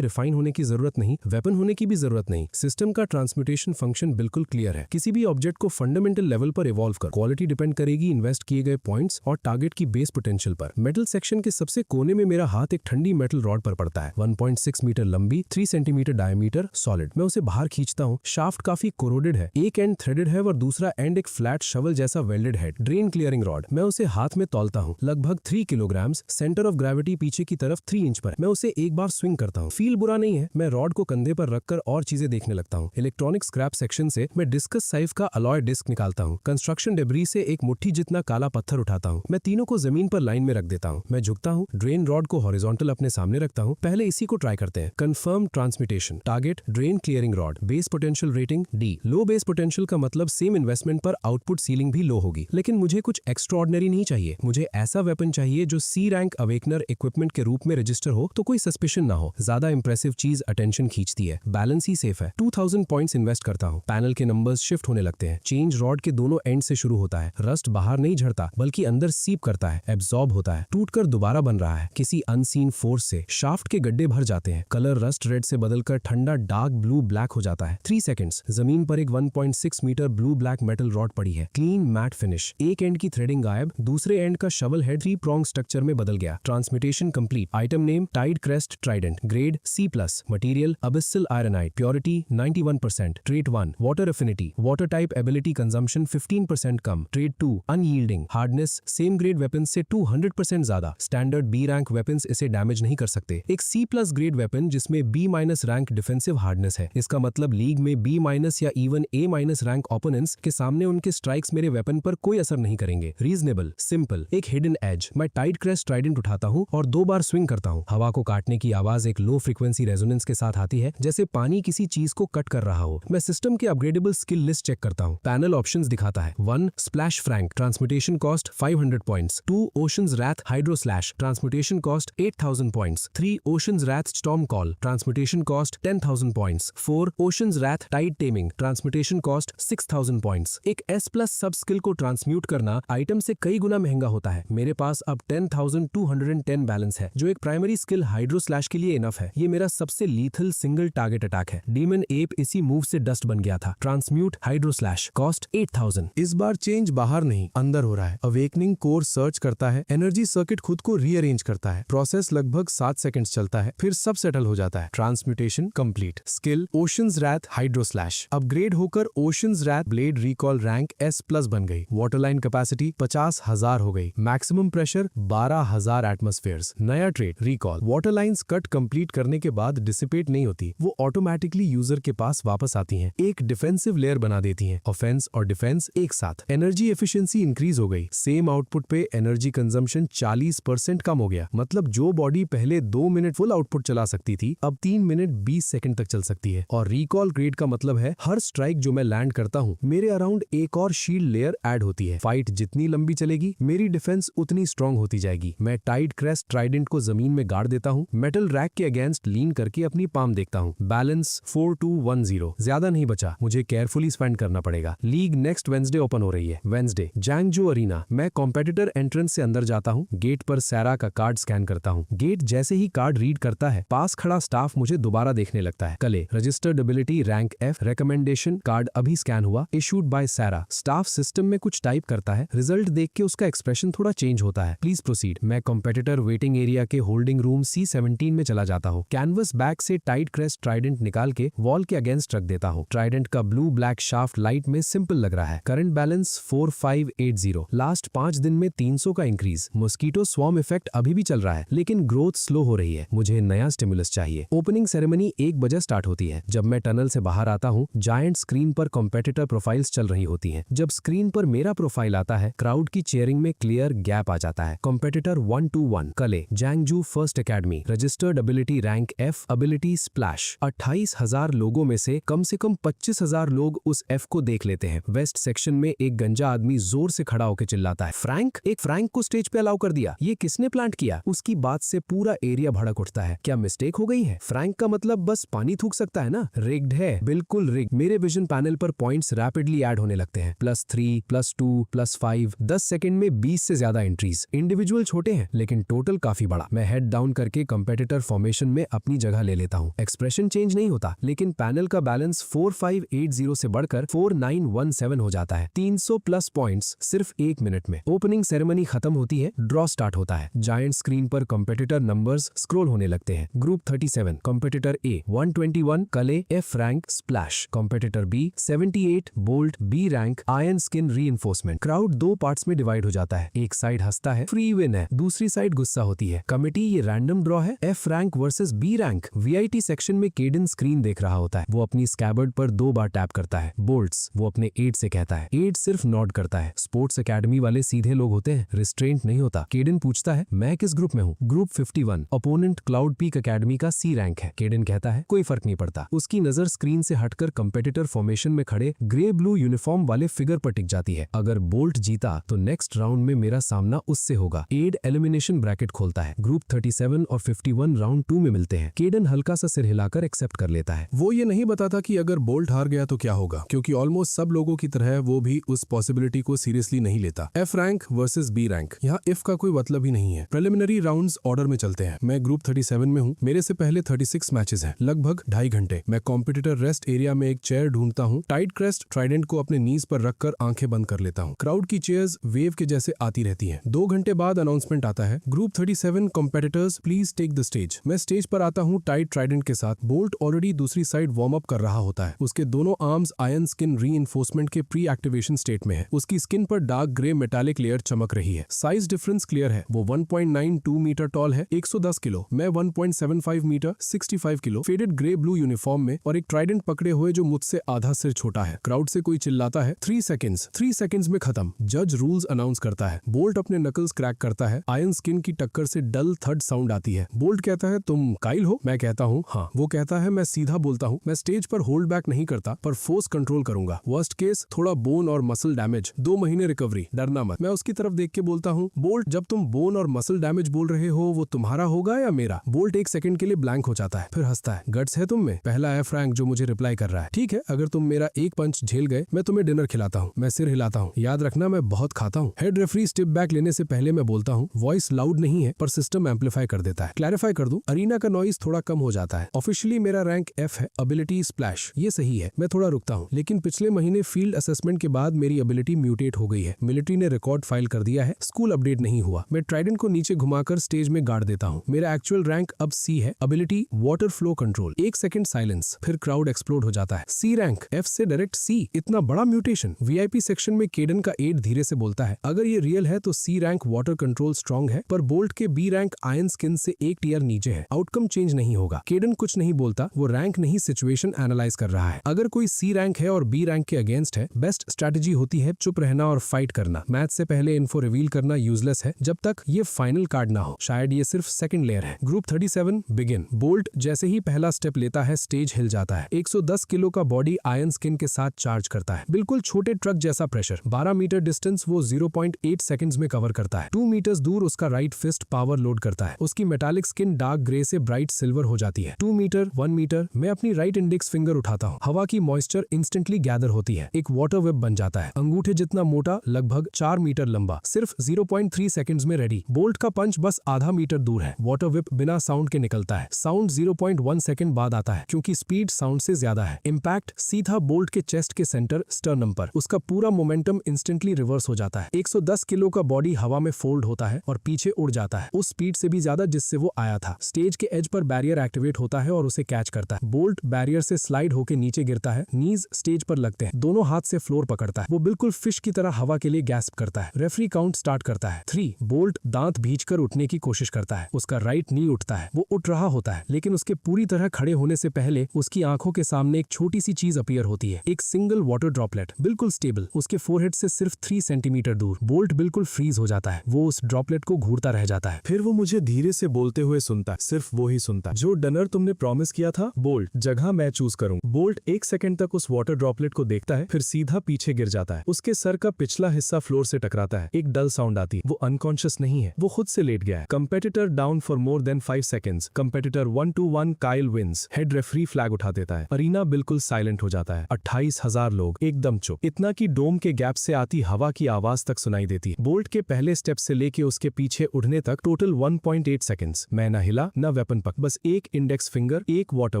रिफाइन होने की जरूरत नहीं, वेपन होने की भी जरूरत नहीं। सिस्टम का ट्रांसम्यूटेशन फंक्शन बिल्कुल क्लियर है। किसी भी ऑब्जेक्ट को फंडामेंटल लेवल पर इवॉल्व कर क्वालिटी डिपेंड करेगी इन्वेस्ट किए गए पॉइंट्स और टारगेट की बेस पोटेंशियल पर। मेटल सेक्शन के सबसे कोने में मेरा हाथ एक ठंडी मेटल रॉड पर पड़ता है। 1.6 मीटर लंबी, 3 सेंटीमीटर डायमीटर, सॉलिड। मैं उसे बाहर खींचता हूँ। शाफ्ट काफी कोरोडेड है, एक एंड थ्रेडेड है और दूसरा एंड एक फ्लैट शवल जैसा वेल्डेड है। Drain clearing rod. मैं उसे हाथ में तौलता हूँ, लगभग 3 किलोग्राम। सेंटर ऑफ ग्रेविटी पीछे की तरफ 3 इंच पर। मैं उसे एक बार स्विंग करता हूँ। फील बुरा नहीं है। मैं रॉड को कंधे पर रखकर और चीजें देखने लगता हूँ। इलेक्ट्रॉनिक स्क्रैप सेक्शन से मैं डिस्कस साइज का अलॉय डिस्क निकालता हूँ। कंस्ट्रक्शन डेब्री से एक मुट्ठी जितना काला पत्थर उठाता हूँ। मैं तीनों को जमीन पर लाइन में रख देता हूँ। मैं झुकता हूँ, ड्रेन रॉड को हॉरिजॉन्टल अपने सामने रखता हूँ। पहले इसी को ट्राई करते हैं। Confirm transmutation. Target drain clearing rod. Base potential rating D। लो बेस पोटेंशियल का मतलब सेम इन्वेस्टमेंट पर आउटपुट सीलिंग भी लो होगी। लेकिन मुझे कुछ एक्स्ट्राऑर्डिनरी नहीं चाहिए। मुझे ऐसा वेपन चाहिए जो C रैंक अवेकनर इक्विपमेंट के रूप में रजिस्टर हो तो कोई सस्पिशन ना हो। ज्यादा इंप्रेसिव चीज अटेंशन खींचती है। बैलेंस ही सेफ है। 2000 पॉइंट्स इन्वेस्ट करता हूँ। पैनल के नंबर्स शिफ्ट होने लगते हैं। चेंज रॉड के दोनों एंड से शुरू होता है। रस्ट बाहर नहीं झड़ता बल्कि अंदर सीप करता है, एब्जॉर्ब होता है, टूटकर दोबारा बन रहा है। किसी अनसीन फोर्स से शाफ्ट के गड्ढे भर जाते हैं। कलर रस्ट रेड से बदलकर ठंडा डार्क ब्लू ब्लैक हो जाता है। 3 सेकंड्स। जमीन पर एक 1.6 metre blue black metal rod पड़ी है। Clean matte finish. एक एंड की थ्रेडिंग गायब, दूसरे एंड का शवल हेड 3 प्रॉन्ग स्ट्रक्चर में बदल गया। Transmutation complete. Item name tide crest trident. Grade C+। Material abyssal ironite. Purity 91%। Trait 1 water affinity. Water type ability consumption 15% कम। Trade 2 unyielding. Hardness same grade weapons से 200% ज्यादा। स्टैंडर्ड B रैंक वेपन्स इसे डैमेज नहीं कर सकते। एक C+ ग्रेड वेपन जिसमें B- रैंक डिफेंसिव हार्डनेस है। इसका मतलब लीग में B- या इवन A- रैंक ओपोनेंट्स के सामने उनके स्ट्राइक्स मेरे वेपन पर कोई असर नहीं करेंगे। रीजनेबल, सिंपल, एक हिडन एज। मैं टाइड क्रेस्ट ट्राइडेंट उठाता हूँ और 2 बार स्विंग करता हूँ। हवा को काटने की आवाज एक लो फ्रीक्वेंसी रेजोनेंस के साथ आती है, जैसे पानी किसी चीज को कट कर रहा हो। मैं सिस्टम के अपग्रेडेबल स्किल लिस्ट चेक करता हूँ। पैनल ऑप्शंस दिखाता है। 1 splash frank. Transmutation cost 500 points. 2 oceans wrath hydro slash. Transmutation cost 8000 points. 3 oceans wrath storm call. Transmutation cost 10,000 points. 4 oceans wrath tide taming. Transmutation cost 6000 points. एक S+ सब स्किल को ट्रांसम्यूट करना आइटम से कई गुना महंगा होता है। मेरे पास अब 10,210 बैलेंस है, जो एक प्राइमरी स्किल हाइड्रो स्लैश के लिए इनफ है। ये मेरा सबसे लीथल सिंगल टारगेट अटैक है। डीमन एप इसी मूव से डस्ट बन गया था। Transmute hydro slash. कॉस्ट 8000। इस बार चेंज बाहर नहीं अंदर हो रहा है। अवेकनिंग कोर सर्च करता है, एनर्जी सर्किट खुद को रीअरेंज करता है। प्रोसेस लगभग 7 सेकंड्स चलता है, फिर सब सेटल हो जाता है। Transmutation complete. Skill oceans wrath hydro slash upgrade होकर oceans wrath blade recall rank S+ बन गई। वाटरलाइन कैपेसिटी 50,000 हो गई। Maximum pressure 12,000 atmospheres. नया trade recall. Waterlines cut complete करने के बाद डिसिपेट नहीं होती, वो ऑटोमेटिकली यूजर के पास वापस आती हैं। एक डिफेंसिव लेयर बना देती हैं। ऑफेंस और डिफेंस एक साथ। एनर्जी एफिशिएंसी इंक्रीज हो गई। सेम आउटपुट पे एनर्जी कंजम्पशन 40% कम हो गया। मतलब जो बॉडी पहले 2 मिनट फुल आउटपुट चला सकती थी, अब 3 मिनट 20 सेकंड तक चल सकती है। और रिकॉल ग्रेड का मतलब है हर स्ट्राइक जो मैं लैंड करता हूँ, मेरे अराउंड एक और शील्ड लेयर ऐड होती है। फाइट जितनी लंबी चलेगी, मेरी डिफेंस उतनी स्ट्रॉन्ग होती जाएगी। मैं टाइड क्रेस्ट ट्राइडेंट को जमीन में गाड़ देता हूँ। मेटल रैक के अगेंस्ट लीन करके अपनी पाम देखता हूँ। बैलेंस 4210। ज्यादा नहीं बचा, मुझे केयरफुली स्पेंड करना पड़ेगा। लीग नेक्स्ट वेंसडे ओपन हो रही है। Wednesday Zhangzhou arena. मैं कॉम्पिटिटर एंट्रेंस से अंदर जाता हूँ। गेट पर सैरा का कार्ड स्कैन करता हूँ। गेट जैसे ही कार्ड रीड करता है, पास खड़ा स्टाफ मुझे दोबारा देखने लगता है। Kale registered ability rank F। Recommendation card अभी स्कैन हुआ। Issued by Sara. Staff system में कुछ टाइप करता है। रिजल्ट देख के उसका एक्सप्रेशन थोड़ा चेंज होता है। Please proceed. मैं कॉम्पिटिटर वेटिंग एरिया के होल्डिंग रूम C17 में चला जाता हूँ। कैनवस बैग से टाइड क्रेस्ट ट्राइडेंट निकाल के वॉल के अगेंस्ट रख देता हूँ। ट्राइडेंट का ब्लू ब्लैक शाफ्ट लाइट में सिंपल लग रहा है। Current balance 4580। लास्ट 5 दिन में 300 का इंक्रीज। मॉस्किटो स्वॉर्म इफेक्ट अभी भी चल रहा है, लेकिन ग्रोथ स्लो हो रही है। मुझे नया स्टिमुलस चाहिए। ओपनिंग सेरेमनी 1 बजे स्टार्ट होती है। जब मैं टनल से बाहर आता हूँ, जायंट स्क्रीन पर कॉम्पिटिटर प्रोफाइल्स चल रही होती हैं। जब स्क्रीन पर मेरा प्रोफाइल आता है, क्राउड की चेयरिंग में क्लियर गैप आ जाता है। Competitor 121 Kale Zhangzhou first academy. Registered ability rank F। Ability splash. 28,000 लोगों में से कम 25,000 लोग उस F को देख लेते हैं। वेस्ट सेक्शन में एक गंजा आदमी जोर से खड़ा होकर चिल्लाता है, फ्रैंक! एक फ्रैंक को स्टेज पे अलाउ कर दिया, ये किसने प्लांट किया? उसकी बात से पूरा एरिया भड़क उठता है। क्या मिस्टेक हो गई है? फ्रैंक का मतलब बस पानी थूक सकता है ना? रिग्ड है, बिल्कुल रिग्ड। मेरे विजन पैनल पर पॉइंट्स रैपिडली ऐड होने लगते हैं, +3, +2, +5। 10 सेकंड में 20 से ज्यादा एंट्रीज। इंडिविजुअल छोटे हैं लेकिन टोटल काफी बड़ा। मैं हेड डाउन करके कंपेटिटर फॉर्मेशन में अपनी जगह ले लेता हूँ। एक्सप्रेशन चेंज नहीं होता लेकिन पैनल का बैलेंस 4580 से बढ़कर 4917 हो जाता है। 300 प्लस पॉइंट्स सिर्फ 1 मिनट में। ओपनिंग सेरेमनी खत्म होती है, ड्रॉ स्टार्ट होता है। जायंट स्क्रीन पर कंपेटिटर नंबर्स स्क्रॉल होने लगते हैं। ग्रुप 37 कंपेटिटर ए 121 Clay F rank splash, competitor B 78 Bolt B rank ion skin reinforcement. Crowd 2 parts में डिवाइड हो जाता है। एक साइड हंसता है, फ्री विन है, दूसरी साइड गुस्सा होती है। कमिटी ये रैंडम ड्रॉ है, F rank versus B rank. VIT section में केडन स्क्रीन देख रहा होता है। वो अपनी स्कैबर्ड पर 2 बार टैप करता है। बोल्ट्स वो अपने एड से कहता है। एड सिर्फ नॉड करता है। स्पोर्ट्स एकेडमी वाले सीधे लोग होते हैं, रिस्ट्रेंट नहीं होता। केडन पूछता है मैं किस ग्रुप में हूँ? Group 51। Opponent cloud peak academy का C रैंक है। केडन कहता है कोई फर्क नहीं पड़ता। उसकी नजर स्क्रीन से हटकर कंपेटिटर फॉर्मेशन में खड़े ग्रे ब्लू यूनिफॉर्म वाले फिगर पर टिक जाती है। अगर बोल्ट जीता तो नेक्स्ट राउंड में मेरा सामना उससे होगा। एड एलिमिनेशन ब्रैकेट खोलता है। ग्रुप 37 और 51 राउंड 2 में मिलते हैं। केडन हल्का सा सिर हिलाकर एक्सेप्ट कर लेता है। वो ये नहीं बताता कि अगर बोल्ट हार गया तो क्या होगा, क्योंकि ऑलमोस्ट सब लोगों की तरह वो भी उस पॉसिबिलिटी को सीरियसली नहीं लेता। F rank versus B rank, यहाँ इफ का कोई मतलब ही नहीं है। प्रिलिमिनरी राउंड्स ऑर्डर में चलते हैं। मैं ग्रुप 37 में हूँ। मेरे से पहले 36 मैचेस हैं, लगभग 2.5 घंटे। मैं कॉम्पिटिटर रेस्ट एरिया में एक चेयर ढूंढता हूँ। टाइट क्रेस्ट ट्राइडेंट को अपने नीज पर रखकर आंखें बंद कर लेता हूँ। क्राउड की चेयर्स वेव के जैसे आती रहती हैं। 2 घंटे बाद अनाउंसमेंट आता है, group 37 competitors please take the stage. मैं स्टेज पर आता हूँ टाइट ट्राइडेंट के साथ। बोल्ट ऑलरेडी दूसरी साइड वार्म अप कर रहा होता है। उसके दोनों आर्म्स आयन स्किन रीइंफोर्समेंट के प्री एक्टिवेशन स्टेट में है। उसकी स्किन पर डार्क ग्रे मेटालिक लेयर चमक रही है। साइज डिफरेंस क्लियर है। वो 1.92 मीटर टॉल है, 110 किलो। मैं 1.75 metre 65 kilo, faded grey blue uniform में और एक ट्राइडेंट पकड़े हुए जो मुझसे आधा सिर छोटा है। क्राउड से कोई चिल्लाता है 3 सेकंड्स में खत्म। जज रूल्स अनाउंस करता है। बोल्ट अपने नकल्स क्रैक करता है। आयन स्किन की टक्कर से डल थर्ड साउंड आती है। बोल्ट कहता है तुम काइल हो? मैं कहता हूँ हाँ। वो कहता है मैं सीधा बोलता हूँ। मैं स्टेज पर होल्ड बैक नहीं करता, पर फोर्स कंट्रोल करूंगा। वर्स्ट केस थोड़ा बोन और मसल डैमेज, 2 महीने रिकवरी, डरना मत। मैं उसकी तरफ देख के बोलता हूँ बोल्ट जब तुम बोन और मसल डैमेज बोल रहे हो वो तुम्हारा होगा या मेरा? बोल्ट 1 सेकंड के लिए ब्लैंक हो जाता है, फिर हंसता है। गट्स है तुम में? पहला F रैंक जो मुझे रिप्लाई कर रहा है। ठीक है, अगर तुम मेरा एक पंच झेल गए मैं तुम्हें डिनर खिलाता हूँ। मैं सिर हिलाता हूँ, याद रखना मैं बहुत खाता हूँ। हेड रेफरी स्टेप बैक लेने से पहले मैं बोलता हूँ वॉइस लाउड नहीं है पर सिस्टम एम्पलीफाई कर देता है। क्लैरिफाई कर दूं, अरीना का नॉइज थोड़ा कम हो जाता है। ऑफिशियली मेरा रैंक F है, एबिलिटी स्प्लैश। ये सही है। मैं थोड़ा रुकता हूँ, लेकिन पिछले महीने फील्ड असेसमेंट के बाद मेरी एबिलिटी म्यूटेट हो गई है। मिलिट्री ने रिकॉर्ड फाइल कर दिया है, स्कूल अपडेट नहीं हुआ। मैं ट्राइडेंट को नीचे घुमाकर स्टेज में गाड़ देता हूँ। मेरा एक्चुअल रैंक अब C है, ability water flow control. 1 second silence, फिर क्राउड एक्सप्लोड हो जाता है। C रैंक F से डायरेक्ट C, इतना बड़ा म्यूटेशन। VIP सेक्शन में केडन का एड धीरे से बोलता है अगर ये रियल है तो C rank water control strong है, पर बोल्ट के B रैंक आयन स्किन से 1 टियर नीचे है। आउटकम चेंज नहीं होगा। केडन कुछ नहीं बोलता, वो रैंक नहीं सिचुएशन एनालाइज कर रहा है। अगर कोई C रैंक है और B रैंक के अगेंस्ट है, बेस्ट स्ट्रेटेजी होती है चुप रहना और फाइट करना। मैच से पहले इन्फो रिवील करना यूजलेस है जब तक ये फाइनल कार्ड ना हो। शायद ये सिर्फ सेकंड लेयर है। Group 37 begin. बोल्ट जैसे ही पहला स्टेप लेता है स्टेज हिल जाता है। 110 किलो का बॉडी आयन स्किन के साथ चार्ज करता है। बिल्कुल छोटे ट्रक जैसा प्रेशर। 12 मीटर डिस्टेंस वो 0.8 सेकंड्स में कवर करता है। 2 मीटर्स दूर उसका राइट फिस्ट पावर लोड करता है। उसकी मेटालिक स्किन डार्क ग्रे से ब्राइट सिल्वर हो जाती है। 2 मीटर 1 मीटर मैं अपनी राइट इंडेक्स फिंगर उठाता हूँ। हवा की मॉइस्चर इंस्टेंटली गैदर होती है। एक वाटर वेब बन जाता है। अंगूठे जितना मोटा, लगभग 4 मीटर लंबा, सिर्फ 0.3 सेकंड्स में रेडी। बोल्ट का पंच बस आधा मीटर दूर है। वाटर वेब बिना साउंड के निकलता है। साउंड 0.1 सेकंड बाद आता है क्योंकि स्पीड साउंड से ज्यादा है। इम्पैक्ट सीधा बोल्ट के चेस्ट के सेंटर स्टर्नम पर। उसका पूरा मोमेंटम इंस्टेंटली रिवर्स हो जाता है। 110 किलो का बॉडी हवा में फोल्ड होता है और पीछे उड़ जाता है, उस स्पीड से भी ज्यादा जिससे वो आया था। स्टेज के एज पर बैरियर एक्टिवेट होता है और उसे कैच करता है। बोल्ट बैरियर से स्लाइड होकर नीचे गिरता है। नीज स्टेज पर लगते हैं। दोनों हाथ से फ्लोर पकड़ता है। वो बिल्कुल फिश की तरह हवा के लिए गैस्प करता है। रेफरी काउंट स्टार्ट करता है। 3। बोल्ट दांत भींचकर उठने की कोशिश करता है। उसका राइट नी उठता है। वो उठ रहा होता है, लेकिन उसके पूरी तरह खड़े होने से पहले उसकी आंखों के सामने एक छोटी सी चीज अपीयर होती है। एक सिंगल वाटर ड्रॉपलेट, बिल्कुल स्टेबल, उसके फोरहेड से सिर्फ 3 सेंटीमीटर दूर। बोल्ट बिल्कुल फ्रीज हो जाता है। वो उस ड्रॉपलेट को घूरता रह जाता है। फिर वो मुझे धीरे से बोलते हुए सुनता है, सिर्फ वो ही सुनता है। जो डनर तुमने प्रॉमिस किया था, बोल्ट जगह मैं चूज करूं। बोल्ट 1 सेकंड तक उस वाटर ड्रॉपलेट को देखता है, फिर सीधा पीछे गिर जाता है। उसके सर का पिछला हिस्सा फ्लोर से टकराता है। एक डल साउंड आती है। वो अनकॉन्शियस नहीं है, वो खुद से लेट गया है। Competitor down for more than 5 seconds. Competitor 1-1 Kyle Vince. Head referee flag उठा देता है। अरीना बिल्कुल साइलेंट हो जाता है। 28,000 लोग एकदम चुप, इतना कि डोम के गैप से आती हवा की आवाज तक सुनाई देती है। बोल्ट के पहले स्टेप से लेके उसके पीछे उड़ने तक टोटल 1.8 सेकंड्स। मैं न हिला न वेपन पक, बस एक इंडेक्स फिंगर, एक वाटर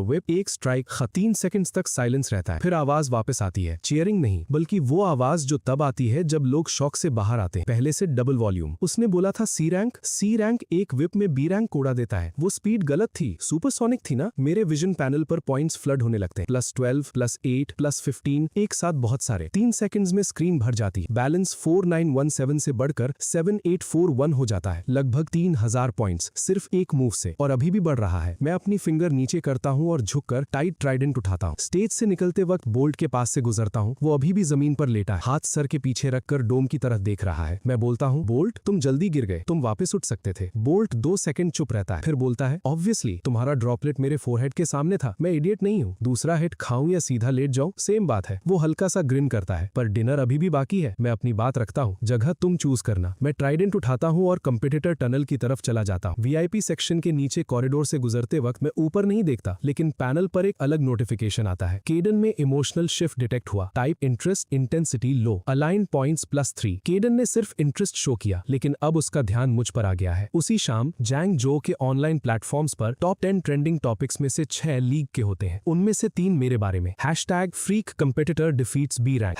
व्हिप, एक स्ट्राइक। 3 सेकंड्स तक साइलेंस रहता है, फिर आवाज वापस आती है। चीयरिंग नहीं, बल्कि वो आवाज जो तब आती है जब लोग शॉक से बाहर आते हैं, पहले से डबल वॉल्यूम। उसने बोला था सी रैंक एक विप में बी रैंक कोड़ा देता है। वो स्पीड गलत थी, सुपरसोनिक थी ना। मेरे विजन पैनल पर पॉइंट्स फ्लड होने लगते हैं, +12, +8, +15, एक साथ बहुत सारे। 3 सेकंड्स में स्क्रीन भर जाती है। बैलेंस 4917 से बढ़कर 7841 हो जाता है। लगभग 3000 पॉइंट्स सिर्फ एक मूव से, और अभी भी बढ़ रहा है। मैं अपनी फिंगर नीचे करता हूँ और झुककर टाइट ट्राइडेंट उठाता हूँ। स्टेज से निकलते वक्त बोल्ट के पास से गुजरता हूँ। वो अभी भी जमीन पर लेटा है, हाथ सर के पीछे रखकर डोम की तरफ देख रहा है। मैं बोलता हूँ, बोल्ट तुम जल्दी गिर गए, तुम वापस उठ सकते थे। बोल्ट 2 सेकंड चुप रहता है, फिर बोलता है, ऑब्वियसली तुम्हारा ड्रॉपलेट मेरे फोरहेड के सामने था, मैं इडियट नहीं हूँ। दूसरा हिट खाऊं या सीधा लेट जाऊं, सेम बात है। वो हल्का सा ग्रिन करता है, पर डिनर अभी भी बाकी है। मैं अपनी बात रखता हूँ, जगह तुम चूज करना। मैं ट्राइडेंट उठाता हूँ और कंपिटिटर टनल की तरफ चला जाता हूँ। VIP सेक्शन के नीचे कॉरिडोर से गुजरते वक्त मैं ऊपर नहीं देखता, लेकिन पैनल पर एक अलग नोटिफिकेशन आता है। केडन में इमोशनल शिफ्ट डिटेक्ट हुआ। टाइप इंटरेस्ट, इंटेंसिटी लो, अलाइन पॉइंट्स +3। केडन ने सिर्फ इंटरेस्ट शो किया, लेकिन अब उसका ध्यान मुझ पर आ गया है। उसी शाम जैंग जो के ऑनलाइन प्लेटफॉर्म्स पर टॉप 10 ट्रेंडिंग टॉपिक्स में से 6 लीग के होते हैं। उनमें से 3 मेरे बारे में। #freak competitor defeats B rank,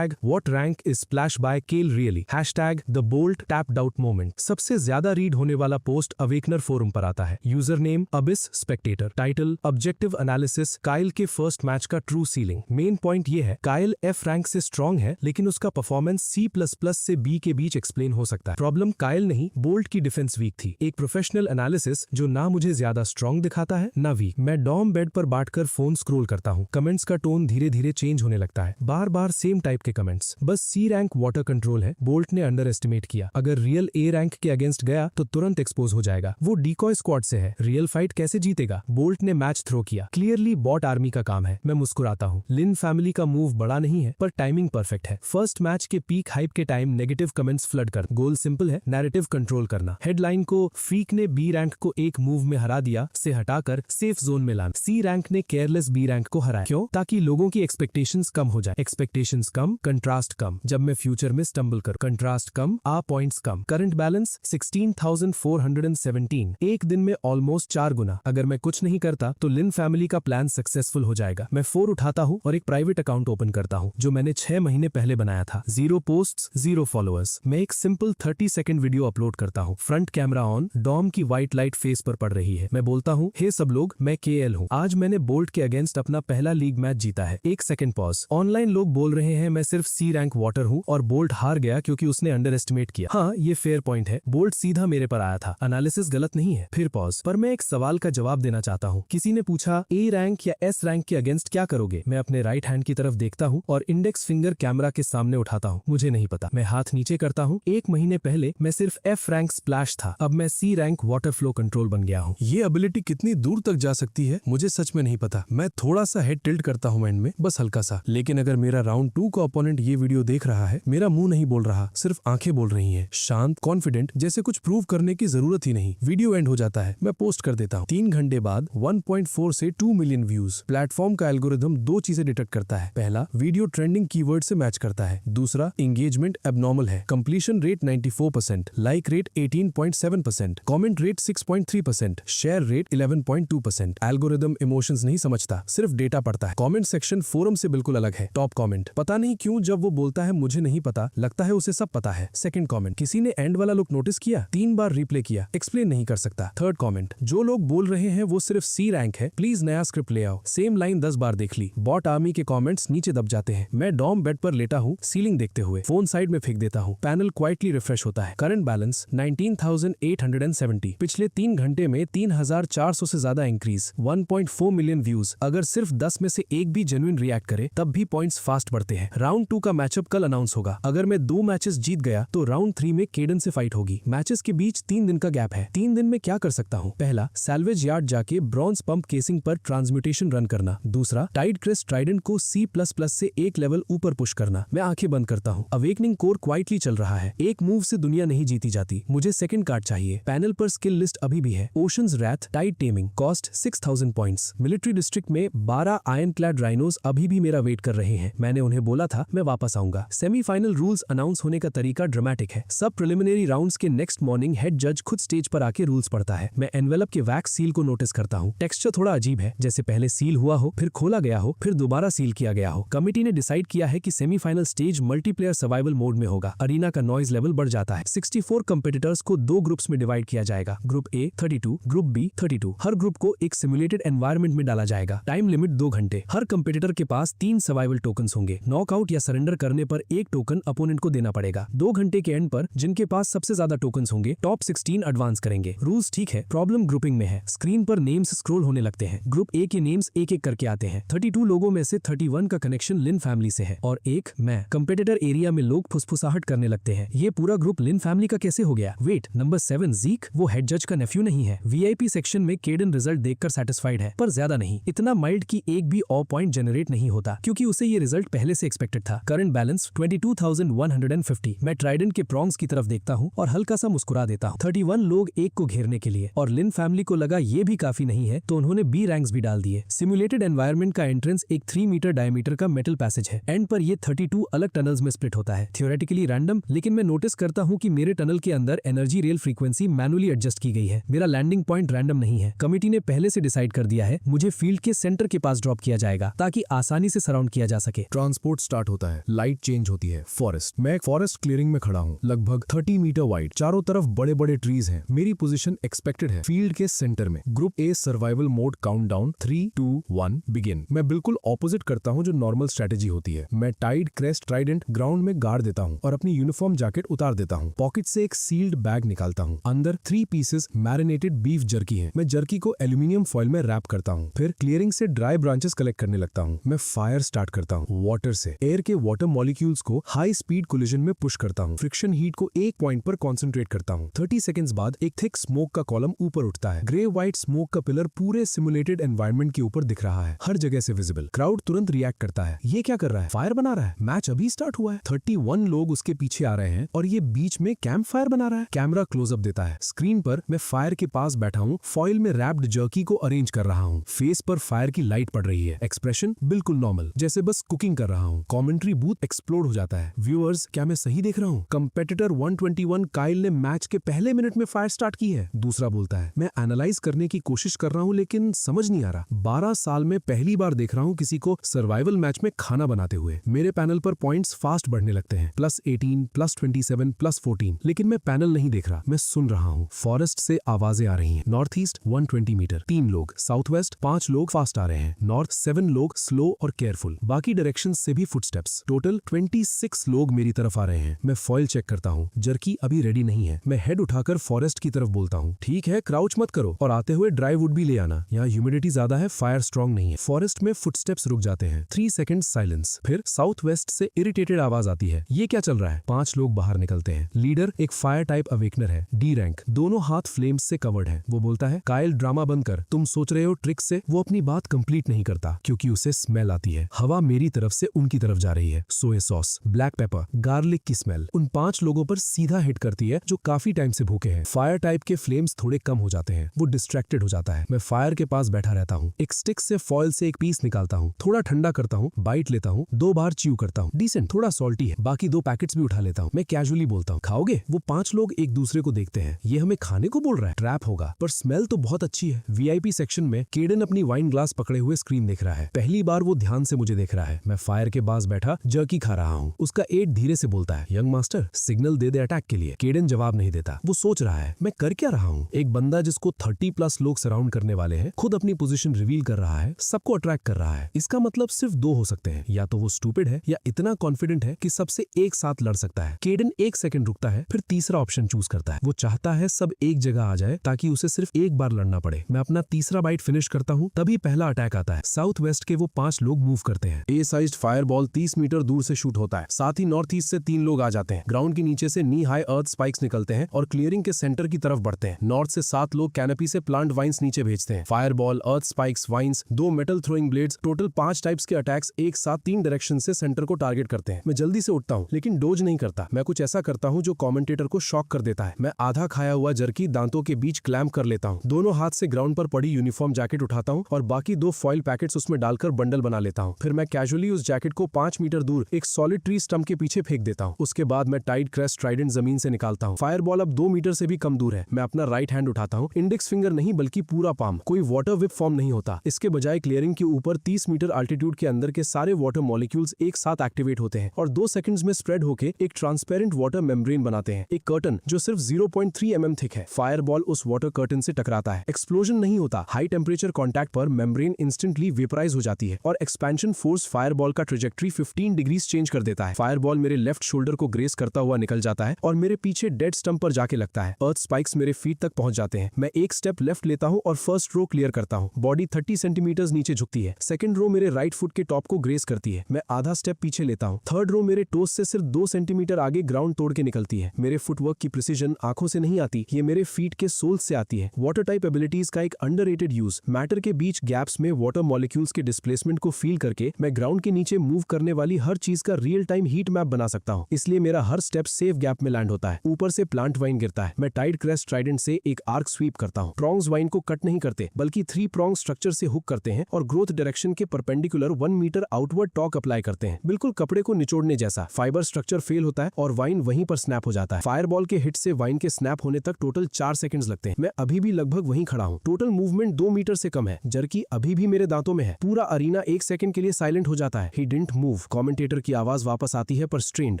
#what rank is splash by Kale really, #the bolt tapped out moment। सबसे ज्यादा रीड होने वाला पोस्ट अवेकनर फोरम पर आता है। User name Abish Spectator, title objective analysis, Kyle के फर्स्ट मैच का ट्रू सीलिंग। मेन पॉइंट ये है, काइल F रैंक से स्ट्रॉन्ग है, लेकिन उसका परफॉर्मेंस C++ से B के बीच एक्सप्लेन हो सकता है। प्रॉब्लम काइल नहीं, बोल्ट की डिफेंस वीक थी। एक प्रोफेशनल एनालिसिस जो ना मुझे ज्यादा स्ट्रॉन्ग दिखाता है ना वीक। मैं डॉम बेड पर बांटकर फोन स्क्रॉल करता हूँ। कमेंट्स का टोन धीरे धीरे चेंज होने लगता है, बार बार सेम टाइप के कमेंट्स। बस C रैंक वाटर कंट्रोल है, बोल्ट ने अंडर एस्टिमेट किया। अगर रियल A रैंक के अगेंस्ट गया तो तुरंत एक्सपोज हो जाएगा। वो डिकॉय स्क्वाड से है, रियल फाइट कैसे जीतेगा। बोल्ट ने मैच थ्रो किया, क्लियरली बॉट आर्मी का काम है। मैं मुस्कुराता हूँ। लिन फैमिली का मूव बड़ा नहीं है, पर टाइमिंग परफेक्ट है। फर्स्ट मैच के पीक हाइप के टाइम नेगेटिव कमेंट्स फ्लड कर। गोल सिंपल है, नैरेटिव कंट्रोल करना। हेडलाइन को फ्रीक ने B रैंक को एक मूव में हरा दिया से हटाकर सेफ जोन में लाना। C रैंक ने केयरलेस B रैंक को हराया। क्यों? ताकि लोगों की एक्सपेक्टेशंस कम हो जाए। एक्सपेक्टेशंस कम, कंट्रास्ट कम। जब मैं फ्यूचर में स्टम्बल कर, कंट्रास्ट कम, पॉइंट्स कम। करंट बैलेंस 16,417, एक दिन में ऑलमोस्ट 4 गुना। अगर मैं कुछ नहीं करता तो लिन फैमिली का प्लान सक्सेसफुल हो जाएगा। मैं 4 उठाता हूँ और एक प्राइवेट अकाउंट ओपन करता हूँ, जो मैंने 6 महीने पहले बनाया था। 0 पोस्ट्स, 0 फॉलोअर्स। मैं एक सिंपल 30 सेकंड वीडियो अपलोड करता हूँ। फ्रंट कैमरा ऑन, डॉम की व्हाइट लाइट फेस पर पड़ रही है। मैं बोलता हूँ, हे सब लोग, मैं KL हूँ। आज मैंने बोल्ट के अगेंस्ट अपना पहला लीग मैच जीता है। 1 सेकंड पॉज। ऑनलाइन लोग बोल रहे हैं मैं सिर्फ C रैंक वाटर हूँ और बोल्ट हार गया क्योंकि उसने अंडर एस्टिमेट किया। हाँ, ये फेयर पॉइंट है। बोल्ट सीधा मेरे पर आया था, एनालिसिस गलत नहीं है। फिर पॉज। पर मैं एक सवाल का जवाब देना चाहता हूँ। किसी ने पूछा A रैंक या S रैंक के अगेंस्ट क्या करोगे। मैं अपने राइट हैंड की तरफ देखता हूँ और इंडेक्स फिंगर कैमरा के सामने उठाता हूँ। मुझे नहीं पता। मैं हाथ नीचे करता हूँ। 1 महीने पहले मैं सिर्फ F रैंक स्प्लैश था, अब मैं C rank water flow control बन गया हूँ। ये एबिलिटी कितनी दूर तक जा सकती है मुझे सच में नहीं पता। मैं थोड़ा सा हेड टिल्ट करता हूँ एंड में, बस हल्का सा। लेकिन अगर मेरा राउंड 2 का ओपोनेंट ये वीडियो देख रहा है, मेरा मुंह नहीं बोल रहा, सिर्फ आंखें बोल रही हैं। शांत, कॉन्फिडेंट, जैसे कुछ प्रूव करने की जरूरत ही नहीं। वीडियो एंड हो जाता है, मैं पोस्ट कर देता हूँ। 3 घंटे बाद 1.4 से 2 मिलियन व्यूज। प्लेटफॉर्म का एल्गोरिथम 2 चीजें डिटेक्ट करता है। पहला, वीडियो ट्रेंडिंग कीवर्ड से मैच करता है। दूसरा, एंगेजमेंट एबनॉर्मल है। Completion rate 94%, like rate 18.7%, comment rate 6.3%, share rate 11.2%। Algorithm emotions नहीं समझता, सिर्फ डेटा पढ़ता है। कमेंट सेक्शन फोरम से बिल्कुल अलग है। टॉप कमेंट, पता नहीं क्यों जब वो बोलता है मुझे नहीं पता, लगता है उसे सब पता है। सेकंड कमेंट, किसी ने एंड वाला लुक नोटिस किया, 3 बार रिप्ले किया, एक्सप्लेन नहीं कर सकता। थर्ड कमेंट, जो लोग बोल रहे हैं वो सिर्फ C रैंक है, प्लीज नया स्क्रिप्ट ले आओ। सेम लाइन 10 बार देख ली। बॉट आर्मी के कमेंट्स नीचे दब जाते हैं। मैं डॉम बेड पर लेटा हूँ, सीलिंग देखते हुए, फोन साइड में फेंक देता हूँ। पैनल क्वाइटली रिफ्रेश होता है। Current balance 19,870। पिछले 3 घंटे में 3,400 से ज्यादा इंक्रीज, 1.4 मिलियन व्यूज। अगर सिर्फ 10 में से एक भी जेन्युइन रिएक्ट करे तब भी पॉइंट्स फास्ट बढ़ते हैं। राउंड 2 का मैचअप कल अनाउंस होगा। अगर मैं 2 मैचेस जीत गया तो राउंड 3 में केडन से फाइट होगी। मैचेस के बीच 3 दिन का गैप है। 3 दिन में क्या कर सकता हूँ? पहला, सैल्वेज यार्ड जाके ब्रॉन्ज पंप केसिंग पर ट्रांसम्यूटेशन रन करना। दूसरा, टाइड क्रेस्ट ट्राइडेंट को C++ से एक लेवल ऊपर पुश करना। मैं आंखें बंद करता हूँ। अवेकनिंग कोर क्वाइटली चल रहा है। एक मूव से दुनिया नहीं जीती जाती। मुझे सेकंड कार्ड चाहिए। पैनल पर स्किल लिस्ट अभी भी है। Oceans wrath, tide taming, cost 6,000 points. Military district में 12 आयन आयरन क्लैड राइनोज अभी भी मेरा वेट कर रहे हैं। मैंने उन्हें बोला था मैं वापस आऊंगा। सेमीफाइनल रूल्स अनाउंस होने का तरीका ड्रामेटिक है। सब प्रिलिमिनरी राउंड्स के नेक्स्ट मॉर्निंग हेड जज खुद स्टेज पर आके रूल्स पढ़ता है। मैं एनवेलप के वैक्स सील को नोटिस करता हूँ। टेक्सचर थोड़ा अजीब है, जैसे पहले सील हुआ हो, फिर खोला गया हो, फिर दोबारा सील किया गया हो। कमिटी ने डिसाइड किया है कि semifinal stage multiplayer survival mode में होगा। अरीना का नॉइज लेवल बढ़ जाता है। 64 कंपीटिटर्स को 2 ग्रुप्स में डिवाइड किया जाएगा। Group A 32, group B 32। हर ग्रुप को एक सिमुलेटेड एनवायरनमेंट में डाला जाएगा। टाइम लिमिट 2 घंटे। हर कंपीटिटर के पास 3 सर्वाइवल टोकन्स होंगे। नॉकआउट या सरेंडर करने पर एक टोकन अपोनेंट को देना पड़ेगा। 2 घंटे के एंड पर जिनके पास सबसे ज्यादा टोकन्स होंगे टॉप 16 एडवांस करेंगे। रूल्स ठीक है, प्रॉब्लम ग्रुपिंग में है। स्क्रीन पर नेम्स स्क्रॉल होने लगते हैं। ग्रुप ए के नेम्स एक एक करके आते हैं। 32 लोगों में से 31 का कनेक्शन लिन फैमिली से है और एक मैं। कंपीटिटर एरिया में लोग फुसफुसाहट करने लगते हैं। ये पूरा ग्रुप लिन फैमिली का कैसे हो गया? वेट, नंबर 7 जीक, वो हेड जज का नेफ्यू नहीं है। वीआईपी सेक्शन में केडन रिजल्ट देखकर सेटिस्फाइड है, पर ज्यादा नहीं। इतना माइल्ड कि एक भी ऑ पॉइंट जनरेट नहीं होता, क्योंकि उसे ये रिजल्ट पहले से एक्सपेक्टेड था। Current balance 22,150। मैं ट्राइडेंट के प्रॉन्ग्स की तरफ देखता हूँ और हल्का सा मुस्कुरा देता हूँ। 31 लोग एक को घेरने के लिए, और लिन फैमिली को लगा ये भी काफी नहीं है, तो उन्होंने बी रैंक्स भी डाल दिए। सिमुलेटेड एनवायरनमेंट का एंट्रेंस एक 3 मीटर डायमीटर का मेटल पैसेज है। एंड पर ये 32 अलग टनल्स में स्प्लिट होता है। थियोरेटिकली रैंडम, लेकिन मैं नोटिस करता हूँ कि मेरे टनल के अंदर energy rail frequency manually adjust की गई है। मेरा लैंडिंग पॉइंट रैंडम नहीं है। कमिटी ने पहले से डिसाइड कर दिया है मुझे फील्ड के सेंटर के पास ड्रॉप किया जाएगा, ताकि आसानी से सराउंड किया जा सके। ट्रांसपोर्ट स्टार्ट होता है। लाइट चेंज होती है। फॉरेस्ट। मैं एक फॉरेस्ट क्लियरिंग में खड़ा हूँ, लगभग 30 मीटर वाइड। चारों तरफ बड़े बड़े ट्रीज हैं। मेरी पोजीशन एक्सपेक्टेड है फील्ड के सेंटर में। Group A survival mode countdown 3, 2, 1 begin. मैं बिल्कुल ऑपोजिट करता हूँ जो नॉर्मल स्ट्रेटेजी होती है। मैं टाइड, क्रेस्ट, ट्राइडेंट ग्राउंड में गाड़ देता हूँ और अपनी यूनिफॉर्म जैकेट उतार देता हूँ। पॉकेट से एक सील्ड बैग निकालता हूँ। अंदर 3 पीसेस मैरिनेटेड बीफ जर्की है। मैं जर्की को एल्यूमिनियम फॉइल में रैप करता हूँ। फिर क्लियरिंग से ड्राई ब्रांचेस कलेक्ट करने लगता हूँ। मैं फायर स्टार्ट करता हूँ वाटर से। एयर के वाटर मॉलिक्यूल्स को हाई स्पीड कोलिजन में पुश करता हूँ। फ्रिक्शन हीट को एक पॉइंट पर कॉन्सेंट्रेट करता हूँ। 30 सेकंड्स बाद एक थिक स्मोक का कॉलम ऊपर उठता है। ग्रे व्हाइट स्मोक का पिलर पूरे सिमुलेटेड एनवायरनमेंट के ऊपर दिख रहा है, हर जगह से विजिबल। क्राउड तुरंत रिएक्ट करता है। ये क्या कर रहा है? फायर बना रहा है। मैच अभी स्टार्ट हुआ है। 31 लोग उसके पीछे आ रहे हैं और ये बीच में कैंप फायर बना रहा है। कैमरा क्लोजअप देता है। स्क्रीन पर मैं फायर के पास बैठा हूँ, फॉइल में रैप्ड जर्की को अरेंज कर रहा हूँ। फेस पर फायर की लाइट पड़ रही है। एक्सप्रेशन बिल्कुल नॉर्मल, जैसे बस कुकिंग कर रहा हूँ। कमेंट्री बूथ एक्सप्लोड हो जाता है। व्यूअर्स, क्या मैं सही देख रहा हूँ? कंपेटिटर 121 काइल ने मैच के पहले मिनट में फायर स्टार्ट की है। दूसरा बोलता है। मैं एनालाइज करने की कोशिश कर रहा हूँ, लेकिन समझ नहीं आ रहा। 12 साल में पहली बार देख रहा हूँ किसी को सर्वाइवल मैच में खाना बनाते हुए। मेरे पैनल पर पॉइंट्स फास्ट बढ़ने लगते हैं। +18, +27, +14। लेकिन मैं पैनल नहीं देख रहा, मैं सुन रहा हूँ। फॉरेस्ट से आवाजें आ रही हैं। नॉर्थ ईस्ट 120 मीटर 3 लोग, साउथ वेस्ट 5 लोग फास्ट आ रहे हैं, नॉर्थ 7 लोग स्लो और केयरफुल, बाकी डायरेक्शन से भी फुटस्टेप्स। टोटल 26 लोग मेरी तरफ आ रहे हैं। मैं फॉइल चेक करता हूँ, जर्की अभी रेडी नहीं है। मैं हेड उठाकर फॉरेस्ट की तरफ बोलता हूँ, ठीक है क्राउच मत करो, और आते हुए ड्राई वुड भी ले आना, यहाँ ह्यूमिडिटी ज्यादा है, फायर स्ट्रॉन्ग नहीं है। फॉरेस्ट में फुटस्टेप्स रुक जाते हैं। 3 सेकंड साइलेंस। फिर साउथ वेस्ट से इरिटेटेड आवाज आती है, ये क्या चल रहा है? 5 लोग बाहर निकलते हैं। लीडर एक फायर टाइप अवेकनर है, डी रैंक, दोनों हाथ फ्लेम्स से कवर्ड है। वो बोलता है, काइल ड्रामा बंद कर, तुम सोच रहे हो ट्रिक से। वो अपनी बात कंप्लीट नहीं करता क्योंकि उसे स्मेल आती है। हवा मेरी तरफ से उनकी तरफ जा रही है। Soya sauce, black pepper, garlic की स्मेल उन 5 लोगों पर सीधा हिट करती है जो काफी टाइम से भूखे हैं। फायर टाइप के फ्लेम्स थोड़े कम हो जाते हैं। वो डिस्ट्रैक्टेड हो जाता है। मैं फायर के पास बैठा रहता हूँ। एक स्टिक से फॉइल से एक पीस निकालता हूँ, थोड़ा ठंडा करता हूँ, बाइट लेता हूँ, 2 बार च्यू करता हूँ। डिसेंट, थोड़ा सॉल्टी है। बाकी 2 पैकेट्स भी उठा लेता हूँ। मैं कैजुअली बोलता हूँ, खाओगे? वो 5 लोग एक दूसरे को देखते हैं, ये हमें खाने को बोल रहा है, ट्रैप होगा। पर स्मेल तो बहुत अच्छी है। वीआईपी सेक्शन में केडन अपनी वाइन ग्लास पकड़े हुए स्क्रीन देख रहा है। पहली बार वो ध्यान से मुझे देख रहा है। मैं फायर के पास बैठा जर्की खा रहा हूँ। उसका 8 धीरे से बोलता है, young master signal they they attack के लिए। केडन जवाब नहीं देता। वो सोच रहा है, मैं कर क्या रहा हूँ? एक बंदा जिसको 30+ लोग सराउंड करने वाले हैं, खुद अपनी पोजीशन रिवील कर रहा है, सबको अट्रैक्ट कर रहा है। इसका मतलब सिर्फ 2 हो सकते हैं, या तो वो स्टूपिड है या इतना कॉन्फिडेंट है कि सबसे एक साथ लड़ सकता है। केडन 1 सेकंड रुकता है, फिर तीसरा ऑप्शन चूज करता है। वो चाहता है सब एक जगह आ जाए ताकि उसे सिर्फ एक बार लड़ना पड़े। मैं अपना तीसरा बाइट फिनिश करता हूँ, तभी पहला अटैक आता है। साउथ वेस्ट के वो 5 लोग मूव करते हैं। ए साइज्ड फायरबॉल 30 मीटर दूर से शूट होता है। साथ ही नॉर्थ ईस्ट से 3 लोग आ जाते हैं। ग्राउंड के नीचे से नी हाई अर्थ स्पाइक्स निकलते हैं और क्लियरिंग के सेंटर की तरफ बढ़ते हैं। नॉर्थ से 7 लोग कैनपी से प्लांट वाइन्स नीचे भेजते हैं। Fireball, earth spikes, vines, 2 metal throwing blades, total 5 types के अटैक्स एक साथ 3 डायरेक्शन से सेंटर को टारगेट करते हैं। मैं जल्दी से उठता हूँ, लेकिन डोज नहीं करता। मैं कुछ ऐसा करता हूँ जो कमेंटेटर को शॉक कर देता है। मैं आधा खाया हुआ जर्की दांतों के बीच क्लैम्प कर लेता हूँ। दोनों हाथ से ग्राउंड पर पड़ी यूनिफॉर्म जैकेट उठाता हूँ और बाकी 2 फॉइल पैकेट्स पैकेट्स उसमें डालकर बंडल बना लेता हूँ। फिर मैं कैजुअली उस जैकेट को 5 मीटर दूर एक सॉलिड ट्री स्टंप के पीछे फेंक देता हूँ। उसके बाद मैं टाइड क्रेस्ट ट्राइडेंट जमीन से निकालता हूँ। फायरबॉल अब 2 मीटर से भी कम दूर है। मैं अपना राइट हैंड उठाता हूँ, इंडेक्स फिंगर नहीं बल्कि पूरा पाम। कोई वाटर विप फॉर्म नहीं होता। इसके बजाय क्लियरिंग के ऊपर 30 मीटर अल्टीट्यूड के अंदर के सारे वाटर मॉलिक्यूल्स एक साथ एक्टिवेट होते हैं और 2 सेकंड्स में स्प्रेड होकर एक ट्रांसपेरेंट वाटर मेम्ब्रेन बनाते हैं, एक कर्टन जो सिर्फ 0.3 mm थिक है। फायरबॉल उस वाटर कर्टन से टकराता है। एक्सप्लोजन नहीं होता। हाई टेम्परेचर कॉन्टैक्ट पर मेम्ब्रेन इंस्टेंटली वेपराइज हो जाती है और एक्सपेंशन फोर्स फायरबॉल का ट्रेजेक्टरी 15 डिग्रीज चेंज कर देता है। फायरबॉल मेरे लेफ्ट शोल्डर को ग्रेस करता हुआ निकल जाता है और मेरे पीछे डेड स्टंप पर जाके लगता है। अर्थ स्पाइक्स मेरे फीट तक पहुंच जाते हैं। मैं एक स्टेप लेफ्ट लेता हूं और फर्स्ट रो क्लियर करता हूं। बॉडी 30 सेंटीमीटर नीचे झुकती है। सेकंड रो मेरे राइट फुट के टॉप को ग्रेस करती है। मैं आधा स्टेप पीछे लेता हूं। थर्ड रो मेरे टोस से सिर्फ 2 सेंटीमीटर आगे ग्राउंड तोड़ के निकलती है। मेरे फुटवर्क की प्रिसीजन आंखों से नहीं आती, ये मेरे फीट के सोल से आती है। वाटर टाइप एबिलिटीज का एक अंडररेटेड यूज। मैटर के बीच गैप्स में वाटर मॉलिक्यूल्स के डिस्प्लेसमेंट को फील करके मैं ग्राउंड के नीचे मूव करने वाली हर चीज का रियल टाइम हीट मैप बना सकता हूँ। इसलिए मेरा हर स्टेप सेफ गैप में लैंड होता है। ऊपर से प्लांट वाइन गिरता है। मैं टाइड क्रेस्ट ट्राइडेंट से एक आर्क स्वीप करता हूँ। प्रॉन्ग्स वाइन को कट नहीं करते बल्कि 3 प्रॉन्ग स्ट्रक्चर से हुक करते हैं और ग्रोथ डायरेक्शन के perpendicular 1 metre outward torque apply करते हैं, बिल्कुल कपड़े को निचोड़ने जैसा। फाइबर स्ट्रक्चर फेल होता है और वाइन वहीं पर स्नैप हो जाता है। फायरबॉल के हिट से वाइन के स्नैप होने तक टोटल 4 सेकंड्स लगते हैं। मैं अभी भी लगभग वहीं खड़ा हूँ। टोटल मूवमेंट 2 मीटर से कम है। जर्की अभी भी मेरे दांतों में है। पूरा अरीना 1 सेकंड के लिए साइलेंट हो जाता है। He didn't move. कमेंटेटर की आवाज वापस आती है पर स्ट्रेन्ड।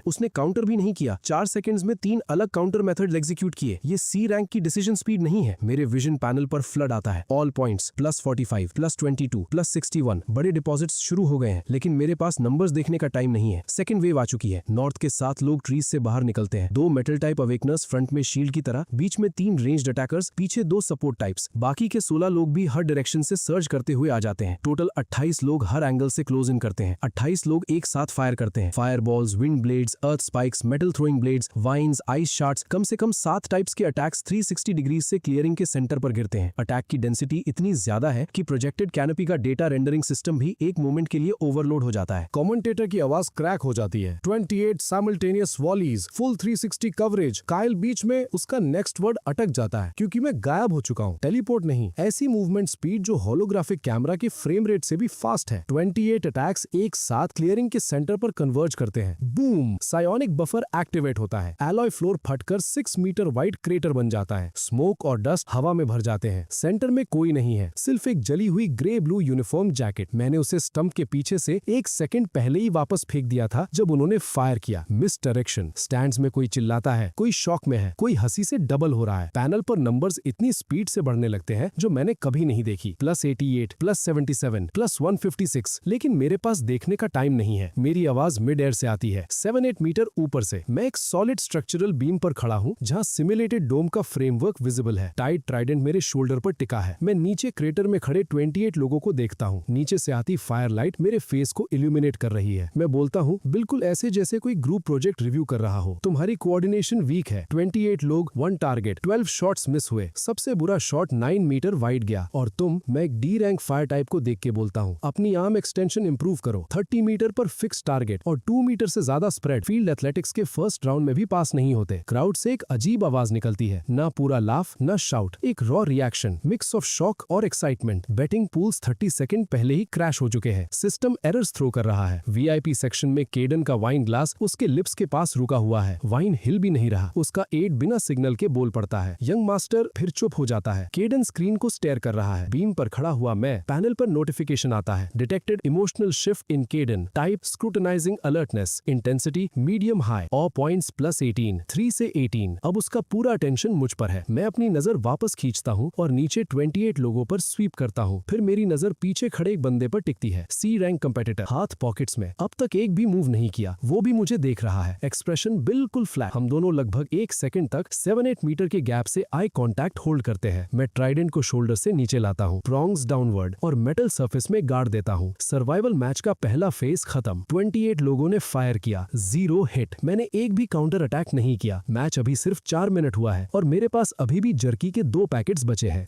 उसने काउंटर भी नहीं किया। 4 सेकंड्स में 3 अलग काउंटर मेथड एग्जीक्यूट किए। ये सी रैंक की डिसीजन स्पीड नहीं है। मेरे विजन पैनल पर फ्लड आता है। All points +45, +22, +61। बड़े डिपॉजिट्स शुरू हो गए हैं लेकिन मेरे पास नंबर्स देखने का टाइम नहीं है। सेकंड वेव आ चुकी है। नॉर्थ के 7 लोग ट्रीज से बाहर निकलते हैं। 2 मेटल टाइप अवेकनर्स फ्रंट में शील्ड की तरह, बीच में 3 रेंज्ड अटैकर्स, पीछे 2 सपोर्ट टाइप्स। बाकी के 16 लोग भी हर डायरेक्शन से सर्ज करते हुए आ जाते हैं। टोटल 28 लोग हर एंगल से क्लोज इन करते हैं। 28 लोग एक साथ फायर करते हैं। Fire balls, wind blades, earth spikes, metal throwing blades, vines, ice shards, कम से कम 7 टाइप्स के अटैक्स 360 डिग्रीज से क्लियरिंग के सेंटर पर गिरते हैं। अटैक की डेंसिटी इतनी ज्यादा है कि प्रोजेक्टेड कैनोपी का डेटा रेंडरिंग सिस्टम भी एक मोमेंट के लिए ओवरलोड हो जाता है। कमेंटेटर की आवाज क्रैक हो जाती है। 28 simultaneous volleys, full 360 coverage. Kyle बीच में उसका नेक्स्ट वर्ड अटक जाता है क्योंकि मैं गायब हो चुका हूँ। टेलीपोर्ट नहीं, ऐसी मूवमेंट स्पीड जो होलोग्राफिक कैमरा के फ्रेम रेट से भी फास्ट है। 28 अटैक्स एक साथ क्लियरिंग के सेंटर पर कन्वर्ज करते हैं। बूम! सायोनिक बफर एक्टिवेट होता है। एलॉय फ्लोर फटकर 6 मीटर वाइड क्रेटर बन जाता है। स्मोक और डस्ट हवा में भर जाते हैं। सेंटर में कोई नहीं है, सिर्फ एक जली हुई ग्रे ब्लू यूनिफॉर्म जैकेट। मैंने उसे स्टंप के पीछे से 1 सेकंड पहले ही वापस फेंक दिया था जब उन्होंने फायर किया। Miss direction. स्टैंड्स में कोई चिल्लाता है, कोई शॉक में है, कोई हंसी से डबल हो रहा है। पैनल पर नंबर्स इतनी स्पीड से बढ़ने लगते हैं जो मैंने कभी नहीं देखी। +88, +77, +156। लेकिन मेरे पास देखने का टाइम नहीं है। मेरी आवाज मिड एयर से आती है, 7-8 मीटर ऊपर से। मैं एक सॉलिड स्ट्रक्चरल बीम पर खड़ा हूँ जहाँ सिमुलेटेड डोम का फ्रेमवर्क विजिबल है। टाइड ट्राइडेंट मेरे शोल्डर पर टिका है। मैं नीचे क्रेटर में खड़े 28 लोगों को देखता हूँ। नीचे से आती फायर लाइट मेरे फेस को इल्यूमिनेट कर रही है। मैं बोलता हूँ, बिल्कुल ऐसे जैसे कोई ग्रुप प्रोजेक्ट रिव्यू कर रहा हो। तुम्हारी कोऑर्डिनेशन वीक है। 28 लोग, 1 टारगेट, 12 शॉट्स मिस हुए। सबसे बुरा शॉट 9 मीटर वाइड गया और तुम। मैं एक डी रैंक फायर टाइप को देख के बोलता हूँ, अपनी आर्म एक्सटेंशन इंप्रूव करो। 30 मीटर पर फिक्स टारगेट और 2 मीटर से ज्यादा स्प्रेड। फील्ड एथलेटिक्स के फर्स्ट राउंड में भी पास नहीं होते। क्राउड से एक अजीब आवाज निकलती है, ना पूरा लाफ ना शाउट, एक raw reaction, mix of shock और एक्साइटमेंट। बैटिंग पूल्स 30 सेकंड पहले ही क्रैश हो चुके हैं। सिस्टम एरर्स थ्रो कर रहा है। वीआईपी सेक्शन में केडन का वाइन ग्लास उसके लिप्स के पास रुका हुआ है। वाइन हिल भी नहीं रहा। उसका 8 बिना सिग्नल के बोल पड़ता है। यंग मास्टर फिर चुप हो जाता है। केडन स्क्रीन को स्टेयर कर रहा है। बीम पर खड़ा हुआ मैं। पैनल पर नोटिफिकेशन आता है, detected emotional shift in Kaden, type scrutinising alertness, intensity medium high, और पॉइंट्स +18, 3 से 18। अब उसका पूरा अटेंशन मुझ पर है। मैं अपनी नजर वापस खींचता हूँ और नीचे 28 लोगों पर स्वीप करता हूँ। फिर मेरी नजर पीछे खड़े एक बंदे पर टिकती है। सी रैंक कंपेटिटर, हाथ पॉकेट्स में, अब तक एक भी मूव नहीं किया। वो भी मुझे देख रहा है। एक्सप्रेशन बिल्कुल फ्लैट। हम दोनों लगभग 1 सेकंड तक 7-8 मीटर के गैप से आई कांटेक्ट होल्ड करते हैं। मैं ट्राइडेंट को शोल्डर से नीचे लाता हूँ, प्रॉन्ग्स डाउनवर्ड और मेटल सरफेस में गार्ड देता हूँ। सर्वाइवल मैच का पहला फेज खत्म। 28 लोगों ने फायर किया, 0 हिट। मैंने एक भी काउंटर अटैक नहीं किया। मैच अभी सिर्फ 4 मिनट हुआ है और मेरे पास अभी भी जर्की के 2 पैकेट्स बचे हैं।